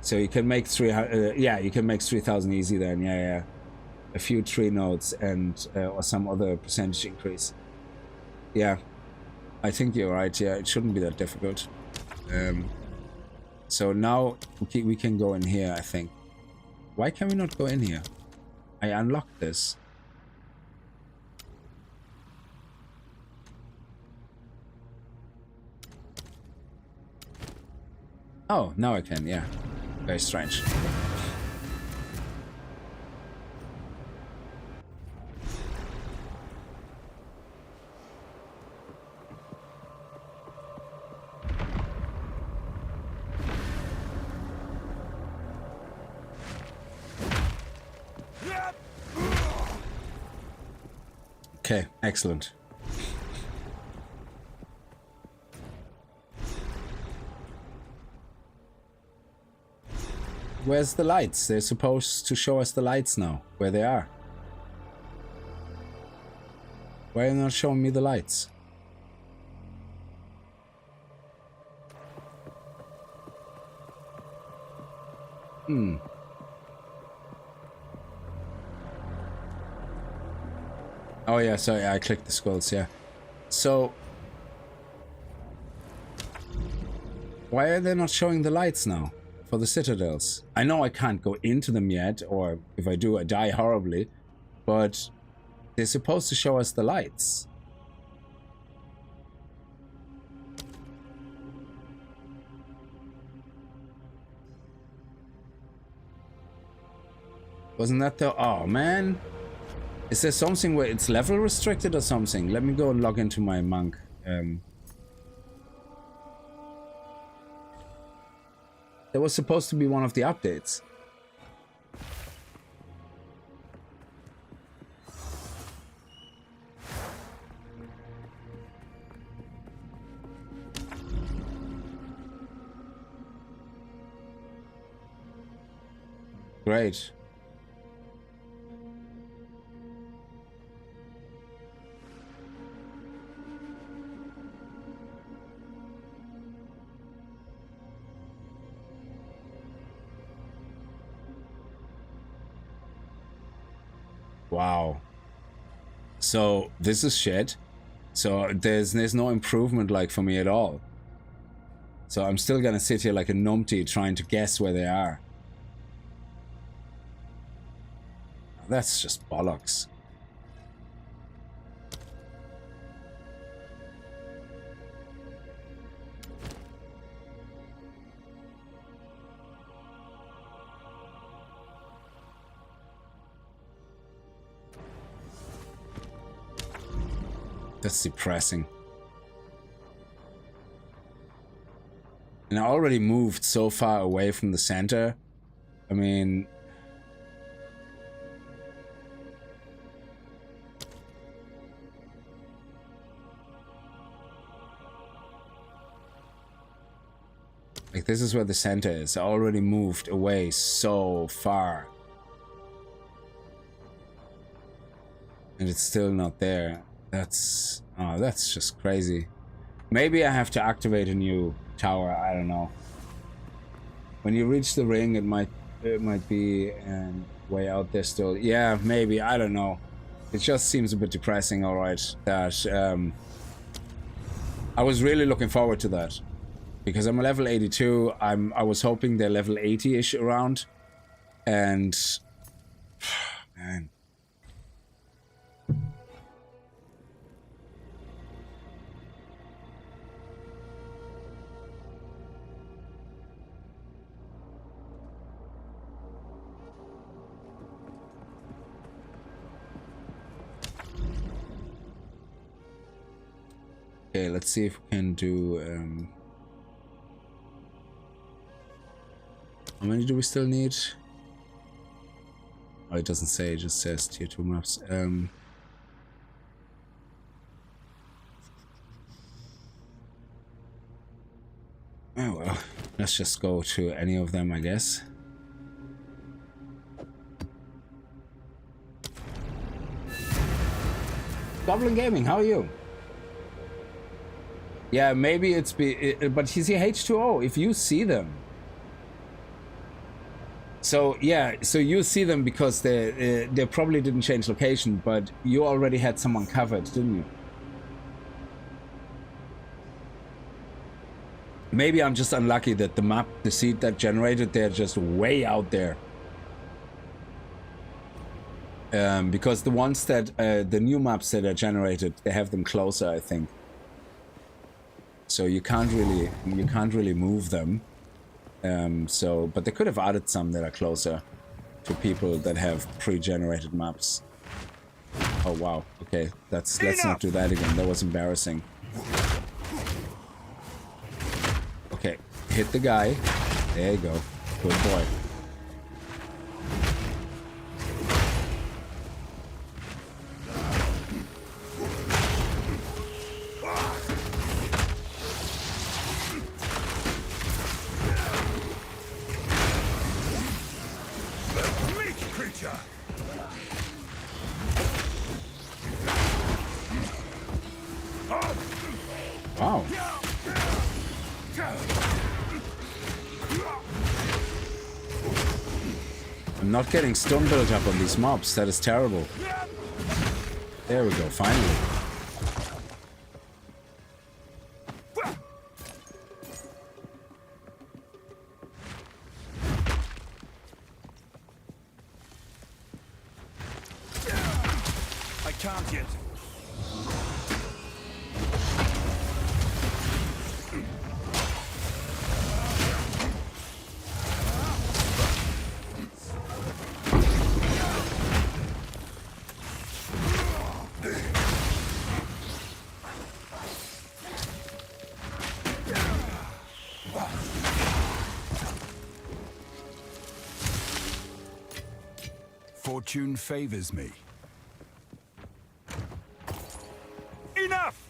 So you can make 300. Yeah, you can make 3,000 easy then. Yeah. A few tree notes and or some other percentage increase. Yeah, I think you're right. Yeah, it shouldn't be that difficult. So now we can go in here, I think. Why can we not go in here? I unlocked this. Oh, now I can, yeah. Very strange. Okay, excellent. Where's the lights? They're supposed to show us the lights now, where they are. Why are they not showing me the lights? Oh yeah, sorry, I clicked the skulls, yeah. So why are they not showing the lights now for the citadels? I know I can't go into them yet, or if I do, I die horribly, but they're supposed to show us the lights. Wasn't that the... Oh, man. Is there something where it's level restricted or something? Let me go and log into my monk. That was supposed to be one of the updates. Great. Wow. So this is shit. So there's no improvement like for me at all. So I'm still gonna sit here like a numpty trying to guess where they are. That's just bollocks. That's depressing. And I already moved so far away from the center. I mean... Like, this is where the center is. I already moved away so far. And it's still not there. That's... Oh, that's just crazy. Maybe I have to activate a new tower. I don't know. When you reach the ring, it might be way out there still. Yeah, maybe. I don't know. It just seems a bit depressing, alright. That, I was really looking forward to that. Because I'm a level 82, I was hoping they're level 80-ish around. And... Man. Okay, let's see if we can do... how many do we still need? Oh, it doesn't say, it just says tier 2 maps. Oh well, let's just go to any of them, I guess. Goblin Gaming, how are you? Yeah, maybe it's but he's here H2O, if you see them. So yeah, so you see them because they probably didn't change location, but you already had someone covered, didn't you? Maybe I'm just unlucky that the map, the seed that generated, they're just way out there. Because the ones that, the new maps that are generated, they have them closer, I think. So you can't really move them. But they could have added some that are closer to people that have pre-generated maps. Oh wow, okay, let's not do that again, that was embarrassing. Okay, hit the guy. There you go. Good boy. Wow. I'm not getting stun built up on these mobs. That is terrible. There we go, finally. I can't yet. Fortune favors me. Enough!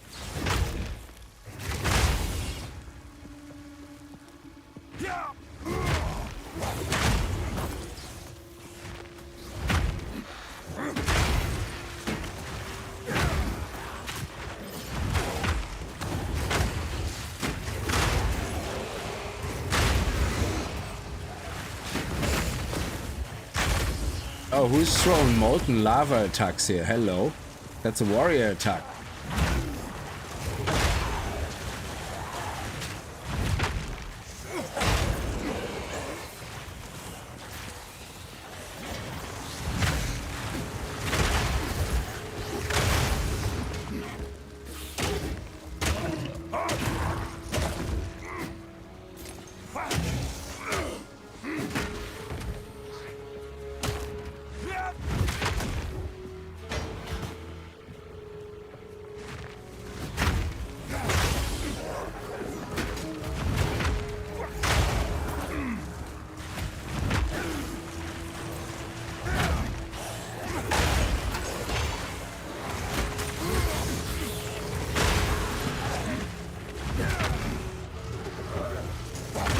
Oh, who's throwing molten lava attacks here? Hello. That's a warrior attack.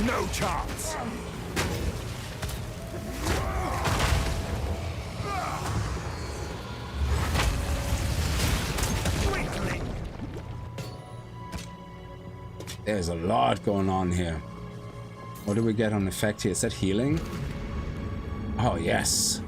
No chance. There's a lot going on here. What do we get on effect here? Is that healing? Oh, yes.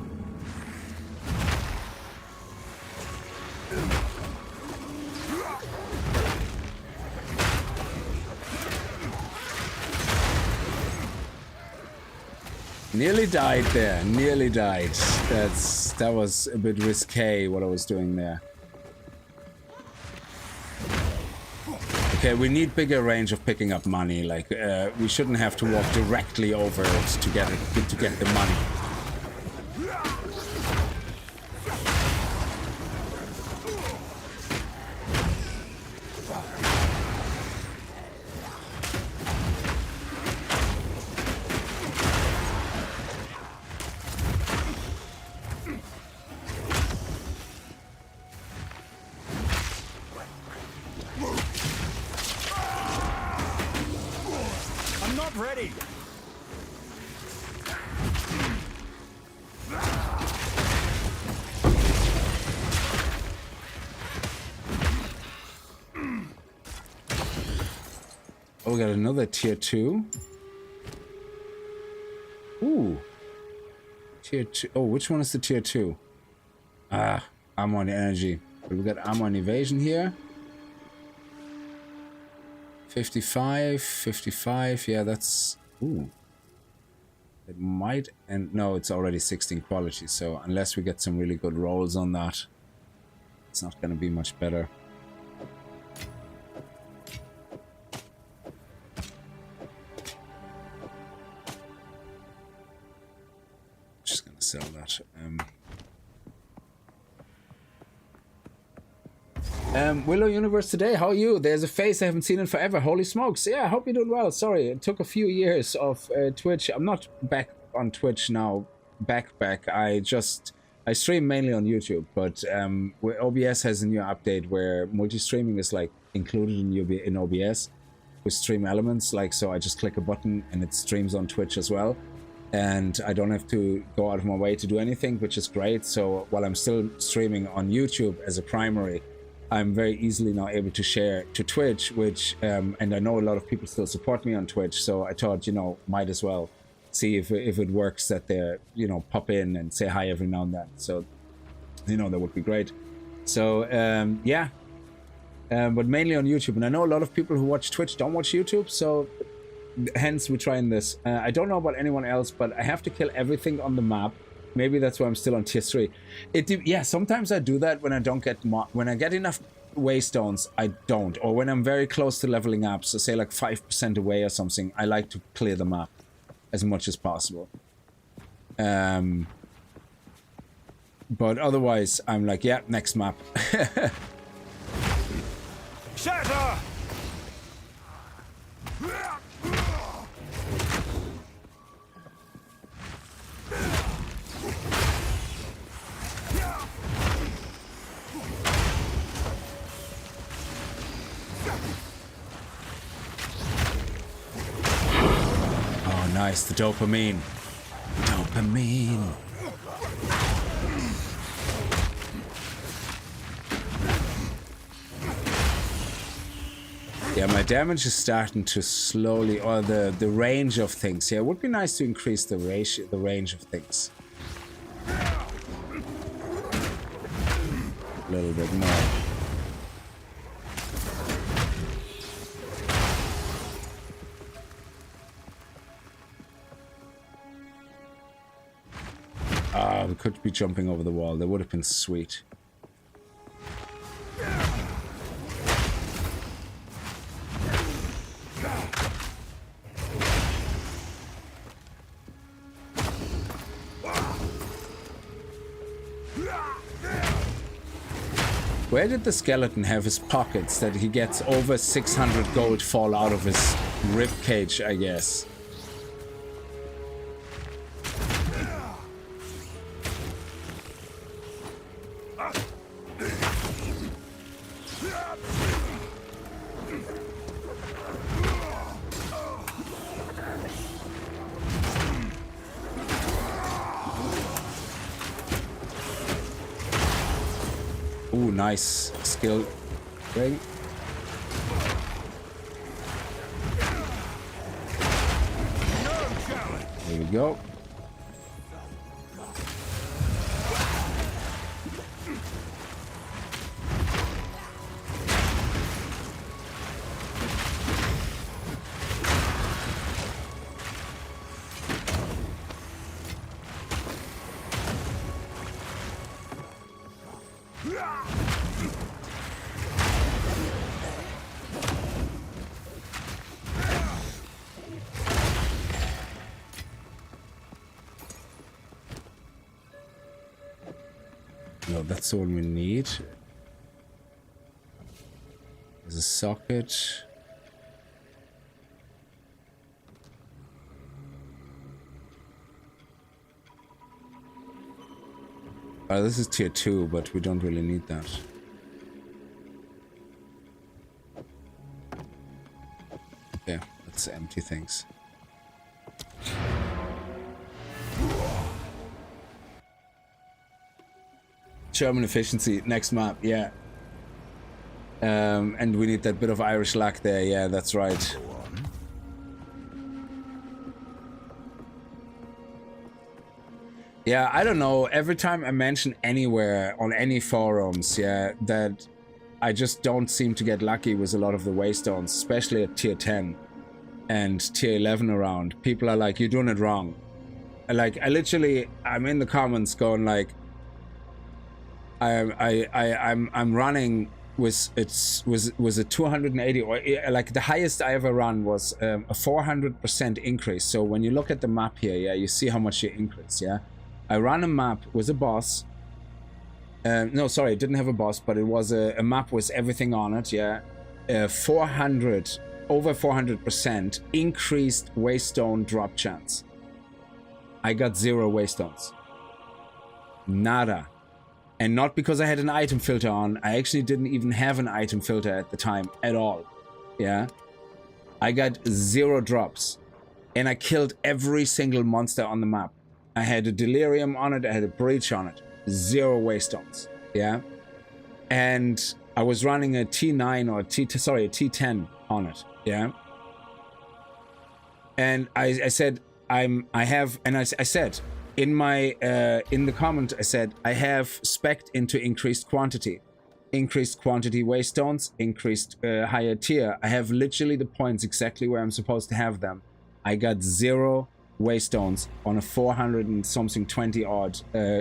Nearly died there. Nearly died. That was a bit risque what I was doing there. Okay, we need bigger range of picking up money. Like we shouldn't have to walk directly over it to get the money. ready. Oh, we got another tier 2. Ooh. Tier 2. Oh, which one is the tier 2? Ah, armor and energy. But we got armor and evasion here. 55, 55. Yeah, that's... Ooh. It might... And no, it's already 16 quality. So unless we get some really good rolls on that, it's not going to be much better. Just going to sell that. Willow Universe today, how are you? There's a face I haven't seen in forever. Holy smokes. Yeah, I hope you're doing well. Sorry, it took a few years of Twitch. I'm not back on Twitch now. Back. I stream mainly on YouTube, but where OBS has a new update where multi-streaming is like included in OBS with stream elements. Like, so I just click a button and it streams on Twitch as well. And I don't have to go out of my way to do anything, which is great. So while I'm still streaming on YouTube as a primary, I'm very easily now able to share to Twitch, which, and I know a lot of people still support me on Twitch, so I thought, you know, might as well see if it works that they're, you know, pop in and say hi every now and then. So, you know, that would be great. So, yeah, but mainly on YouTube. And I know a lot of people who watch Twitch don't watch YouTube, so hence we're trying this. I don't know about anyone else, but I have to kill everything on the map. Maybe that's why I'm still on tier 3. Yeah, sometimes I do that when I don't get... When I get enough waystones, I don't. Or when I'm very close to leveling up, so say like 5% away or something, I like to clear the map as much as possible. But otherwise, I'm like, yeah, next map. Shatter! Oh, nice, the dopamine. Dopamine. Yeah, my damage is starting to slowly, or the range of things. Yeah, it would be nice to increase the range of things. A little bit more. Ah, we could be jumping over the wall. That would have been sweet. Where did the skeleton have his pockets that he gets over 600 gold fall out of his rib cage, I guess? Ooh, nice skill ring. There we go. No, that's the one we need. There's a socket. Oh, this is tier 2, but we don't really need that. Okay, let's empty things. German efficiency, next map, yeah. And we need that bit of Irish luck there, yeah, that's right. Yeah, I don't know, every time I mention anywhere on any forums, yeah, that I just don't seem to get lucky with a lot of the waystones, especially at tier 10 and tier 11 around. People are like, you're doing it wrong. Like, I'm in the comments going like, I'm running with a 280, or like the highest I ever run was a 400% increase. So when you look at the map here, yeah, you see how much you increase, yeah. I ran a map with a boss. No, sorry, it didn't have a boss, but it was a map with everything on it, yeah. Over 400% increased waystone drop chance. I got 0 waystones. Nada. And not because I had an item filter on. I actually didn't even have an item filter at the time at all. Yeah. I got 0 drops. And I killed every single monster on the map. I had a delirium on it. I had a breach on it. 0 waystones. Yeah. And I was running a T9 or a T10 on it. Yeah. And I said, I said, in the comment, I said, I have spec'd into increased quantity waystones, increased higher tier. I have literally the points exactly where I'm supposed to have them. I got 0 waystones on a 400 and something 20 odd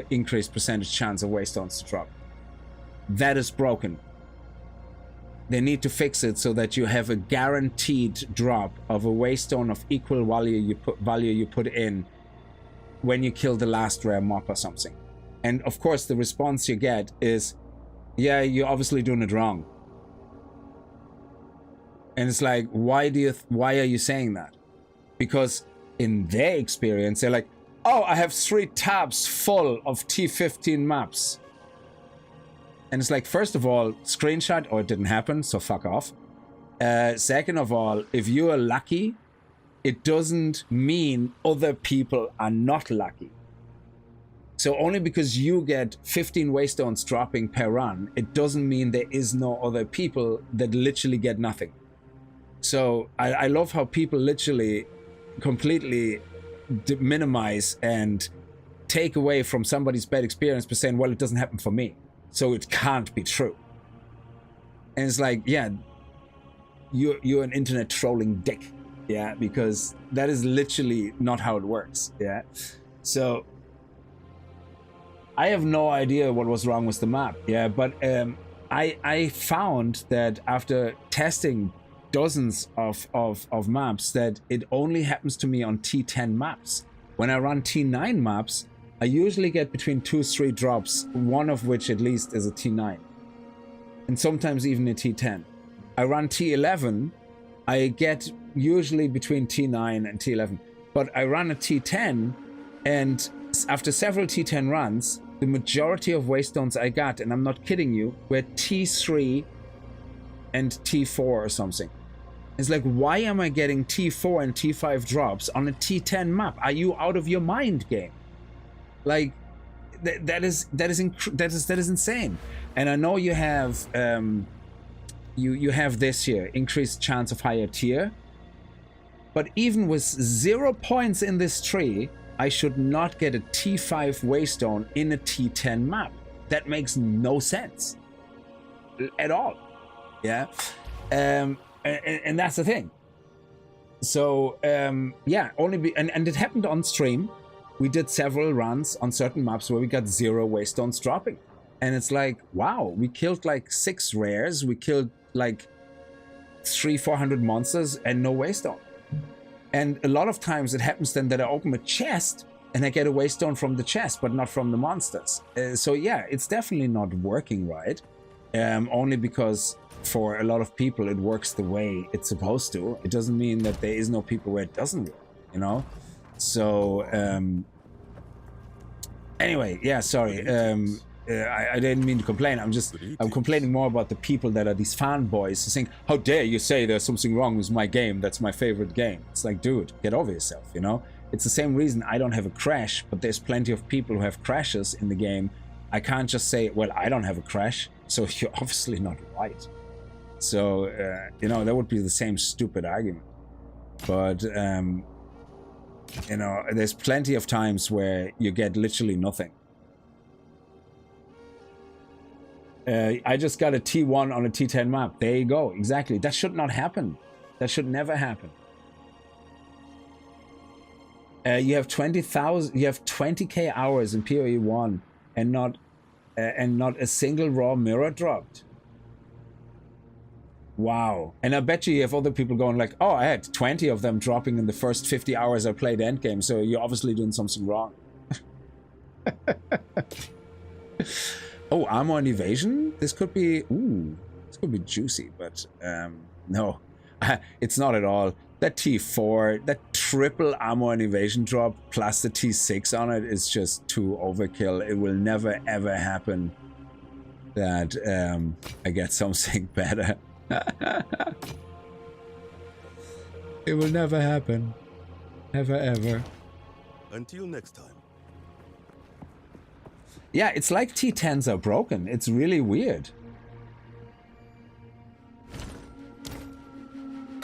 increased percentage chance of waystones to drop. That is broken. They need to fix it so that you have a guaranteed drop of a waystone of equal value you put in when you kill the last rare mob or something. And of course the response you get is, yeah, you're obviously doing it wrong. And it's like, why are you saying that? Because in their experience, they're like, oh, I have 3 tabs full of T15 maps. And it's like, first of all, screenshot, or it didn't happen, so fuck off. Second of all, if you are lucky, it doesn't mean other people are not lucky. So only because you get 15 waystones dropping per run, it doesn't mean there is no other people that literally get nothing. So I love how people literally completely minimize and take away from somebody's bad experience by saying, well, it doesn't happen for me, so it can't be true. And it's like, yeah, you're an internet trolling dick. Yeah, because that is literally not how it works. Yeah. So I have no idea what was wrong with the map. Yeah, but I found that after testing dozens of maps that it only happens to me on T10 maps. When I run T9 maps, I usually get between 2-3 drops, one of which at least is a T9. And sometimes even a T10. I run T11, I get usually between T9 and T11. But I run a T10, and after several T10 runs, the majority of waystones I got, and I'm not kidding you, were T3 and T4 or something. It's like, why am I getting T4 and T5 drops on a T10 map? Are you out of your mind, game? Like, that is insane. And I know you have you have this here, increased chance of higher tier. But even with 0 points in this tree, I should not get a T5 waystone in a T10 map. That makes no sense at all. Yeah. And that's the thing. So yeah, and it happened on stream. We did several runs on certain maps where we got 0 waystones dropping. And it's like, wow, we killed like 6 rares. We killed like 300-400 monsters and no waystone. And a lot of times it happens then that I open a chest and I get a waystone from the chest, but not from the monsters. So yeah, it's definitely not working right. Only because for a lot of people it works the way it's supposed to. It doesn't mean that there is no people where it doesn't work, you know? So anyway, yeah, sorry. I didn't mean to complain. I'm complaining more about the people that are these fanboys saying, how dare you say there's something wrong with my game? That's my favorite game. It's like, dude, get over yourself, you know? It's the same reason I don't have a crash, but there's plenty of people who have crashes in the game. I can't just say, well, I don't have a crash, so you're obviously not right. So, you know, that would be the same stupid argument. But, you know, there's plenty of times where you get literally nothing. I just got a T1 on a T10 map. There you go. Exactly. That should not happen. That should never happen. You have 20,000. You have 20k hours in PoE 1, and not a single raw mirror dropped. Wow. And I bet you have other people going like, oh, I had 20 of them dropping in the first 50 hours I played Endgame, so you're obviously doing something wrong. Oh, armor and evasion? This could be, ooh, this could be juicy, but no, it's not at all. That T4, that triple armor and evasion drop plus the T6 on it is just too overkill. It will never ever happen that I get something better. It will never happen. Never ever. Until next time. Yeah, it's like T10s are broken. It's really weird.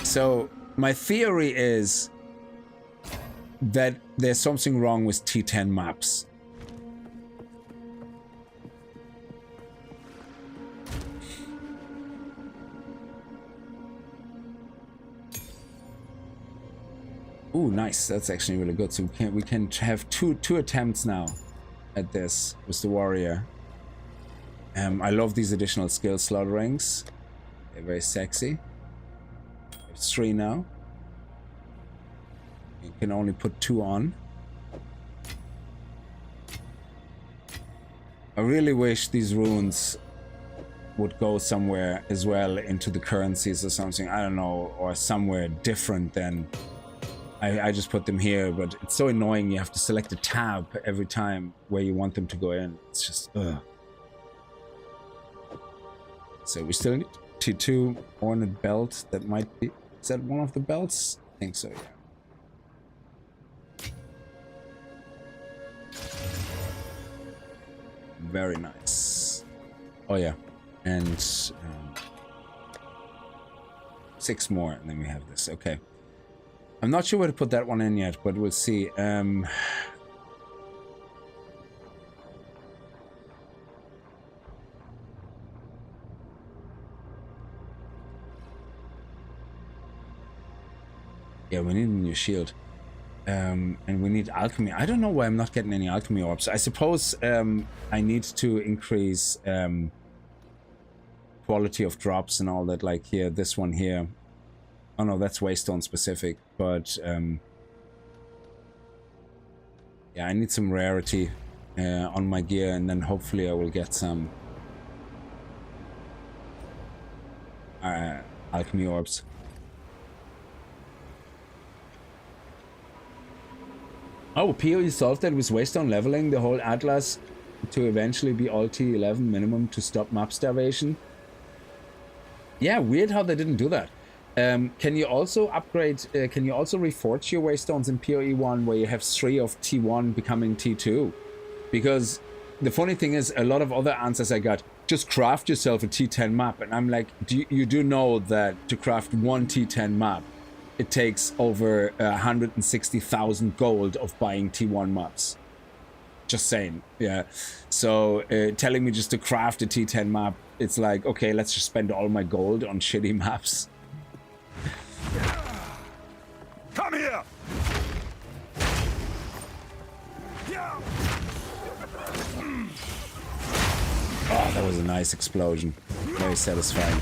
So my theory is that there's something wrong with T10 maps. Ooh, nice. That's actually really good. So we can have two attempts now at this with the warrior. I love these additional skill slot rings. They're very sexy. There's 3 now. You can only put 2 on. I really wish these runes would go somewhere as well into the currencies or something. I don't know, or somewhere different than I just put them here, but it's so annoying. You have to select a tab every time where you want them to go in. It's just, ugh. So we still need T2 ornate belt. That might be, is that one of the belts? I think so, yeah. Very nice. Oh yeah, and 6 more, and then we have this. Okay. I'm not sure where to put that one in yet, but we'll see. Yeah, we need a new shield. And we need alchemy. I don't know why I'm not getting any alchemy orbs. I suppose I need to increase quality of drops and all that, like here, this one here. Oh no, that's Waystone specific, but yeah, I need some rarity on my gear, and then hopefully I will get some alchemy orbs. Oh, PoE solved that with Waystone leveling the whole Atlas to eventually be all T11 minimum to stop map starvation. Yeah, weird how they didn't do that. Can you also upgrade, can you also reforge your Waystones in PoE 1 where you have 3 of T1 becoming T2? Because the funny thing is, a lot of other answers I got, just craft yourself a T10 map. And I'm like, you do know that to craft one T10 map, it takes over 160,000 gold of buying T1 maps. Just saying, yeah. So telling me just to craft a T10 map, it's like, okay, let's just spend all my gold on shitty maps. Come here! Oh, that was a nice explosion. Very satisfying.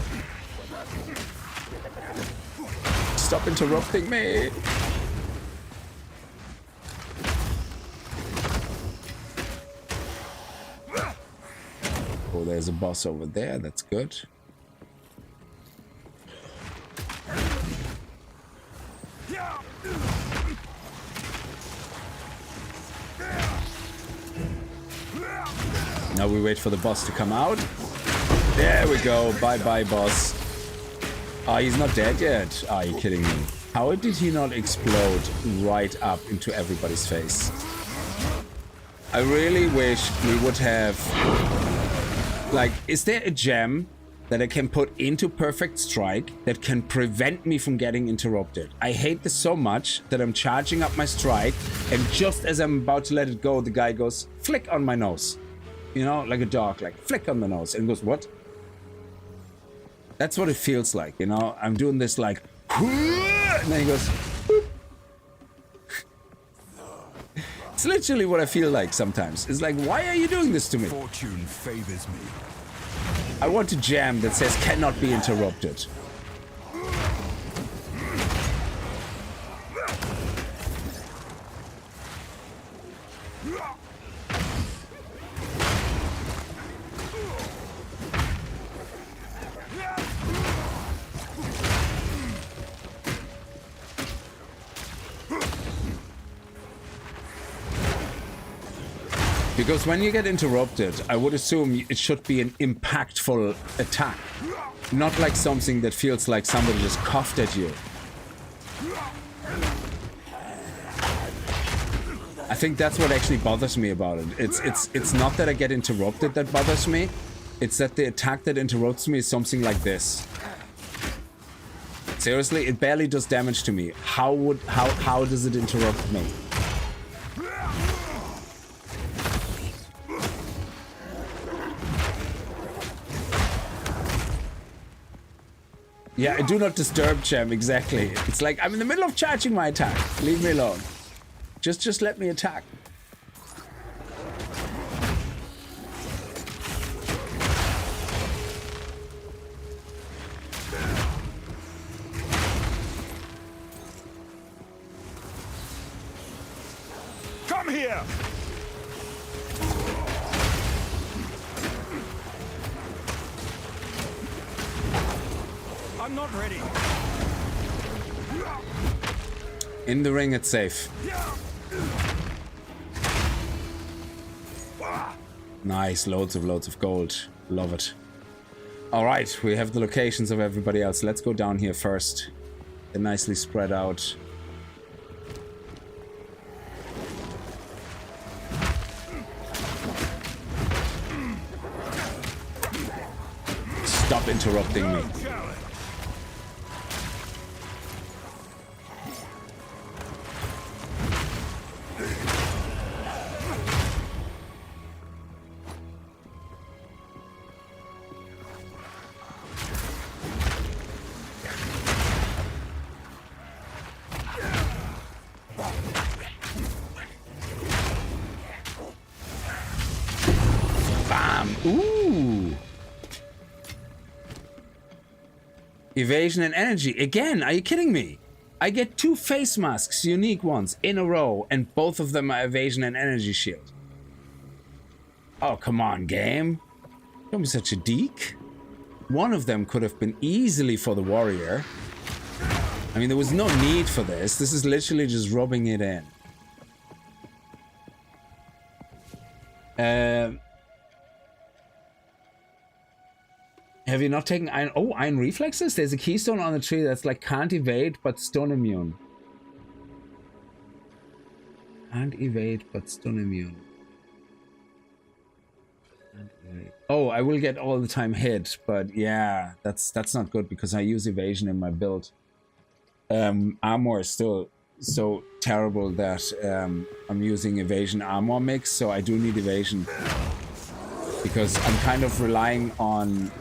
Stop interrupting me! Oh, there's a boss over there. That's good. Now we wait for the boss to come out. There we go. Bye-bye, boss. Ah, he's not dead yet. Are you kidding me? How did he not explode right up into everybody's face? I really wish we would have... Like, is there a gem that I can put into Perfect Strike that can prevent me from getting interrupted? I hate this so much that I'm charging up my strike, and just as I'm about to let it go, the guy goes, flick on my nose. You know, like a dog, like, flick on the nose, and goes, what? That's what it feels like, you know? I'm doing this like, and then he goes, boop. It's literally what I feel like sometimes. It's like, why are you doing this to me? Fortune favors me. I want a jam that says cannot be interrupted. Because when you get interrupted, I would assume it should be an impactful attack. Not like something that feels like somebody just coughed at you. I think that's what actually bothers me about it. It's not that I get interrupted that bothers me. It's that the attack that interrupts me is something like this. Seriously, it barely does damage to me. How does it interrupt me? Yeah, do not disturb, Gem, exactly. It's like, I'm in the middle of charging my attack. Leave me alone. Just let me attack. Come here! I'm not ready. In the ring, it's safe. Nice, loads of gold. Love it. All right, we have the locations of everybody else. Let's go down here first. They're nicely spread out. Stop interrupting me. Ooh. Evasion and energy. Again, are you kidding me? I get 2 face masks, unique ones, in a row, and both of them are evasion and energy shield. Oh, come on, game. Don't be such a deek. One of them could have been easily for the warrior. I mean, there was no need for this. This is literally just rubbing it in. Have you not taken iron? Oh, iron reflexes? There's a keystone on the tree that's like can't evade but stun immune. Can't evade but stun immune. Oh, I will get all the time hit, but yeah, that's not good because I use evasion in my build. Armor is still so terrible that I'm using evasion armor mix, so I do need evasion because I'm kind of relying on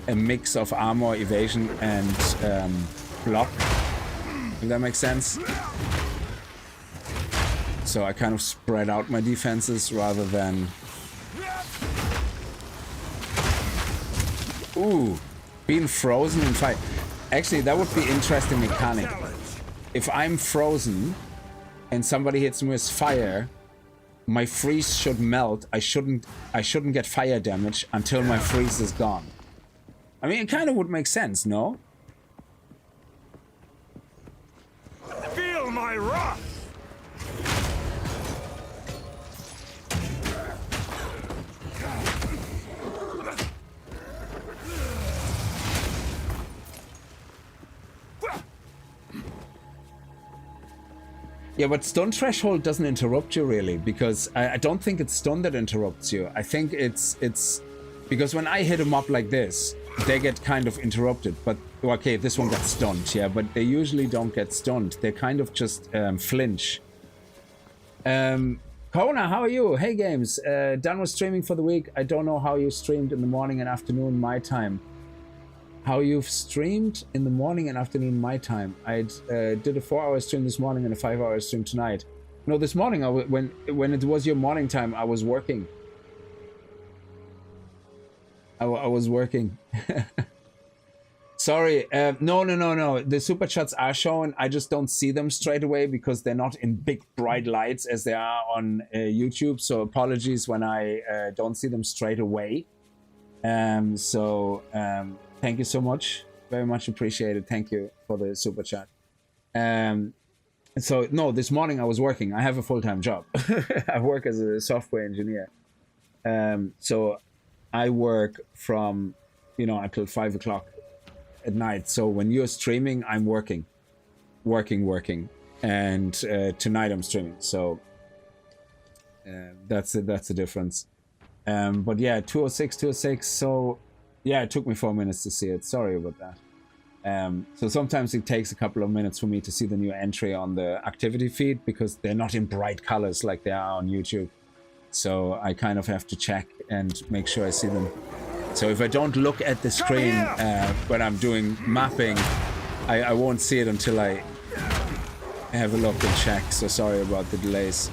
a mix of armor, evasion, and block, if that makes sense. So I kind of spread out my defenses rather than... Ooh, being frozen in fight. Actually, that would be interesting mechanic. If I'm frozen and somebody hits me with fire, my freeze should melt. I shouldn't get fire damage until my freeze is gone. I mean, it kind of would make sense, no? Feel my wrath! Yeah, but stun threshold doesn't interrupt you really, because I don't think it's stun that interrupts you. I think it's because when I hit them up like this, they get kind of interrupted. But okay, this one got stunned, yeah, but they usually don't get stunned. They kind of just flinch. Kona, how are you? Hey games, Dan was streaming for the week. I don't know how you streamed in the morning and afternoon my time. How you've streamed in the morning and afternoon my time. I did a 4-hour stream this morning and a 5-hour stream tonight. No, this morning when it was your morning time, I was working. I was working. Sorry, no. The super chats are shown. I just don't see them straight away because they're not in big bright lights as they are on YouTube. So apologies when I don't see them straight away. Thank you so much. Very much appreciated. Thank you for the super chat. So no, this morning I was working. I have a full-time job. I work as a software engineer. So I work from, until 5 o'clock at night. So when you're streaming, I'm working. And tonight I'm streaming. So that's the difference. But yeah, 206. So yeah, it took me 4 minutes to see it. Sorry about that. So sometimes it takes a couple of minutes for me to see the new entry on the activity feed because they're not in bright colors like they are on YouTube. So I kind of have to check and make sure I see them. So if I don't look at the screen when I'm doing mapping, I won't see it until I have a look and check. So sorry about the delays.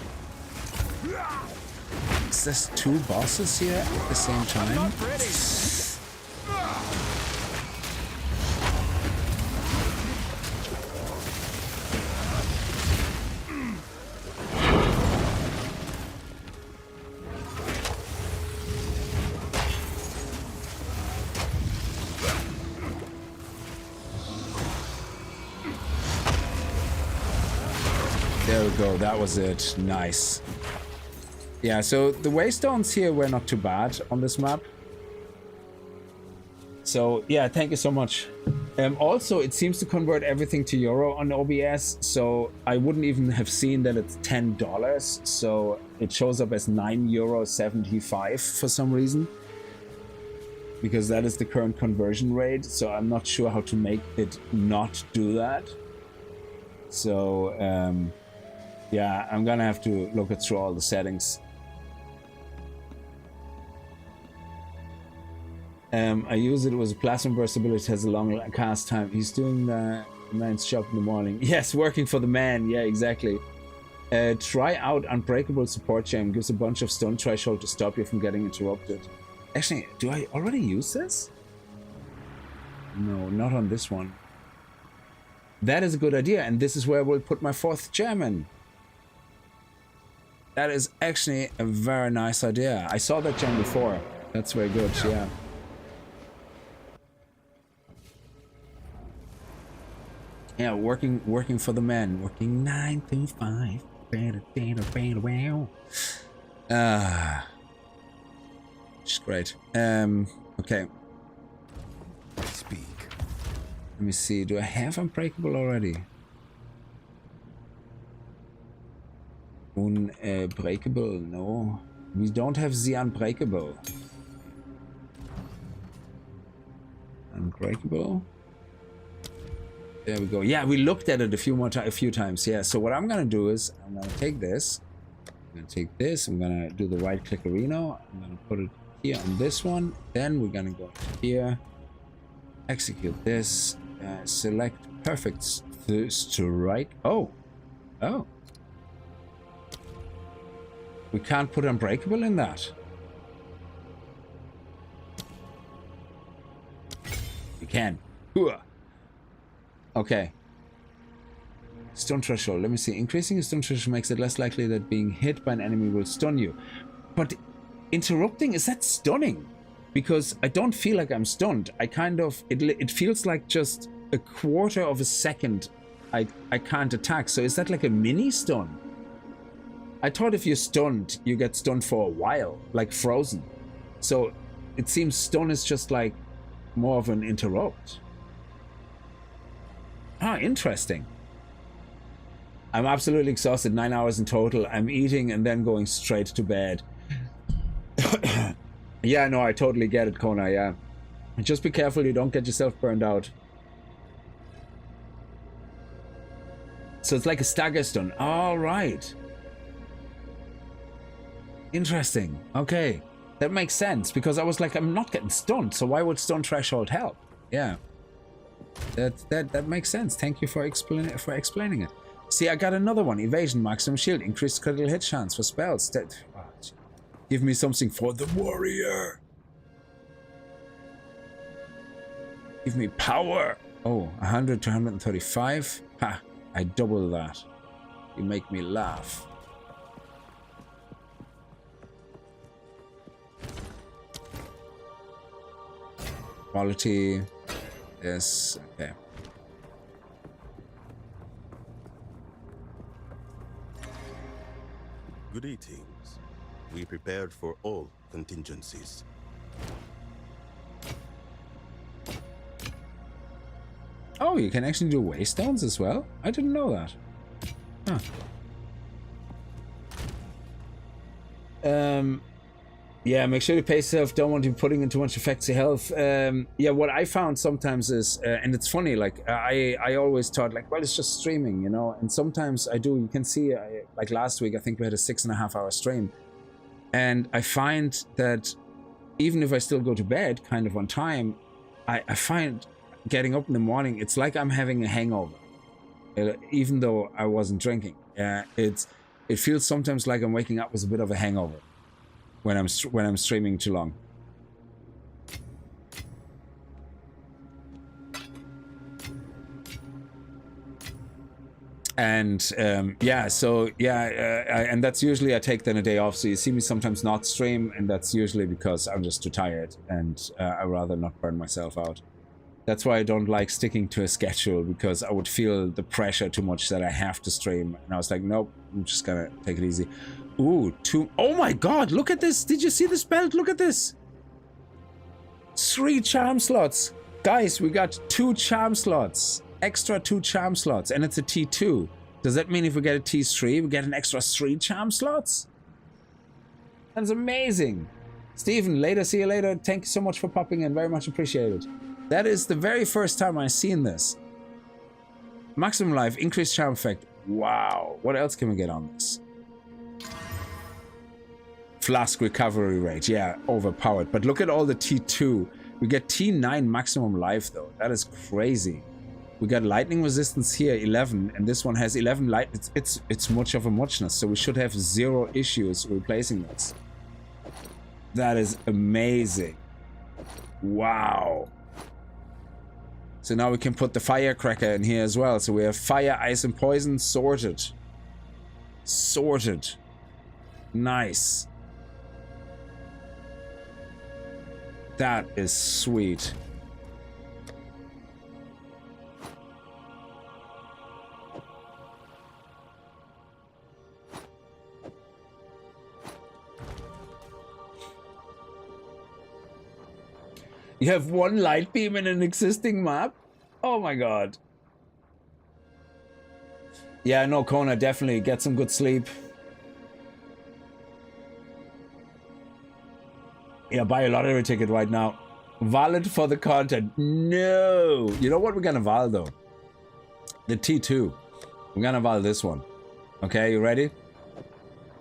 Is this 2 bosses here at the same time? There we go, that was it. Nice. Yeah, so the waystones here were not too bad on this map. So yeah, thank you so much. Also, it seems to convert everything to euro on OBS, so I wouldn't even have seen that it's $10. So it shows up as €9.75 for some reason, because that is the current conversion rate. So I'm not sure how to make it not do that. So yeah, I'm gonna have to look through all the settings. I use it as a plasma burst ability, has a long cast time. He's doing the man's job in the morning. Yes, working for the man. Yeah, exactly. Try out Unbreakable Support Gem. Gives a bunch of stun threshold to stop you from getting interrupted. Actually, do I already use this? No, not on this one. That is a good idea, and this is where we'll put my 4th gem in. That is actually a very nice idea. I saw that gem before. That's very good, yeah. Yeah, working for the men. Working 9 to 5. It's great. Okay. Speak. Let me see. Do I have Unbreakable already? Unbreakable? No. We don't have the Unbreakable. Unbreakable? There we go. Yeah, we looked at it a few times. Yeah. So what I'm gonna do is I'm gonna take this. I'm gonna take this. I'm gonna do the right-click arena. I'm gonna put it here on this one. Then we're gonna go here. Execute this. Select perfect strike. Oh. We can't put Unbreakable in that. We can. Okay. Stun threshold. Let me see. Increasing your stun threshold makes it less likely that being hit by an enemy will stun you. But interrupting, is that stunning? Because I don't feel like I'm stunned. I kind of... It feels like just a quarter of a second I can't attack. So is that like a mini stun? I thought if you're stunned, you get stunned for a while, like frozen. So it seems stun is just like more of an interrupt. Ah, interesting. I'm absolutely exhausted, 9 hours in total. I'm eating and then going straight to bed. Yeah, no, I totally get it, Kona, yeah. Just be careful you don't get yourself burned out. So it's like a stagger stun. All right. Interesting. Okay. That makes sense, because I was like, I'm not getting stunned, so why would stun threshold help? Yeah. That makes sense. Thank you for explaining it. See, I got another one. Evasion, maximum shield, increased critical hit chance for spells. Give me something for the warrior. Give me power. Oh, 100 to 135. Ha, I double that. You make me laugh. Quality. Yes, okay. Greetings. We prepared for all contingencies. Oh, you can actually do waystones as well? I didn't know that. Huh. Yeah, make sure you pace yourself. Don't want to be putting in too much effects to health. Yeah, what I found sometimes is, and it's funny, like, I always thought, like, well, it's just streaming, you know? And sometimes I do, you can see, like last week, I think we had a 6.5 hour stream. And I find that even if I still go to bed kind of on time, I find getting up in the morning, it's like I'm having a hangover, even though I wasn't drinking. It feels sometimes like I'm waking up with a bit of a hangover when I'm streaming too long. And yeah, so yeah, and that's usually I take then a day off. So you see me sometimes not stream, and that's usually because I'm just too tired, and I'd rather not burn myself out. That's why I don't like sticking to a schedule, because I would feel the pressure too much that I have to stream. And I was like, nope, I'm just gonna take it easy. Ooh, oh my god, look at this. Did you see this belt? Look at this. 3 charm slots. Guys, we got 2 charm slots. Extra 2 charm slots, and it's a T2. Does that mean if we get a T3, we get an extra 3 charm slots? That's amazing. Stephen, later, see you later. Thank you so much for popping in. Very much appreciated. That is the very first time I've seen this. Maximum life, increased charm effect. Wow. What else can we get on this? Flask recovery rate. Yeah, overpowered. But look at all the T2. We get T9 maximum life, though. That is crazy. We got lightning resistance here, 11, and this one has 11 light. It's much of a muchness, so we should have 0 issues replacing this. That is amazing. Wow. So now we can put the firecracker in here as well. So we have fire, ice, and poison sorted. Sorted. Nice. That is sweet. You have 1 light beam in an existing map? Oh my god. Yeah, no, Kona, definitely get some good sleep. Yeah, buy a lottery ticket right now. Valid for the content. No. You know what we're gonna val though? The T2. We're gonna val this one. Okay, you ready?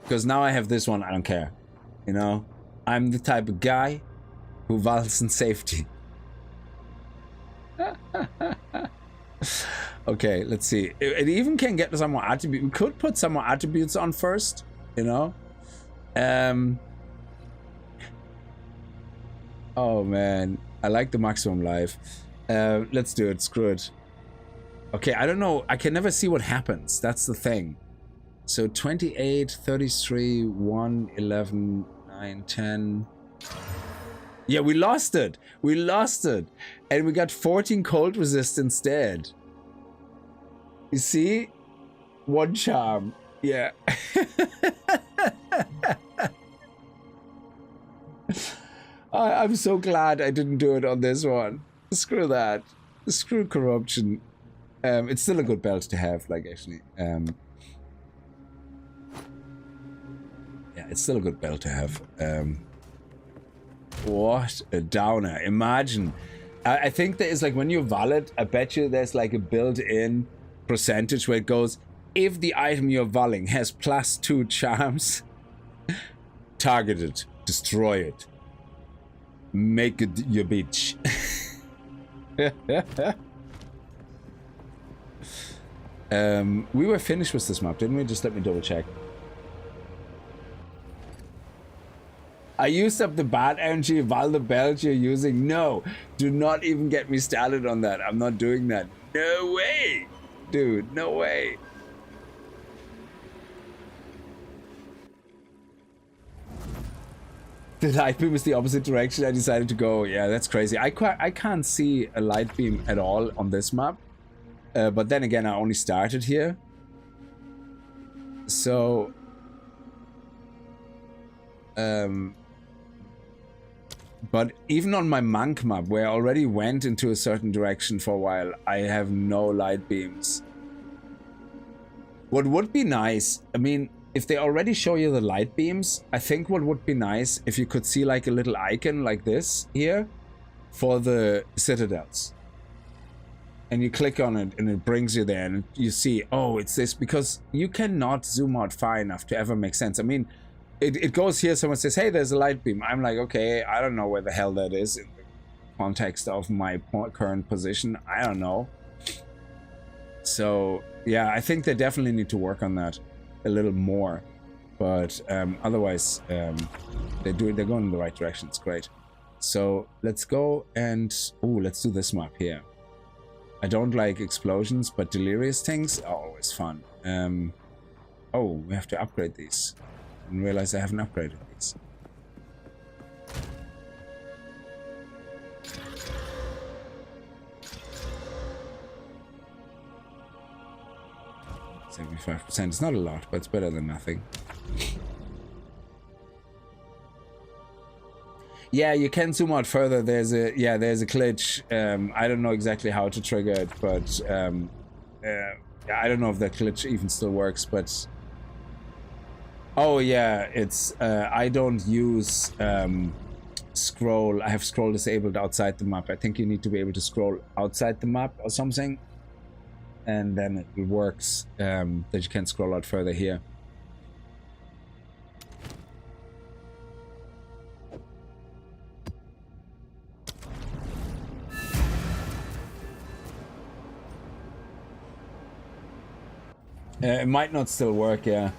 Because now I have this one, I don't care. You know? I'm the type of guy who vals in safety. Okay, let's see. It even can get some more attributes. We could put some more attributes on first, you know? Oh man, I like the maximum life. Let's do it, screw it. Okay, I don't know. I can never see what happens. That's the thing. So 28, 33, 1, 11, 9, 10... Yeah, we lost it. We lost it. And we got 14 cold resist instead. You see? 1 charm. Yeah. I'm so glad I didn't do it on this one. Screw that. Screw corruption. It's still a good belt to have, like, actually. it's still a good belt to have. What a downer. Imagine. I think there is like when you valid, I bet you there's like a built-in percentage where it goes, if the item you're valing has +2 charms, target it, destroy it, make it your bitch. We were finished with this map, didn't we? Just let me double check. I used up the bad energy while the belt you're using. No, do not even get me started on that. I'm not doing that. No way, dude, no way. The light beam is the opposite direction I decided to go. Yeah, that's crazy. I can't see a light beam at all on this map. But then again, I only started here. So... but even on my monk map, where I already went into a certain direction for a while, I have no light beams. What would be nice, I mean, if they already show you the light beams, I think what would be nice if you could see like a little icon like this here for the citadels. And you click on it and it brings you there and you see, oh, it's this, because you cannot zoom out far enough to ever make sense. I mean, it goes here, someone says, hey, there's a light beam. I'm like, okay, I don't know where the hell that is in the context of my current position. I don't know. So, yeah, I think they definitely need to work on that a little more. But otherwise, they're going in the right direction. It's great. So let's go and, ooh, let's do this map here. I don't like explosions, but delirious things are always fun. Oh, we have to upgrade these. I didn't realize I haven't upgraded these. %. It's not a lot, but it's better than nothing. Yeah, you can zoom out further. There's a glitch. I don't know exactly how to trigger it, but I don't know if that glitch even still works. But oh yeah, it's I don't use scroll. I have scroll disabled outside the map. I think you need to be able to scroll outside the map or something, and then it works that you can scroll out further here. It might not still work, yeah.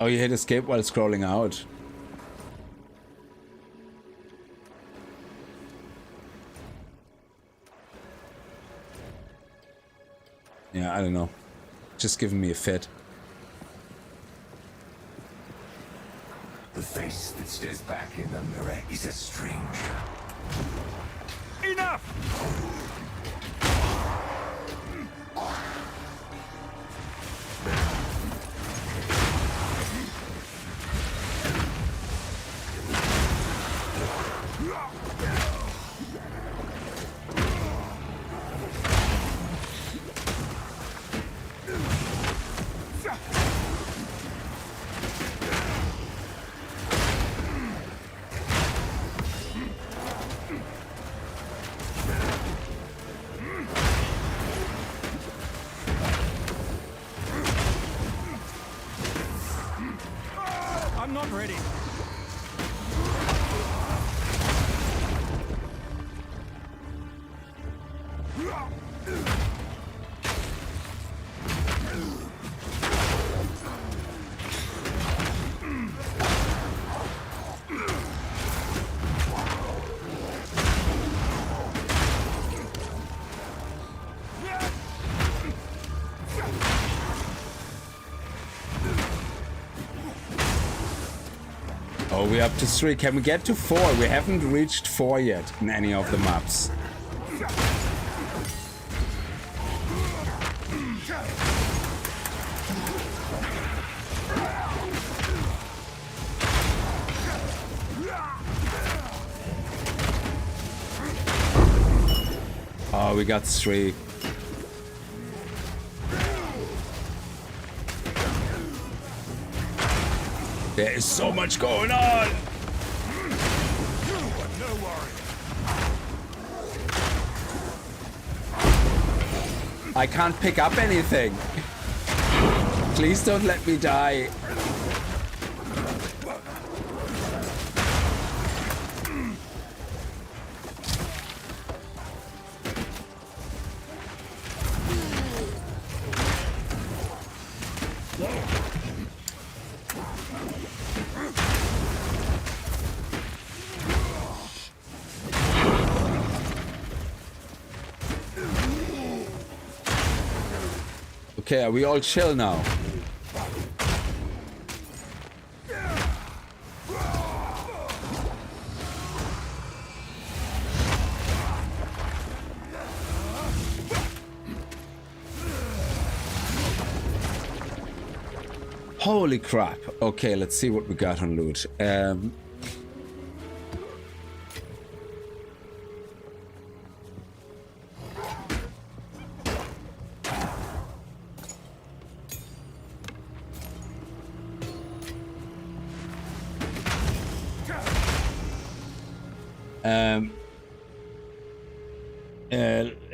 Oh, you hit escape while scrolling out. Yeah, I don't know. Just giving me a fit. The face that stares back in the mirror is a stranger. Enough! I'm not ready. Oh, we're up to 3. Can we get to 4? We haven't reached 4 yet in any of the maps. Oh, we got 3. There is so much going on. No worry. I can't pick up anything. Please don't let me die. Okay, are we all chill now? Holy crap. Okay, let's see what we got on loot.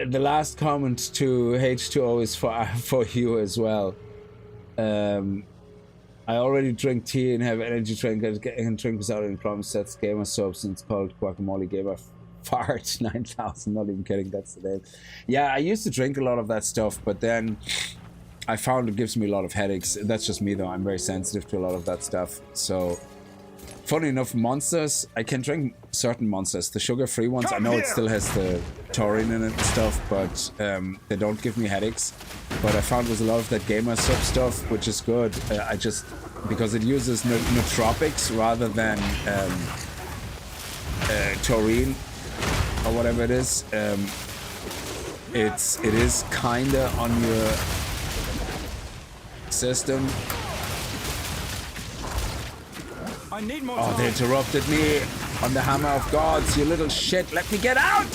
The last comment to H2O is for you as well. I already drink tea and have energy drink and drink without any problems. That's gamer substance called Guacamole Gamer Fart 9000. Not even kidding, that's the name. Yeah, I used to drink a lot of that stuff, but then I found it gives me a lot of headaches. That's just me though. I'm very sensitive to a lot of that stuff. So, funny enough, monsters, I can drink certain monsters. The sugar-free ones, I know it still has the taurine in it and stuff, but they don't give me headaches. But I found with a lot of that gamer sub stuff, which is good, I just, because it uses nootropics rather than taurine or whatever it is, it is kinda on your system. I need more Oh, time. they interrupted me on the Hammer of Gods, you little shit. Let me get out!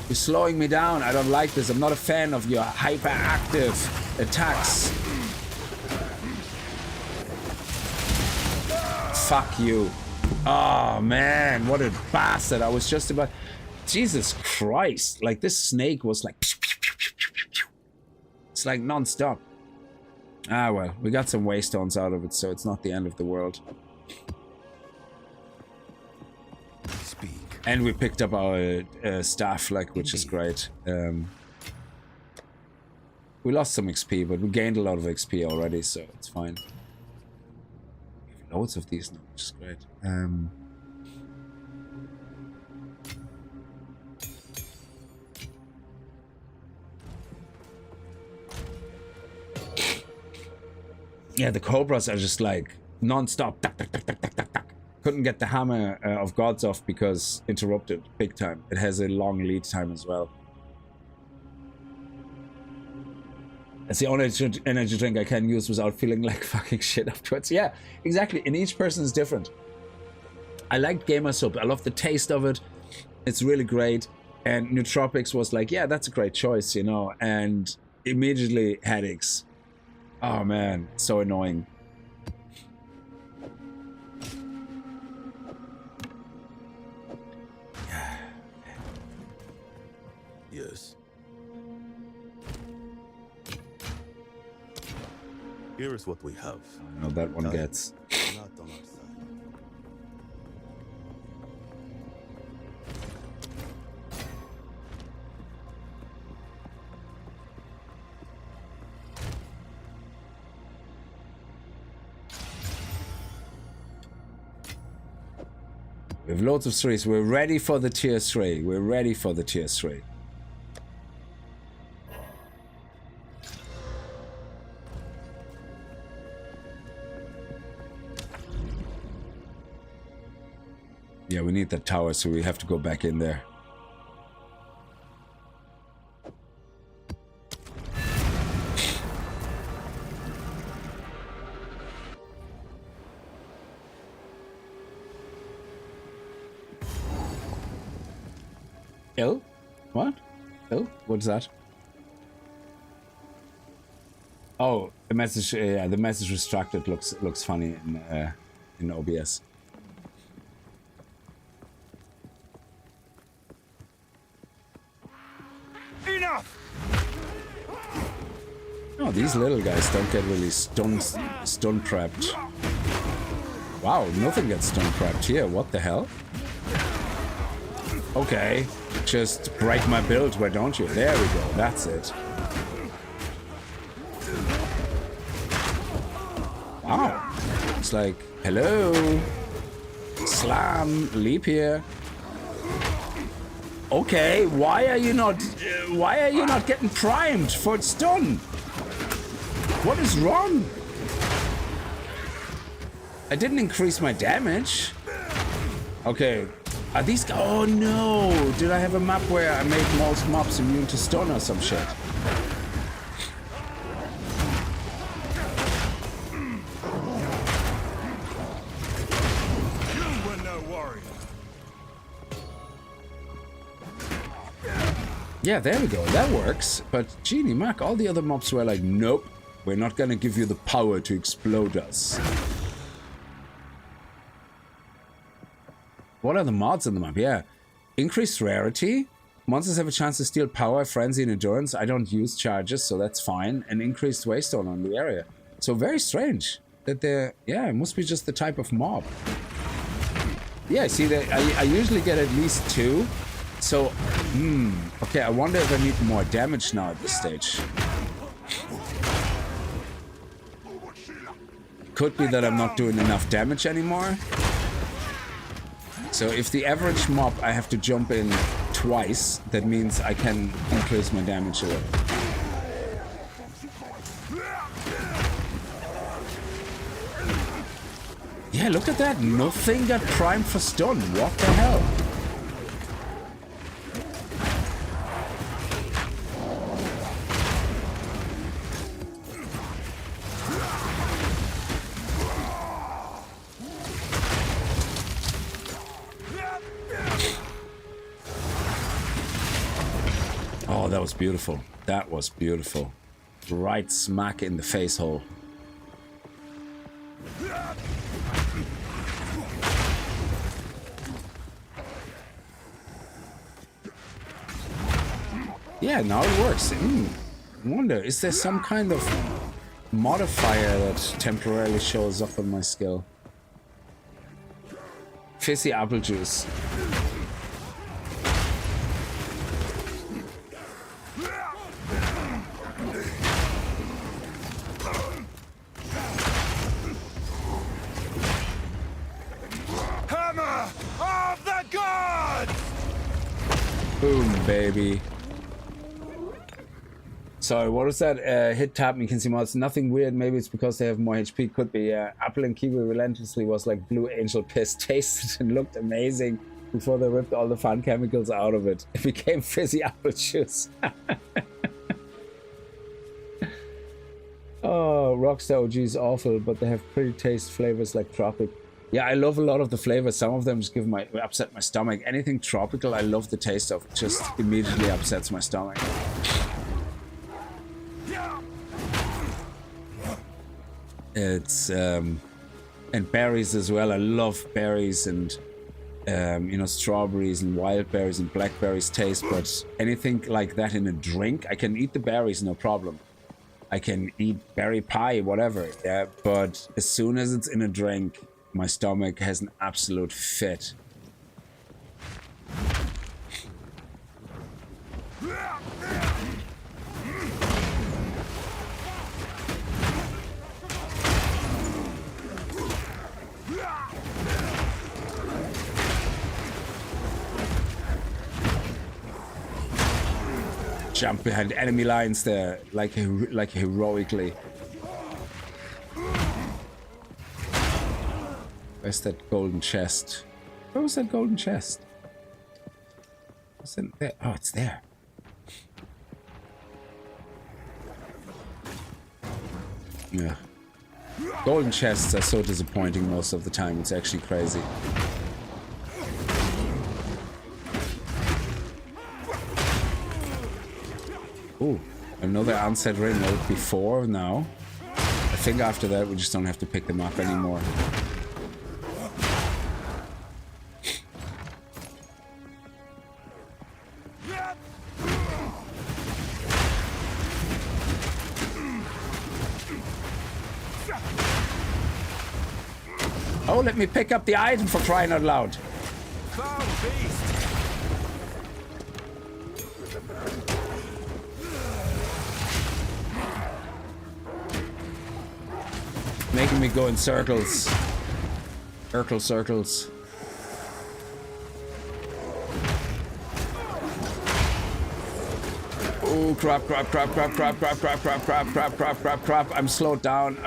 You're slowing me down. I don't like this. I'm not a fan of your hyperactive attacks. Fuck you. Oh, man. What a bastard. I was just about... Jesus Christ. Like, this snake was like... It's like non-stop. Ah, well. We got some waystones out of it, so it's not the end of the world. Speak. And we picked up our staff, like, which is great. We lost some XP, but we gained a lot of XP already, so it's fine. We have loads of these now, which is great. Yeah, the Cobras are just like non-stop. Couldn't get the Hammer of Gods off because interrupted big time. It has a long lead time as well. It's the only energy drink I can use without feeling like fucking shit afterwards. Yeah, exactly. And each person is different. I liked Gamer Soup. I love the taste of it. It's really great. And nootropics was like, yeah, that's a great choice, you know. And immediately headaches. Oh man, so annoying. Yes. Here is what we have. I know that one gets. Not on our side. We have loads of 3s. We're ready for the tier 3. We're ready for the tier 3. Yeah, we need that tower, so we have to go back in there. Ill? What? Oh, what's that? Oh, the message. Yeah, the message restricted looks funny in OBS. Enough! Oh, these little guys don't get really stun prepped. Wow, nothing gets stun prepped here. What the hell? Okay, just break my build, why don't you? There we go. That's it. Wow. It's like, hello. Slam, leap here. Okay, why are you not getting primed for stun? What is wrong? I didn't increase my damage. Okay, are these? Oh no! Did I have a map where I made most mobs immune to stun or some shit? Yeah, there we go. That works. But Genie Mac, all the other mobs were like, nope, we're not gonna give you the power to explode us. What are the mods in the map? Yeah. Increased rarity. Monsters have a chance to steal power, frenzy, and endurance. I don't use charges, so that's fine. And increased waystone on the area. So very strange that they're... Yeah, it must be just the type of mob. Yeah, see, I usually get at least 2. So, okay, I wonder if I need more damage now at this stage. Could be that I'm not doing enough damage anymore. So if the average mob I have to jump in twice, that means I can increase my damage a little. Yeah, look at that. Nothing got primed for stun. What the hell? Oh, that was beautiful. That was beautiful. Right smack in the face hole. Yeah, now it works. I wonder, is there some kind of modifier that temporarily shows up on my skill? Fizzy apple juice. Boom, baby. Sorry, what was that? Hit tab, you can see mods. Nothing weird. Maybe it's because they have more HP. Could be. Apple and Kiwi relentlessly was like blue angel piss. Tasted and looked amazing before they ripped all the fun chemicals out of it. It became fizzy apple juice. Oh, Rockstar OG is awful, but they have pretty taste flavors like Tropic. Yeah, I love a lot of the flavors. Some of them just upset my stomach. Anything tropical, I love the taste of. It just immediately upsets my stomach. It's and berries as well. I love berries and you know, strawberries and wild berries and blackberries taste. But anything like that in a drink, I can eat the berries, no problem. I can eat berry pie, whatever. Yeah, but as soon as it's in a drink, my stomach has an absolute fit. Jump behind enemy lines there, like heroically. Where's that golden chest? Where was that golden chest? What's in there? Oh, it's there. Yeah. Golden chests are so disappointing most of the time. It's actually crazy. Ooh, another unset ring. That would be 4 now. I think after that we just don't have to pick them up anymore. Oh, let me pick up the item for crying out loud. Foul beast. Making me go in circles. Circles. Oh, crap. I'm slowed down.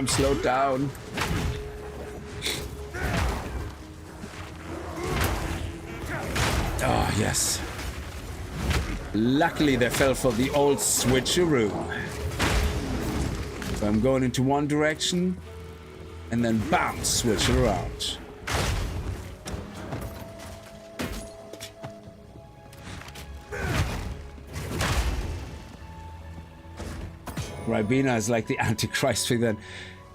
Oh, yes. Luckily, they fell for the old switcheroo. So I'm going into one direction, and then bam, switch it around. Ribena is like the Antichrist figure.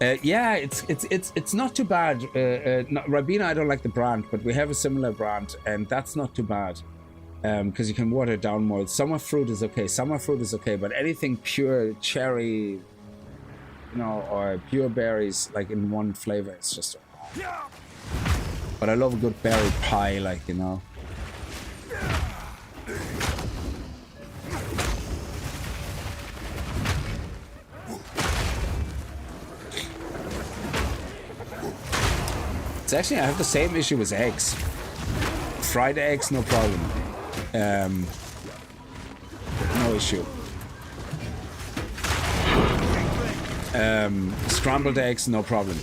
Yeah, it's not too bad. Ribena, I don't like the brand, but we have a similar brand, and that's not too bad because you can water it down more. Summer fruit is okay, but anything pure cherry, you know, or pure berries, like in one flavor, it's just. But I love a good berry pie, like, you know. It's actually, I have the same issue with eggs. Fried eggs, no problem. No issue. Scrambled eggs, no problem.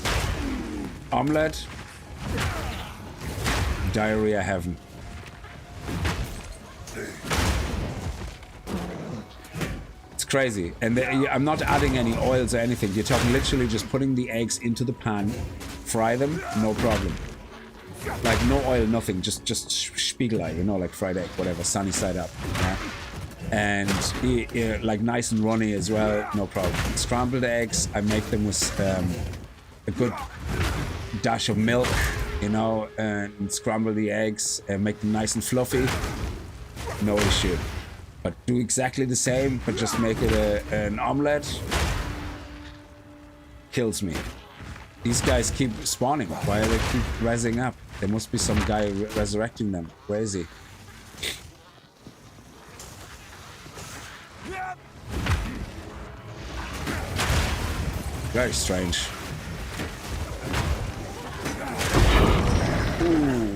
Omelette, diarrhea heaven. It's crazy. And I'm not adding any oils or anything. You're talking literally just putting the eggs into the pan, fry them, no problem. Like no oil, nothing, just spiegelei, you know, like fried egg, whatever, sunny side up. Yeah? And like nice and runny as well, no problem. Scrambled eggs, I make them with a good dash of milk, you know, and scramble the eggs and make them nice and fluffy, no issue. But do exactly the same, but just make it an omelette, kills me. These guys keep spawning. Why do they keep rising up? There must be some guy resurrecting them. Crazy. Very strange. Ooh.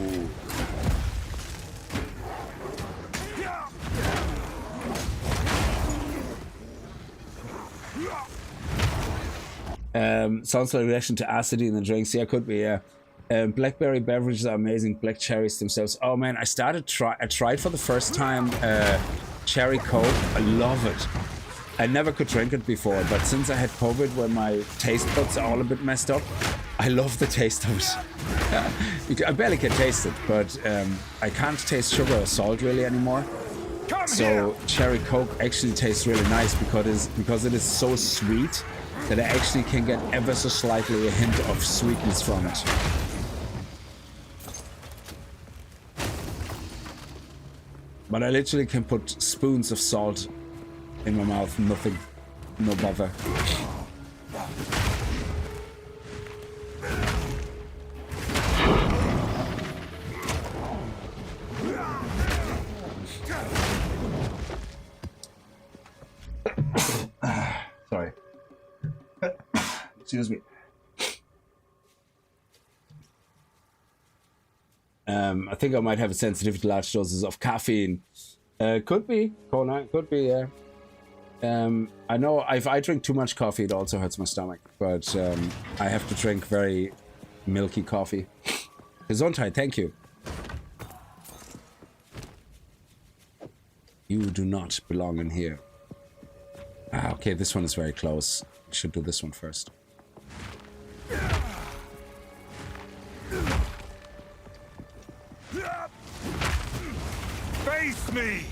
Sounds like a reaction to acidity in the drinks. Yeah, could be, yeah. Blackberry beverages are amazing. Black cherries themselves. Oh man, I tried for the first time cherry Coke. I love it. I never could drink it before, but since I had COVID where my taste buds are all a bit messed up, I love the taste of it. I barely can taste it, but I can't taste sugar or salt really anymore. So cherry Coke actually tastes really nice because it is so sweet that I actually can get ever so slightly a hint of sweetness from it. But I literally can put spoons of salt in my mouth, nothing, no bother. Sorry. Excuse me. I think I might have a sensitivity to large doses of caffeine. Could be, Kona, could be, yeah. I know if I drink too much coffee, it also hurts my stomach. But I have to drink very milky coffee. Gesundheit, thank you. You do not belong in here. Ah, okay, this one is very close. I should do this one first. Face me!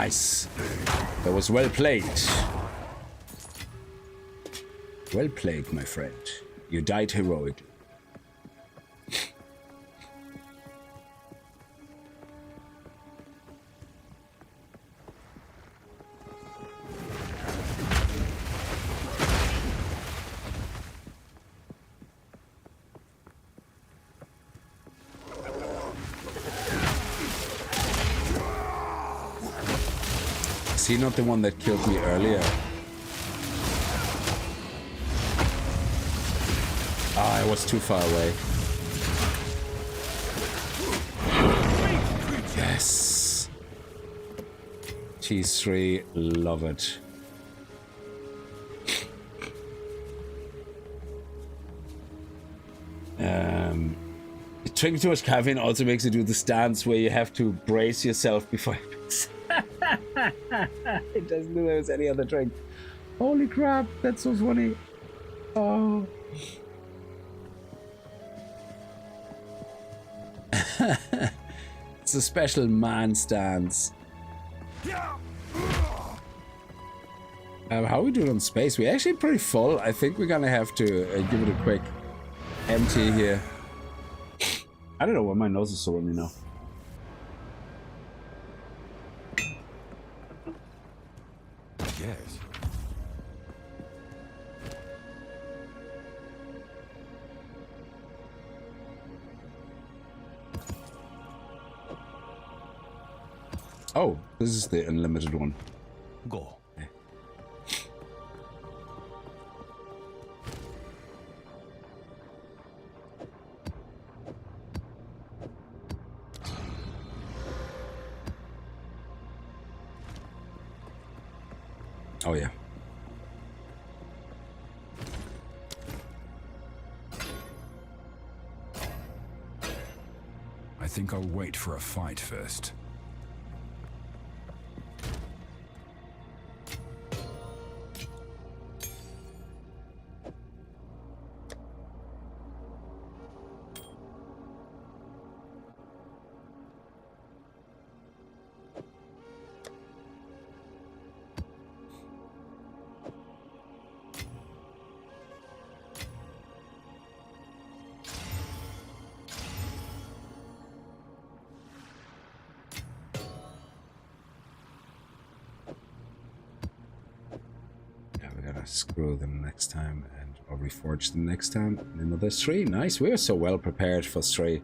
Nice. That was well played. Well played, my friend. You died heroically. Is he not the one that killed me earlier? Ah, I was too far away. Yes. T3, love it. Drinking too much caffeine also makes you do the stance where you have to brace yourself before you mix. It doesn't do that with any other drink. Holy crap, that's so funny. Oh. It's a special man stance. How are we doing on space? We're actually pretty full. I think we're gonna have to give it a quick empty here. I don't know why my nose is so runny now. Yes. Oh, this is the unlimited one. Go. Oh yeah. I think I'll wait for a fight first. Screw them next time, and or reforge them next time. And another 3. Nice. We are so well prepared for 3.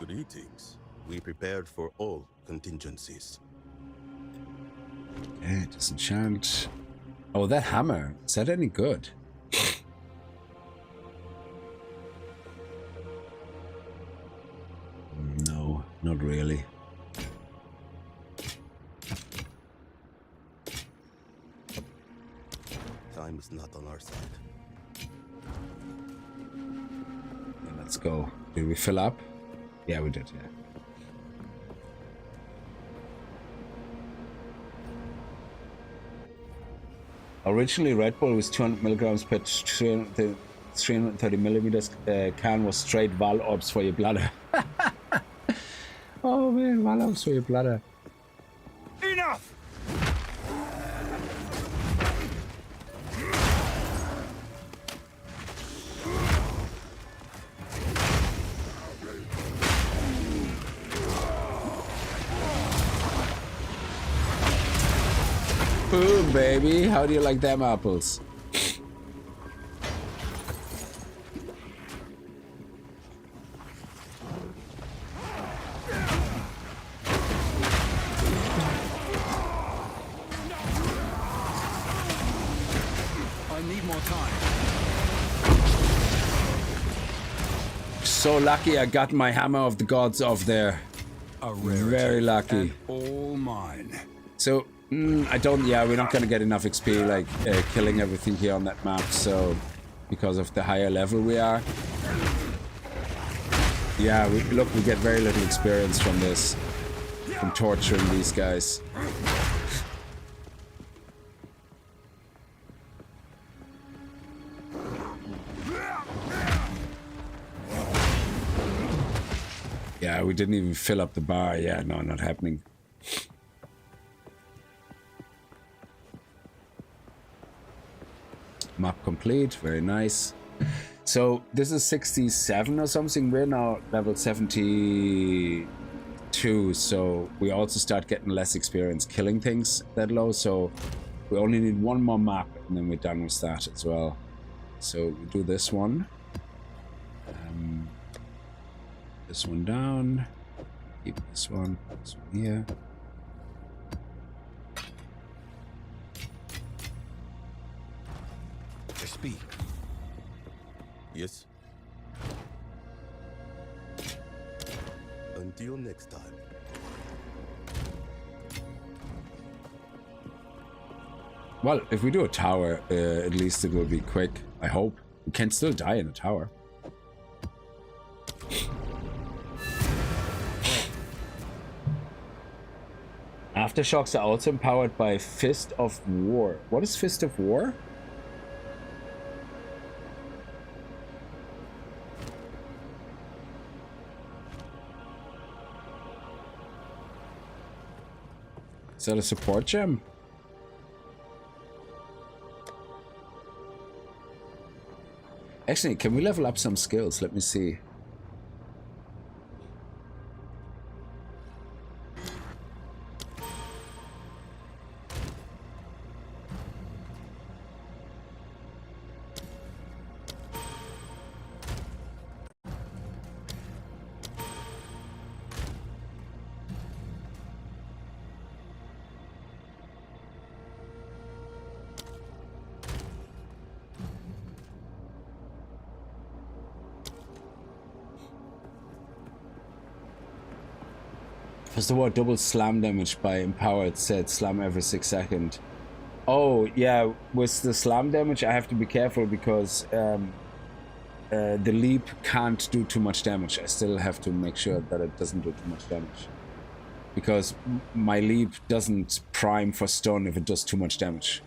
Greetings. We prepared for all contingencies. Okay, disenchant. Oh, that hammer. Is that any good? No, not really. Time is not on our side. Yeah, let's go. Did we fill up? Yeah, we did, yeah. Originally, Red Bull was 200 milligrams per 330 millimeters. Can was straight Val orbs for your bladder. Oh man, Val orbs for your bladder. Enough! Boom, baby. How do you like them apples? I need more time. So lucky I got my hammer of the gods off there. A rarity. Very lucky. And all mine. So, I don't, yeah, we're not gonna get enough XP, like, killing everything here on that map, so, because of the higher level we are. Yeah, we get very little experience from this, from torturing these guys. Yeah, we didn't even fill up the bar. Yeah, no, not happening. Map complete. Very nice. So this is 67 or something. We're now level 72. So we also start getting less experience killing things that low. So we only need one more map and then we're done with that as well. So we do this one. This one down. Keep this one here. I speak. Yes. Until next time. Well, if we do a tower, at least it will be quick. I hope. We can still die in a tower. Aftershocks are also empowered by Fist of War. What is Fist of War? Is that a support gem? Actually, can we level up some skills? Let me see. First of all, double slam damage by empowered set. Slam every 6 seconds. Oh, yeah. With the slam damage, I have to be careful because the leap can't do too much damage. I still have to make sure that it doesn't do too much damage. Because my leap doesn't prime for stun if it does too much damage.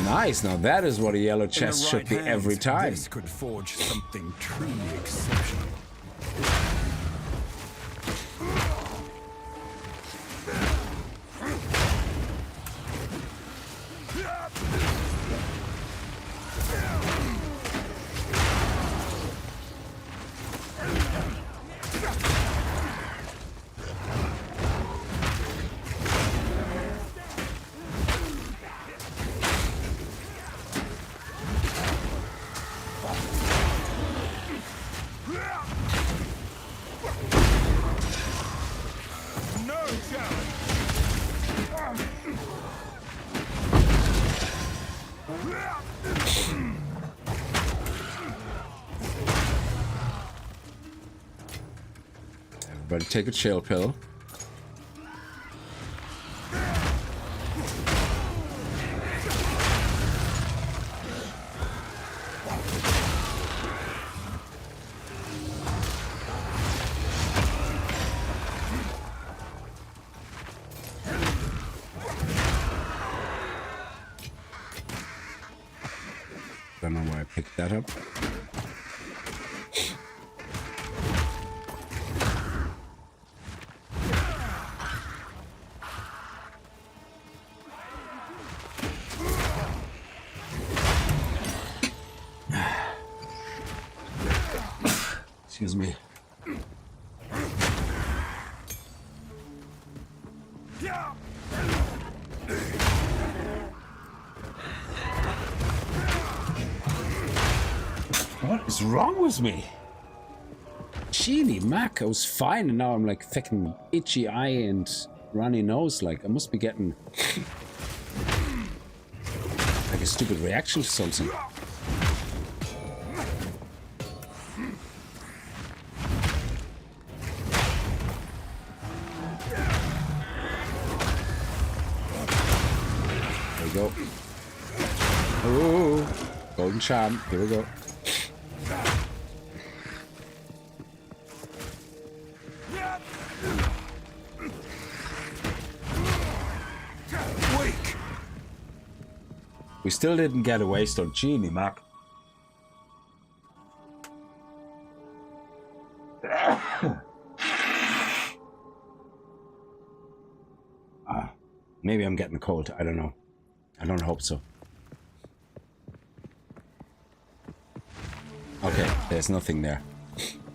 Nice. Now that is what a yellow chest should be every time. This could forge something truly exceptional. Everybody take a chill pill. Don't know why I picked that up. Excuse me. What is wrong with me? Genie Mac, I was fine and now I'm like fucking itchy eye and runny nose. Like I must be getting Like a stupid reaction to something. There we go. Ooh, golden charm. Here we go. Wake! We still didn't get a waste on Genie, Mac. Maybe I'm getting a cold. I don't know. I don't hope so. Okay, there's nothing there.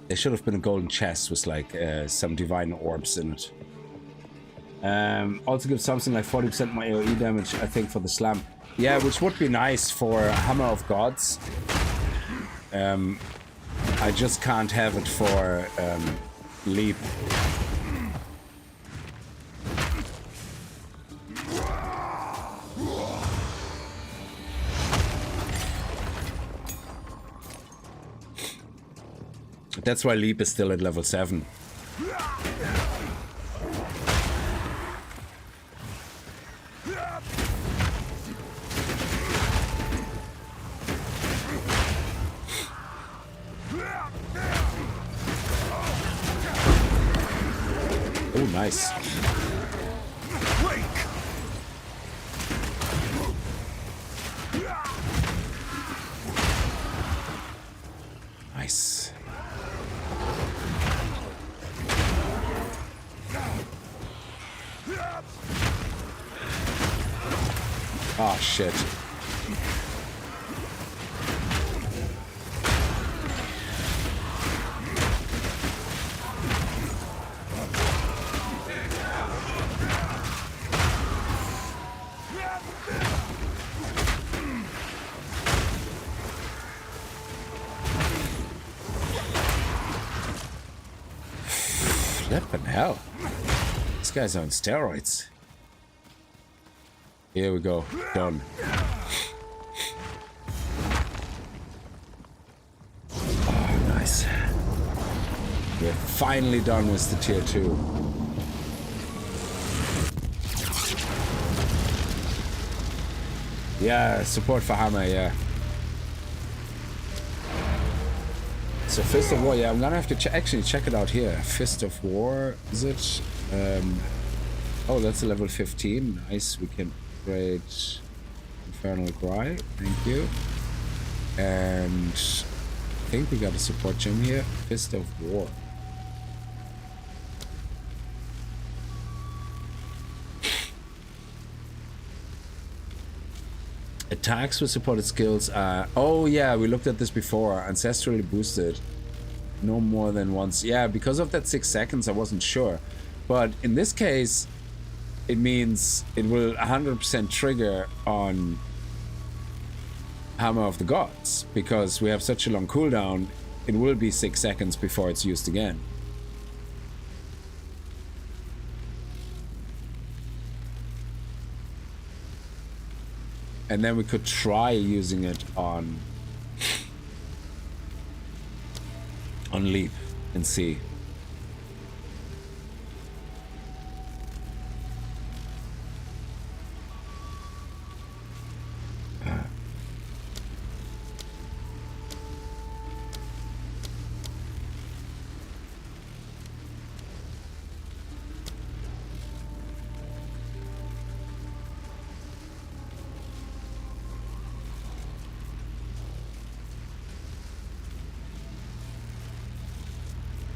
There should have been a golden chest with like some divine orbs in it. Also gives something like 40% more AoE damage, I think, for the slam. Yeah, which would be nice for Hammer of Gods. I just can't have it for Leap. That's why Leap is still at level 7. Oh, nice. Nice. Oh, shit. Flippin' hell. This guy's on steroids. Here we go. Done. Oh, nice. We're finally done with the tier 2. Yeah, support for Hammer, yeah. So Fist of War, yeah, I'm gonna have to actually check it out here. Fist of War, is it? Oh, that's a level 15. Nice, we can upgrade Infernal Cry, thank you. And I think we got a support gem here. Fist of War. Attacks with supported skills are... Oh yeah, we looked at this before. Ancestrally boosted. No more than once. Yeah, because of that 6 seconds, I wasn't sure. But in this case, it means it will 100% trigger on Hammer of the Gods. Because we have such a long cooldown, it will be 6 seconds before it's used again. And then we could try using it on Leap and see.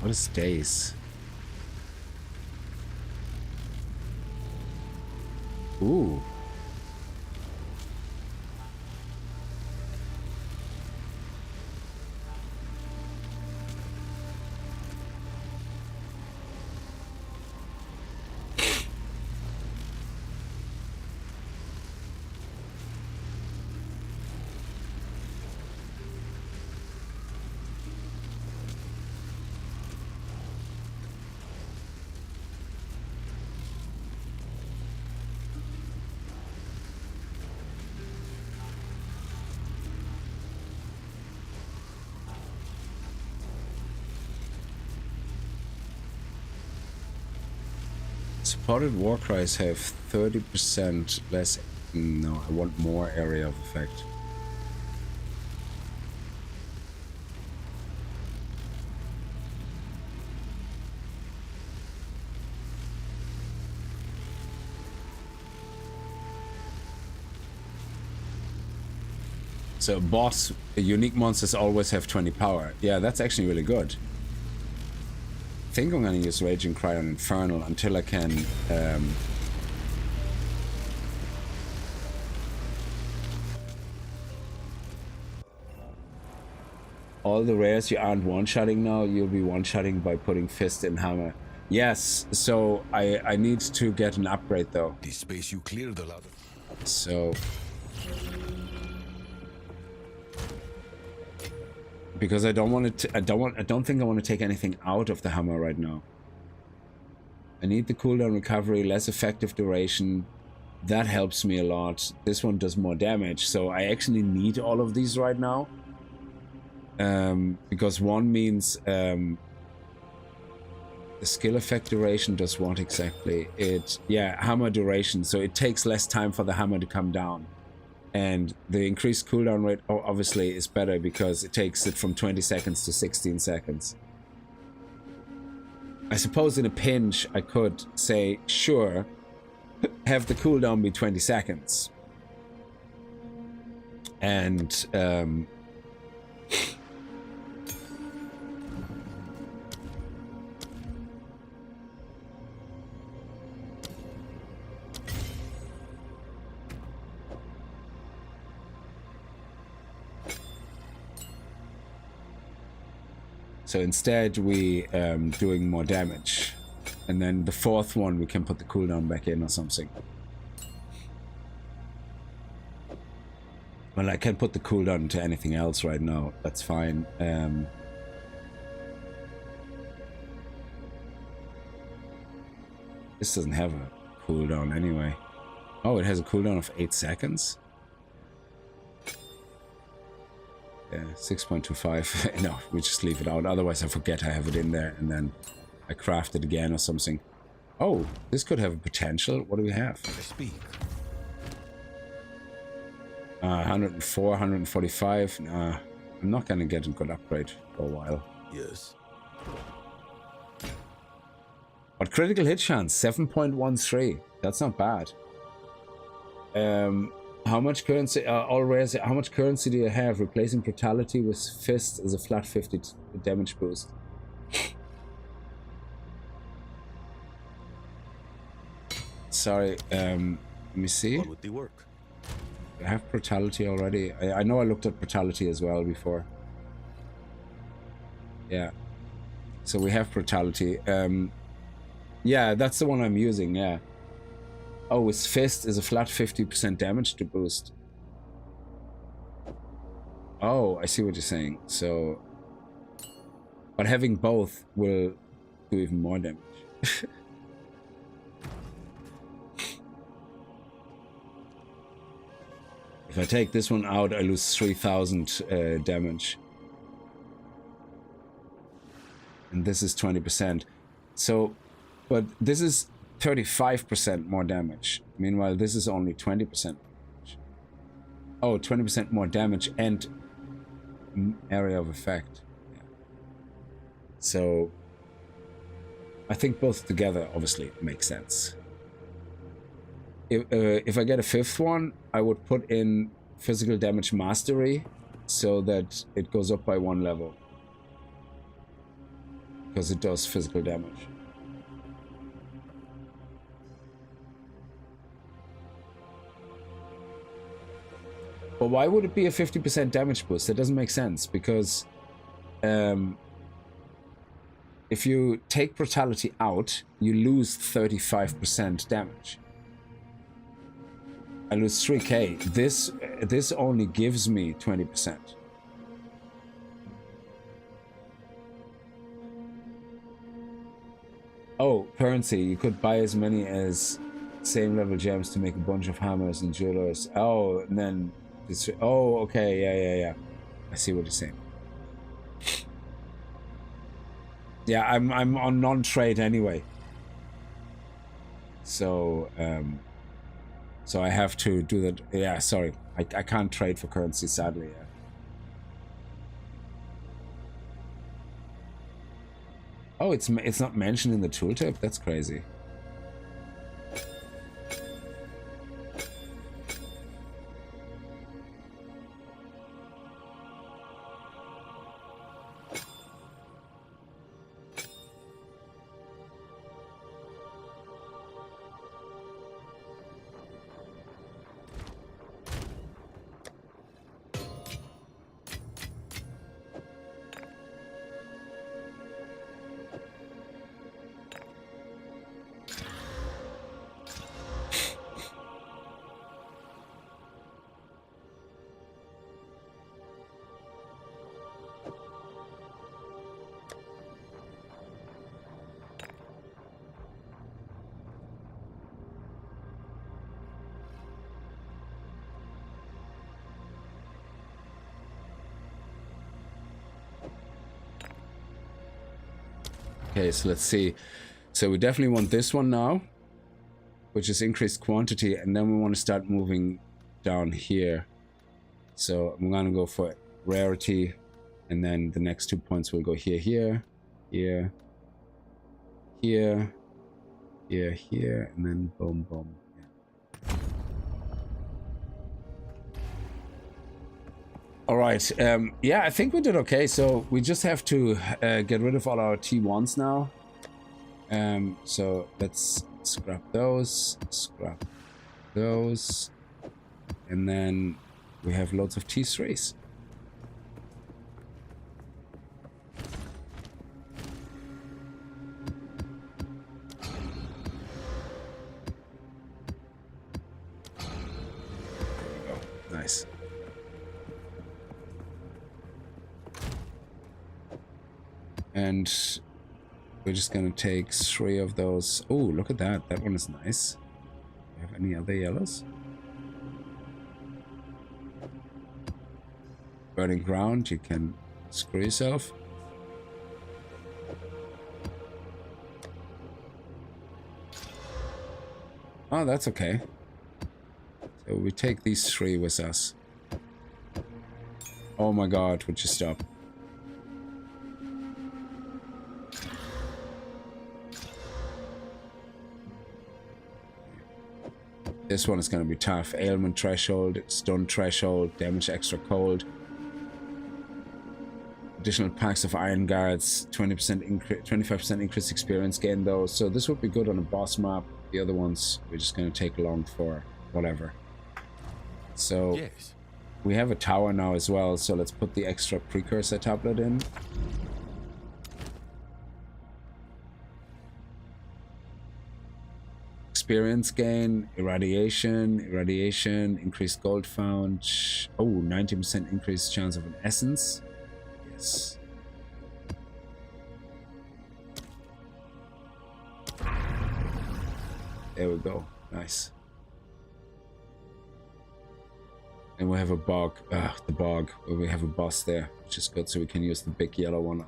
What is days? Ooh. Supported war cries have 30% less. No, I want more area of effect. So boss, unique monsters always have 20 power. Yeah, that's actually really good. I think I'm gonna use Raging Cry on Infernal until I can all the rares you aren't one-shotting now, you'll be one-shotting by putting Fist in Hammer. Yes, so I need to get an upgrade though. The space you cleared allowed. So because I don't want to I don't think I want to take anything out of the hammer right now. I need the cooldown recovery, less effective duration. That helps me a lot. This one does more damage, so I actually need all of these right now. Because one means the skill effect duration does what exactly? Hammer duration, so it takes less time for the hammer to come down. And the increased cooldown rate obviously is better because it takes it from 20 seconds to 16 seconds. I suppose in a pinch I could say, sure, have the cooldown be 20 seconds. And so instead we doing more damage, and then the fourth one we can put the cooldown back in or something. Well, I can put the cooldown to anything else right now. That's fine. This doesn't have a cooldown anyway. Oh, it has a cooldown of 8 seconds. Yeah, 6.25. No, we just leave it out. Otherwise, I forget I have it in there, and then I craft it again or something. Oh, this could have a potential. What do we have? I speak. 104, 145. I'm not gonna get a good upgrade for a while. Yes. But critical hit chance, 7.13. That's not bad. How much currency? All rares. How much currency do you have? Replacing brutality with fist is a flat 50 damage boost. Sorry. Let me see. What would the work? I have brutality already. I know I looked at brutality as well before. Yeah. So we have brutality. Yeah, that's the one I'm using. Yeah. Oh, his fist is a flat 50% damage to boost. Oh, I see what you're saying. So, but having both will do even more damage. If I take this one out, I lose 3,000 damage. And this is 20%. So, but this is 35% more damage. Meanwhile, this is only 20% damage. Oh, 20% more damage and area of effect. Yeah. So, I think both together obviously make sense. If I get a fifth one, I would put in physical damage mastery so that it goes up by 1 level. Because it does physical damage. But why would it be a 50% damage boost? That doesn't make sense, because if you take brutality out, you lose 35% damage. I lose 3k. This only gives me 20%. Oh, currency. You could buy as many as same level gems to make a bunch of hammers and jewelers. Oh, and then oh, okay, yeah. I see what you're saying. Yeah, I'm on non-trade anyway. So so I have to do that. Yeah, sorry, I can't trade for currency, sadly. Yeah. Oh, it's not mentioned in the tooltip. That's crazy. Okay, so let's see. So we definitely want this one now, which is increased quantity, and then we want to start moving down here. So I'm gonna go for rarity, and then the next 2 points will go here, here, here, here, here, here, and then boom, boom. Yeah. All right. Yeah, I think we did okay. So we just have to get rid of all our T1s now. So let's scrap those, and then we have loads of T3s. There we go. Nice. And we're just gonna take 3 of those. Oh, look at that. That one is nice. Do you have any other yellows? Burning ground, you can screw yourself. Oh, that's okay. So we take these 3 with us. Oh my god, would you stop? This one is going to be tough. Ailment threshold, stun threshold, damage extra cold. Additional packs of iron guards, 20% increase, 25% increased experience gain though. So this would be good on a boss map. The other ones we're just going to take along for whatever. So Yes. we have a tower now as well. So let's put the extra precursor tablet in. Experience gain, irradiation, increased gold found. Oh, 90% increased chance of an essence. Yes. There we go. Nice. And we have a bog. The bog. Where we have a boss there, which is good. So we can use the big yellow one out.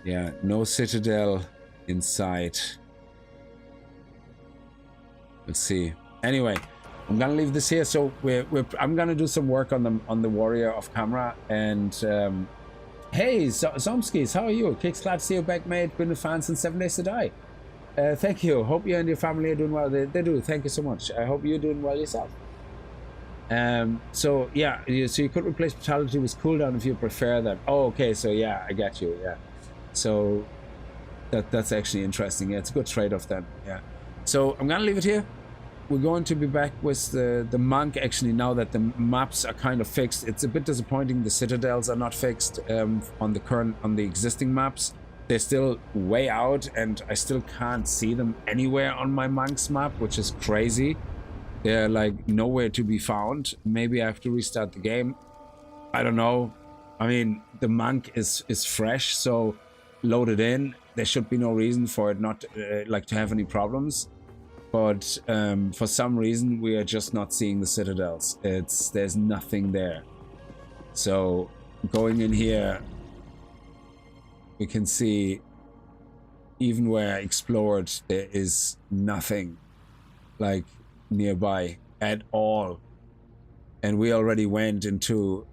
Yeah, no citadel in sight. Let's see. Anyway, I'm gonna leave this here. So I'm gonna do some work on the warrior off camera. And hey, Zomskis, how are you? Kickz, glad to see you back, mate. Been a fan since 7 days to die. Thank you. Hope you and your family are doing well. They do. Thank you so much. I hope you're doing well yourself. So yeah, so you could replace brutality with cooldown if you prefer that. Oh, okay. So yeah, I get you. Yeah. So that's actually interesting. Yeah, it's a good trade-off then. Yeah. So I'm gonna leave it here. We're going to be back with the monk actually now that the maps are kind of fixed. It's a bit disappointing the citadels are not fixed on the existing maps. They're still way out and I still can't see them anywhere on my monk's map, which is crazy. They're like nowhere to be found. Maybe I have to restart the game. I don't know. I mean, the monk is fresh, so loaded in. There should be no reason for it not to have any problems. But for some reason we are just not seeing the citadels. There's nothing there. So going in here, We can see even where I explored, there is nothing like nearby at all. And we already went into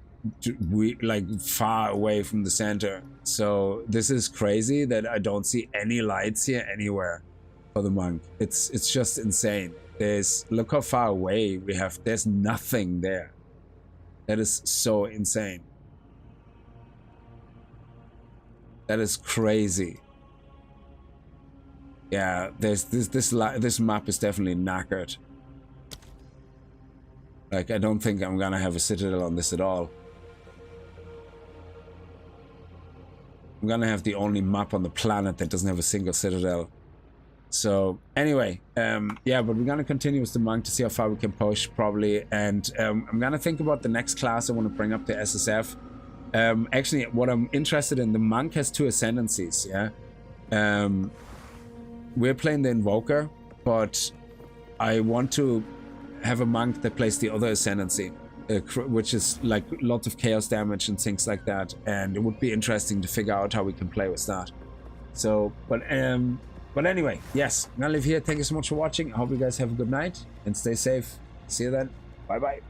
like far away from the center. So this is crazy that I don't see any lights here anywhere for the monk. It's just insane. Look how far away we have. There's nothing there. That is so insane. That is crazy. Yeah, this map is definitely knackered. Like, I don't think I'm gonna have a citadel on this at all. I'm gonna have the only map on the planet that doesn't have a single citadel. So anyway, yeah, but we're gonna continue with the monk to see how far we can push, probably. And I'm gonna think about the next class I want to bring up, the SSF. Actually, what I'm interested in, the monk has 2 ascendancies, yeah? We're playing the invoker, but I want to have a monk that plays the other ascendancy, which is like lots of chaos damage and things like that. And it would be interesting to figure out how we can play with that. So, but anyway, yes, I'm gonna leave here. Thank you so much for watching. I hope you guys have a good night and stay safe. See you then. Bye bye.